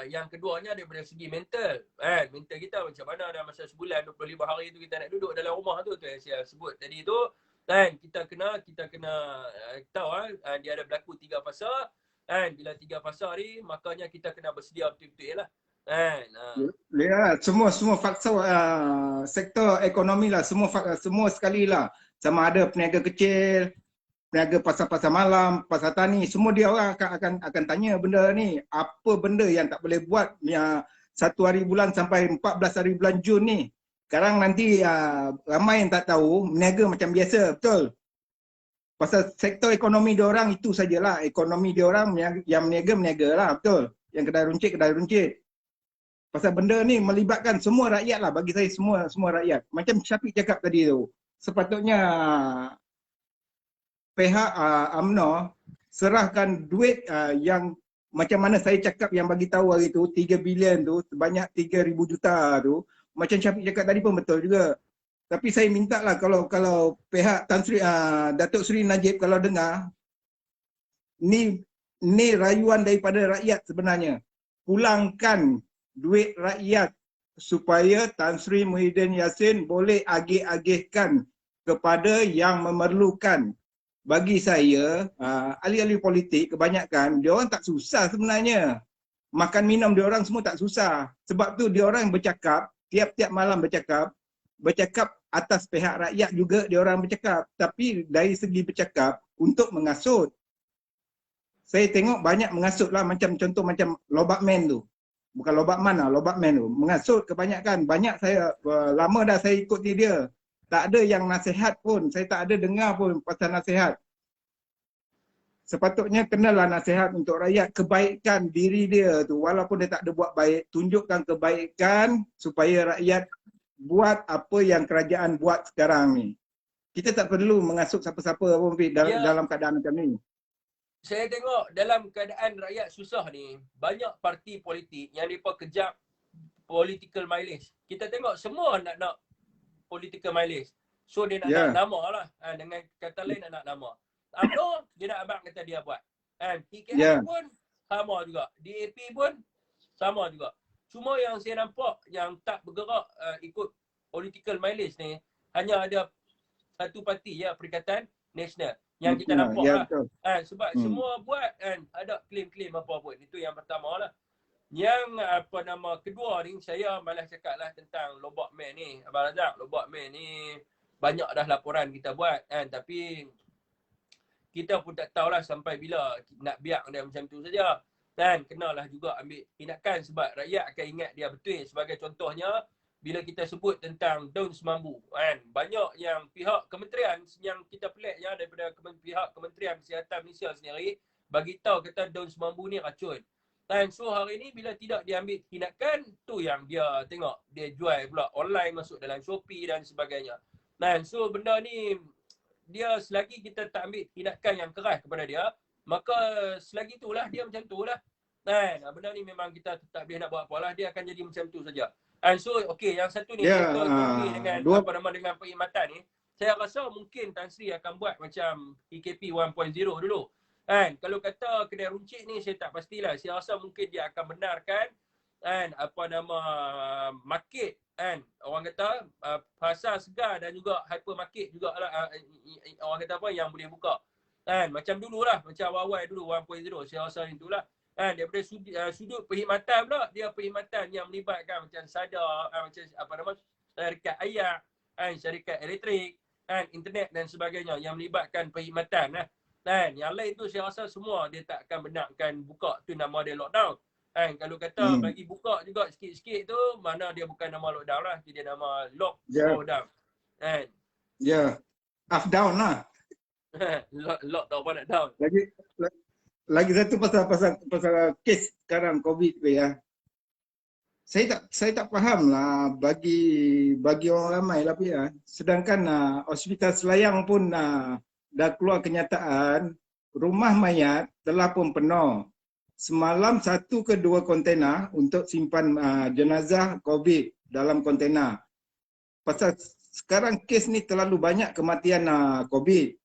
yang keduanya daripada segi mental. Mental kita macam mana dalam masa sebulan 25 hari tu kita nak duduk dalam rumah tu yang saya sebut tadi tu. Dan kita kena tahu dia ada berlaku 3 fasa. Kan, bila 3 fasa ni, makanya kita kena bersedia betul-betul lah. Kan. Ya, semua faktor sektor ekonomi lah, semua sekali lah. Sama ada peniaga kecil, peniaga pasar-pasar malam, pasar tani, semua dia orang akan tanya benda ni. Apa benda yang tak boleh buat yang 1 hari bulan sampai 14 hari bulan Jun ni. Sekarang nanti ramai yang tak tahu, meniaga macam biasa, betul? Pasal sektor ekonomi dia orang itu sajalah. Ekonomi dia orang yang meniaga lah, betul? Yang kedai runcit. Pasal benda ni melibatkan semua rakyat lah, bagi saya semua rakyat. Macam Syafiq cakap tadi tu, sepatutnya pihak UMNO serahkan duit yang macam mana saya cakap yang bagi tahu hari tu 3 bilion tu sebanyak 3,000 juta tu, macam Syafiq cakap tadi pun betul juga. Tapi saya minta lah kalau pihak Tan Sri Datuk Seri Najib kalau dengar, ni rayuan daripada rakyat sebenarnya. Pulangkan duit rakyat supaya Tan Sri Muhyiddin Yassin boleh agih-agihkan kepada yang memerlukan. Bagi saya, ahli-ahli politik kebanyakan, dia orang tak susah sebenarnya. Makan minum dia orang semua tak susah. Sebab tu dia orang bercakap, tiap-tiap malam bercakap atas pihak rakyat juga dia orang bercakap. Tapi dari segi bercakap, untuk mengasut. Saya tengok banyak mengasut lah, contoh macam Lobakman tu. Bukan Lobakman lah, Lobakman tu. Mengasut kebanyakan. Banyak saya, lama dah saya ikuti dia. Tak ada yang nasihat pun. Saya tak ada dengar pun pasal nasihat. Sepatutnya kenalah nasihat untuk rakyat. Kebaikan diri dia tu. Walaupun dia tak ada buat baik. Tunjukkan kebaikan supaya rakyat buat apa yang kerajaan buat sekarang ni. Kita tak perlu mengasut siapa-siapa pun dalam keadaan macam ni. Saya tengok dalam keadaan rakyat susah ni, banyak parti politik yang mereka kejap political mileage. Kita tengok semua nak political mileage. So dia nak nama lah. Dengan kata lain nak nama. UMNO, dia nak abang kata dia buat. PKR pun sama juga. DAP pun sama juga. Cuma yang saya nampak yang tak bergerak ikut political mileage ni, hanya ada satu parti ya, Perikatan Nasional. Yang kita nampak lah. Sebab semua buat ada klaim-klaim apa pun. Itu yang pertama lah. Yang kedua ni, saya malah cakap lah tentang Lobakman ni. Abang Razak, Lobakman ni banyak dah laporan kita buat kan. Tapi kita pun tak tahulah sampai bila nak biar dia macam tu saja. Dan kenalah juga ambil tindakan sebab rakyat akan ingat dia betul. Sebagai contohnya, bila kita sebut tentang daun semambu kan, banyak yang pihak kementerian yang kita peliknya daripada pihak Kementerian Kesihatan Malaysia sendiri bagi tahu kata daun semambu ni racun. Dan so hari ni bila tidak diambil tindakan, tu yang dia tengok dia jual pula online, masuk dalam Shopee dan sebagainya. Dan so benda ni dia selagi kita tak ambil tindakan yang keras kepada dia, maka selagi itulah dia macam itulah. Dan benda ni memang kita tak boleh nak buat apalah, dia akan jadi macam tu saja. And so, okay, yang satu ni sektor ekonomi dengan dengan perkhidmatan ni, saya rasa mungkin Tan Sri akan buat macam EKP 1.0 dulu. Kan? Kalau kata kedai runcit ni saya tak pastilah. Saya rasa mungkin dia akan benarkan market kan. Orang kata pasar segar dan juga hypermarket juga lah, orang kata apa yang boleh buka. Kan? Macam dululah, macam awal-awal dulu 1.0. Saya rasa itulah. Daripada sudut perkhidmatan pula, dia perkhidmatan yang melibatkan macam sadar, macam syarikat air, syarikat elektrik, internet dan sebagainya yang melibatkan perkhidmatan lah. Yang lain tu saya rasa semua dia tak akan benarkan buka, tu nama dia lockdown. Kalau kata bagi buka juga sikit-sikit tu, mana dia bukan nama lockdown lah, dia nama lockdown. Up down lah. Lockdown apa nak down. Lagi satu pasal kes sekarang COVID tu ya. Saya tak faham lah bagi orang ramai lah ya. Sedangkan Hospital Selayang pun dah keluar kenyataan rumah mayat telah pun penuh. Semalam 1 ke 2 kontena untuk simpan jenazah COVID dalam kontena. Pasal sekarang kes ni terlalu banyak kematian COVID.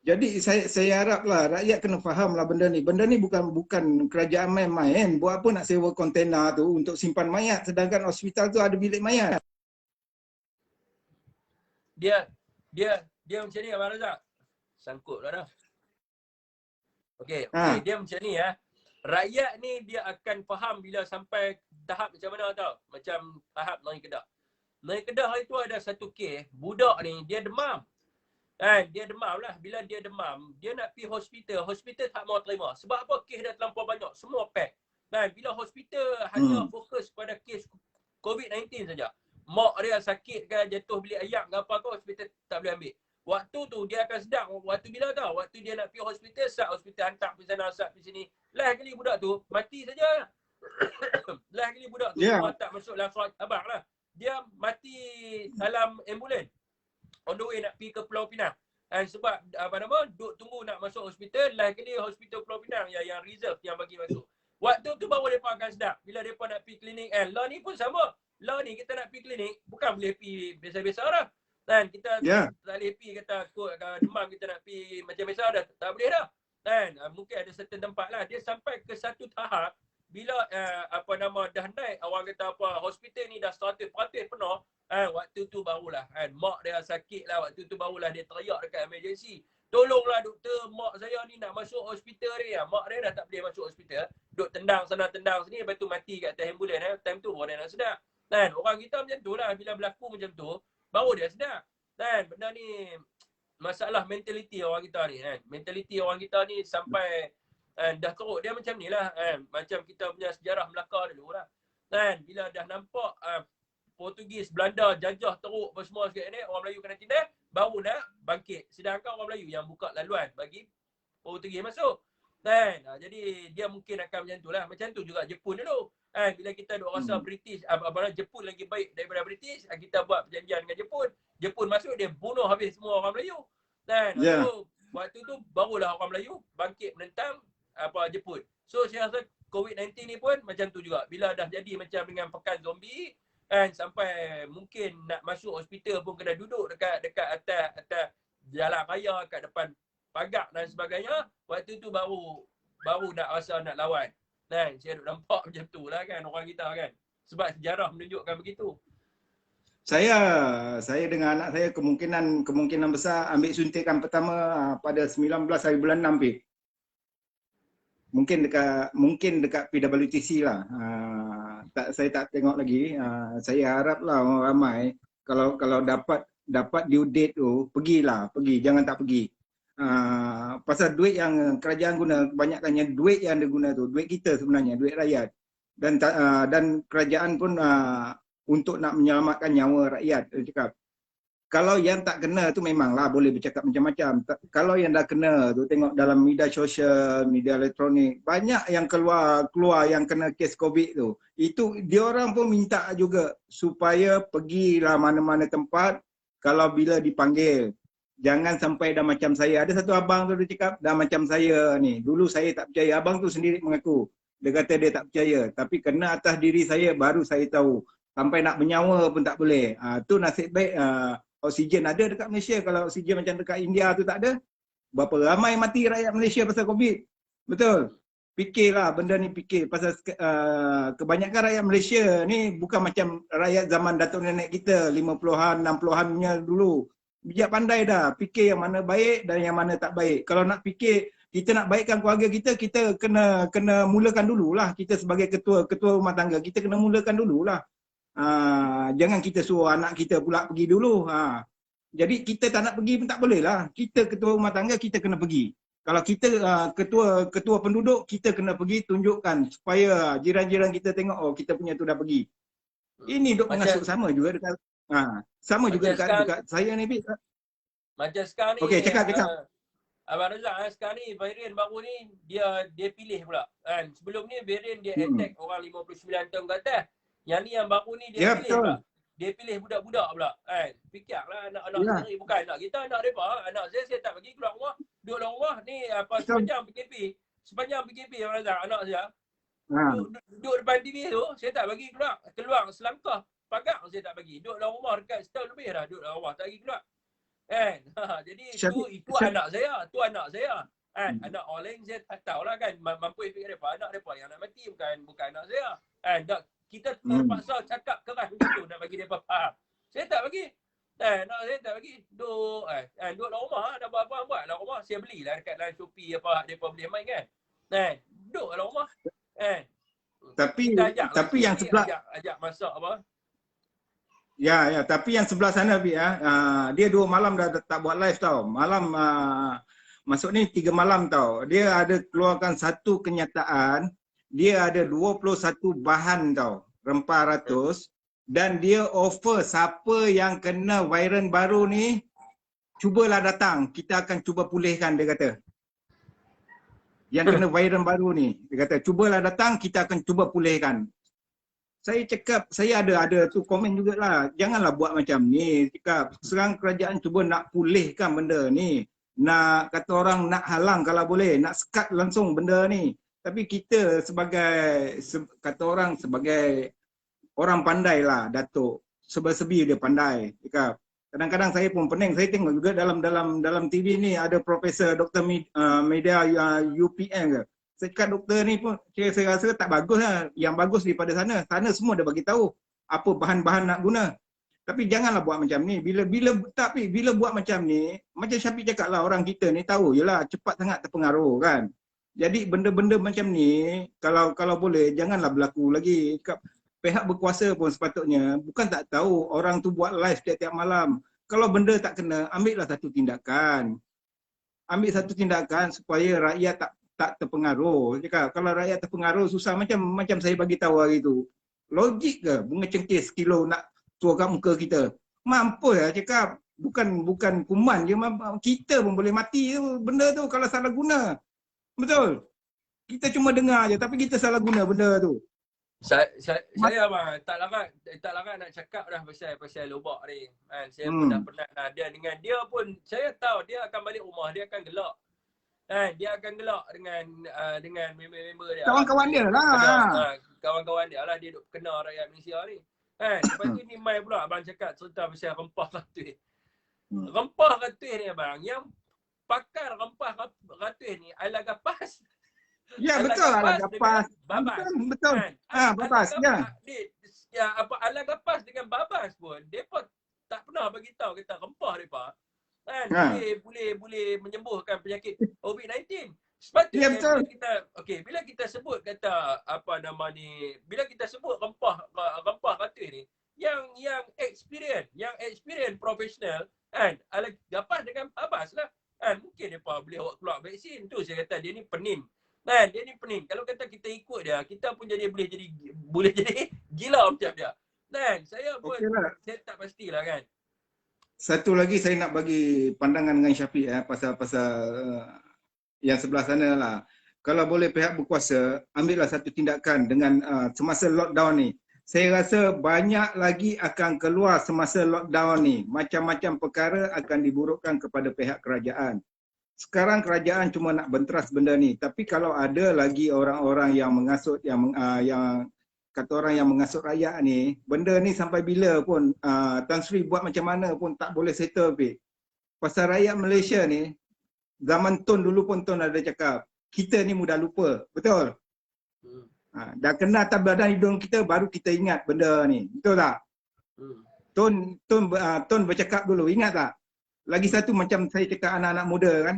Jadi saya haraplah rakyat kena fahamlah benda ni. Benda ni bukan kerajaan main-main. Buat apa nak sewa kontena tu untuk simpan mayat sedangkan hospital tu ada bilik mayat. Dia macam ni Abang Razak. Sangkut lah dah. Okey, Ha. dia macam ni ya. Rakyat ni dia akan faham bila sampai tahap macam mana tau. Macam tahap naik Kedah. Naik Kedah itu ada satu kes, budak ni dia demam. Dia demam lah. Bila dia demam, dia nak pergi hospital. Hospital tak mau terima. Sebab apa? Kes dah terlampau banyak. Semua pack. Bila hospital hanya fokus pada kes COVID-19 saja. Mak dia sakit kan, jatuh bilik ayam ke apa ke, hospital tak boleh ambil. Waktu tu dia akan sedang. Waktu bila tau? Waktu dia nak pergi hospital, sat hospital hantar pergi sana, sat pergi sini. Last kali budak tu mati saja. Last kali budak tu semua tak masuk dalam surat khabar lah. Dia mati dalam ambulan. On the way nak pergi ke Pulau Pinang. Sebab apa nama, duk tunggu nak masuk hospital. Last kali hospital Pulau Pinang yang reserve yang bagi masuk. Waktu tu baru mereka akan sedap. Bila mereka nak pergi klinik lah ni pun sama. Lah ni kita nak pergi klinik, bukan boleh pergi biasa-biasa dah. Kita tak boleh pergi kata demam kita nak pergi macam biasa dah. Tak boleh dah. Mungkin ada certain tempat lah. Dia sampai ke satu tahap, bila apa nama dah naik, orang kata apa, hospital ni dah 100% penuh, waktu tu barulah mak dia sakit lah, waktu tu barulah dia teriak dekat emergency. Tolonglah doktor, mak saya ni nak masuk hospital ni. Mak dia dah tak boleh masuk hospital. Duk tendang sana tendang sini, lepas tu mati kat atas ambulan. Time tu baru dia nak sedar. Orang kita macam tu lah, bila berlaku macam tu, baru dia sedar. Benda ni masalah mentaliti orang kita ni. Mentaliti orang kita ni sampai dah teruk. Dia macam ni lah. Macam kita punya sejarah Melaka dulu lah. Bila dah nampak Portugis, Belanda jajah teruk semua sekali ni, orang Melayu kena tindas, baru nak bangkit. Sedangkan orang Melayu yang buka laluan bagi Portugis masuk. Jadi dia mungkin akan macam tu lah. Macam tu juga Jepun dulu. Bila kita duk rasa British, Jepun lagi baik daripada British, kita buat perjanjian dengan Jepun. Jepun masuk, dia bunuh habis semua orang Melayu. Waktu tu barulah orang Melayu bangkit menentang Jepun. So saya rasa COVID-19 ni pun macam tu juga. Bila dah jadi macam dengan pekan zombie, sampai mungkin nak masuk hospital pun kena duduk dekat atas jalan raya, kat depan pagar dan sebagainya. Waktu tu baru nak rasa nak lawan. Saya duk nampak macam tu lah kan orang kita kan. Sebab sejarah menunjukkan begitu. Saya dengan anak saya kemungkinan besar ambil suntikan pertama pada 19 hari bulan 6 Pip. Mungkin dekat PWTC lah. Saya tak tengok lagi. Saya haraplah orang ramai kalau dapat due date tu, pergi, jangan tak pergi. Pasal duit yang kerajaan guna, kebanyakannya duit yang dia guna tu duit kita sebenarnya, duit rakyat. Dan kerajaan pun untuk nak menyelamatkan nyawa rakyat, dia cakap. Kalau yang tak kena tu memanglah boleh bercakap macam-macam. Kalau yang dah kena tu, tengok dalam media sosial, media elektronik, banyak yang keluar yang kena kes COVID tu. Itu dia orang pun minta juga supaya pergilah mana-mana tempat kalau bila dipanggil. Jangan sampai dah macam saya. Ada satu abang tu dia cakap, dah macam saya ni. Dulu saya tak percaya. Abang tu sendiri mengaku. Dia kata dia tak percaya. Tapi kena atas diri saya baru saya tahu. Sampai nak bernyawa pun tak boleh. Tu nasib baik oksigen ada dekat Malaysia. Kalau oksigen macam dekat India tu tak ada, berapa ramai mati rakyat Malaysia pasal COVID. Betul. Fikirlah benda ni, fikir. Pasal kebanyakan rakyat Malaysia ni bukan macam rakyat zaman datuk nenek kita 50-an, 60-an dulu. Bijak pandai dah. Fikir yang mana baik dan yang mana tak baik. Kalau nak fikir kita nak baikkan keluarga kita, kita kena mulakan dululah. Kita sebagai ketua rumah tangga, kita kena mulakan dululah. Jangan kita suruh anak kita pula pergi dulu. Jadi kita tak nak pergi pun tak boleh lah. Kita ketua rumah tangga, kita kena pergi. Kalau kita ketua penduduk, kita kena pergi tunjukkan supaya jiran-jiran kita tengok, oh kita punya tu dah pergi. Ini duk mengasuk sama juga dekat sama juga dekat saya ni. Macam sekarang ni. Okey, cakap. Abang Razak, sekarang ni varian baru ni dia pilih pula. Sebelum ni varian dia attack orang 59 tahun ke atas. Yang ni yang baru ni dia pilih pula. Dia pilih budak-budak pula. Fikirlah anak-anak sendiri, bukan anak kita, anak mereka. Anak saya tak bagi keluar rumah. Duduk dalam rumah ni sepanjang PKP. Sepanjang PKP Abang Razak, anak saya. Duduk depan TV tu, saya tak bagi keluar. Keluar selangkah pagar saya tak bagi. Duduk dalam rumah dekat setahun lebih dah duduk dalam rumah, tak bagi keluar. Jadi itu anak saya, tu anak saya. Anak orang lain saya tak tahulah kan, mampu efek mereka. Anak mereka yang nak mati bukan anak saya. Kita terpaksa cakap keras macam tu nak bagi mereka faham. Saya tak bagi. Nak saya tak bagi. Duduk duduk dalam rumah, dah buat lah rumah. Saya belilah dekat dalam Shopee apa depa boleh main kan. Duduk dalam rumah. Tapi Kita ajak lah tapi yang sikit, sebelah ajak masak apa. ya tapi yang sebelah sana Bi dia 2 malam dah tak buat live tau. Malam masuk ni 3 malam tau. Dia ada keluarkan satu kenyataan, dia ada 21 bahan tau, rempah ratus, dan dia offer siapa yang kena varian baru ni cubalah datang, kita akan cuba pulihkan, dia kata. Yang kena varian baru ni, dia kata cubalah datang, kita akan cuba pulihkan. Saya cakap, saya ada tu komen jugalah, janganlah buat macam ni. Cakap, sekarang kerajaan cuba nak pulihkan benda ni. Nak, kata orang nak halang kalau boleh, nak sekat langsung benda ni. Tapi kita kata orang sebagai orang pandai lah, Datuk. Sebi dia pandai. Cakap, kadang-kadang saya pun pening, saya tengok juga dalam TV ni ada Profesor Dr. Media UPM ke. Saya cakap doktor ni pun saya rasa tak bagus lah. Yang bagus daripada sana. Sana semua dah bagi tahu apa bahan-bahan nak guna. Tapi janganlah buat macam ni. Bila buat macam ni, macam Syafiq cakap lah, orang kita ni tahu jelah cepat sangat terpengaruh kan. Jadi benda-benda macam ni kalau boleh janganlah berlaku lagi. Pihak berkuasa pun sepatutnya bukan tak tahu orang tu buat live tiap-tiap malam. Kalau benda tak kena, ambillah satu tindakan. Ambil satu tindakan supaya rakyat tak terpengaruh. Cakap, kalau rakyat terpengaruh susah macam saya bagi tahu hari tu. Logik ke bunga cengkeh sekilo nak tuar kat muka kita? Mampu ya cakap. Bukan kuman je, kita pun boleh mati tu benda tu kalau salah guna. Betul. Kita cuma dengar je tapi kita salah guna benda tu. Saya abang tak larat nak cakap dah pasal lobak ni. Kan saya pun dah penat dah dia dengan dia pun saya tahu dia akan balik rumah, dia akan gelak. Dia akan gelak dengan member-member dia. Kawan-kawan dia lah. Kawan-kawan dia lah, dia duk kena rakyat Malaysia ni. Lepas tu ni mai pula abang cakap cerita pasal rempah ratus. Rempah ratus ni abang, yang pakar rempah ratus ni Ala Gapas. Ya betul, Ala Gapas. Betul. Babas ya. Ala Gapas dengan Babas pun depa tak pernah bagi tahu kita rempah depa. Boleh menyembuhkan penyakit COVID-19. Sepatutnya bila kita sebut kata apa nama ni, bila kita sebut rempah ratus ni yang experience profesional Ala Gapas dengan Babas lah. Mungkin depa boleh keluar vaksin tu, saya kata dia ni penin. Dia ni pening. Kalau kata kita ikut dia, kita pun boleh jadi gila macam dia. Saya pun saya tak pastilah kan. Satu lagi saya nak bagi pandangan dengan Syafiq pasal yang sebelah sana lah. Kalau boleh pihak berkuasa ambillah satu tindakan dengan semasa lockdown ni. Saya rasa banyak lagi akan keluar semasa lockdown ni. Macam-macam perkara akan diburukkan kepada pihak kerajaan. Sekarang kerajaan cuma nak benteras benda ni. Tapi kalau ada lagi orang-orang yang mengasut, yang kata orang yang mengasut rakyat ni, benda ni sampai bila pun Tan Sri buat macam mana pun tak boleh settle. Pasal rakyat Malaysia ni, zaman Tun dulu pun Tun ada cakap, kita ni mudah lupa. Betul? Dah kena atas badan hidung kita, baru kita ingat benda ni. Betul tak? Tun bercakap dulu, ingat tak? Lagi satu macam saya cakap anak-anak muda kan,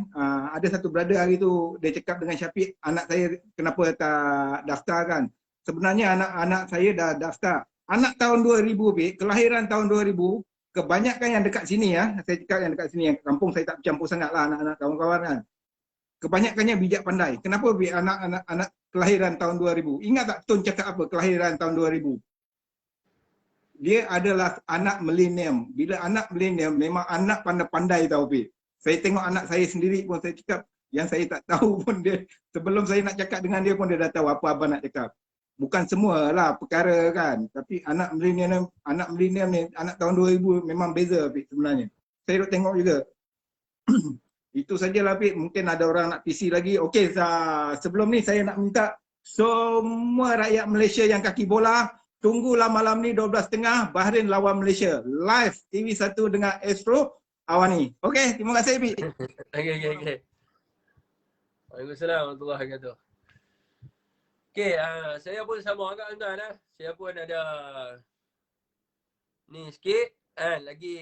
ada satu brother hari tu dia cakap dengan Syafiq, anak saya kenapa tak daftar kan. Sebenarnya anak-anak saya dah daftar. Anak tahun 2000, kelahiran tahun 2000, kebanyakan yang dekat sini saya cakap yang dekat sini, yang kampung saya tak bercampur sangat lah anak-anak kawan-kawan kan. Kebanyakannya bijak pandai. Kenapa anak kelahiran tahun 2000? Ingat tak Tun cakap apa kelahiran tahun 2000? Dia adalah anak milenium. Bila anak milenium memang anak pandai-pandai tau Pi. Saya tengok anak saya sendiri pun saya cakap yang saya tak tahu pun dia, sebelum saya nak cakap dengan dia pun dia dah tahu apa abang nak cakap. Bukan semualah perkara kan, tapi anak milenium ni anak tahun 2000 memang beza Pi sebenarnya. Saya duk tengok juga. Itu sajalah Pi, mungkin ada orang nak PC lagi. Okey, sebelum ni saya nak minta semua rakyat Malaysia yang kaki bola, tunggulah malam ni 12.30 Bahrain lawan Malaysia. Live TV1 dengan Astro Awani. Okey, terima kasih Pi. Okey. Waalaikumsalam warahmatullahi wabarakatuh. Okey, saya pun sama agak tuan-tuan. Saya pun ada ni sikit. Lagi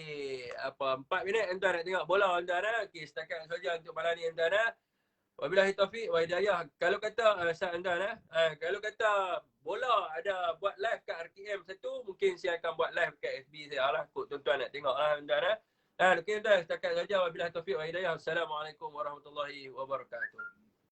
4 minit tuan nak tengok bola tuan. Okey, setakat saja untuk malam ni tuan. Wabillahi taufiq wa hidayah. Kalau kata tuan kalau kata bola ada buat live kat RTM 1, mungkin saya akan buat live kat FB saya lah. Kok tuan-tuan nak tengok tuan. Okey tuan, setakat saja. Wabillahi taufiq wa hidayah. Assalamualaikum warahmatullahi wabarakatuh.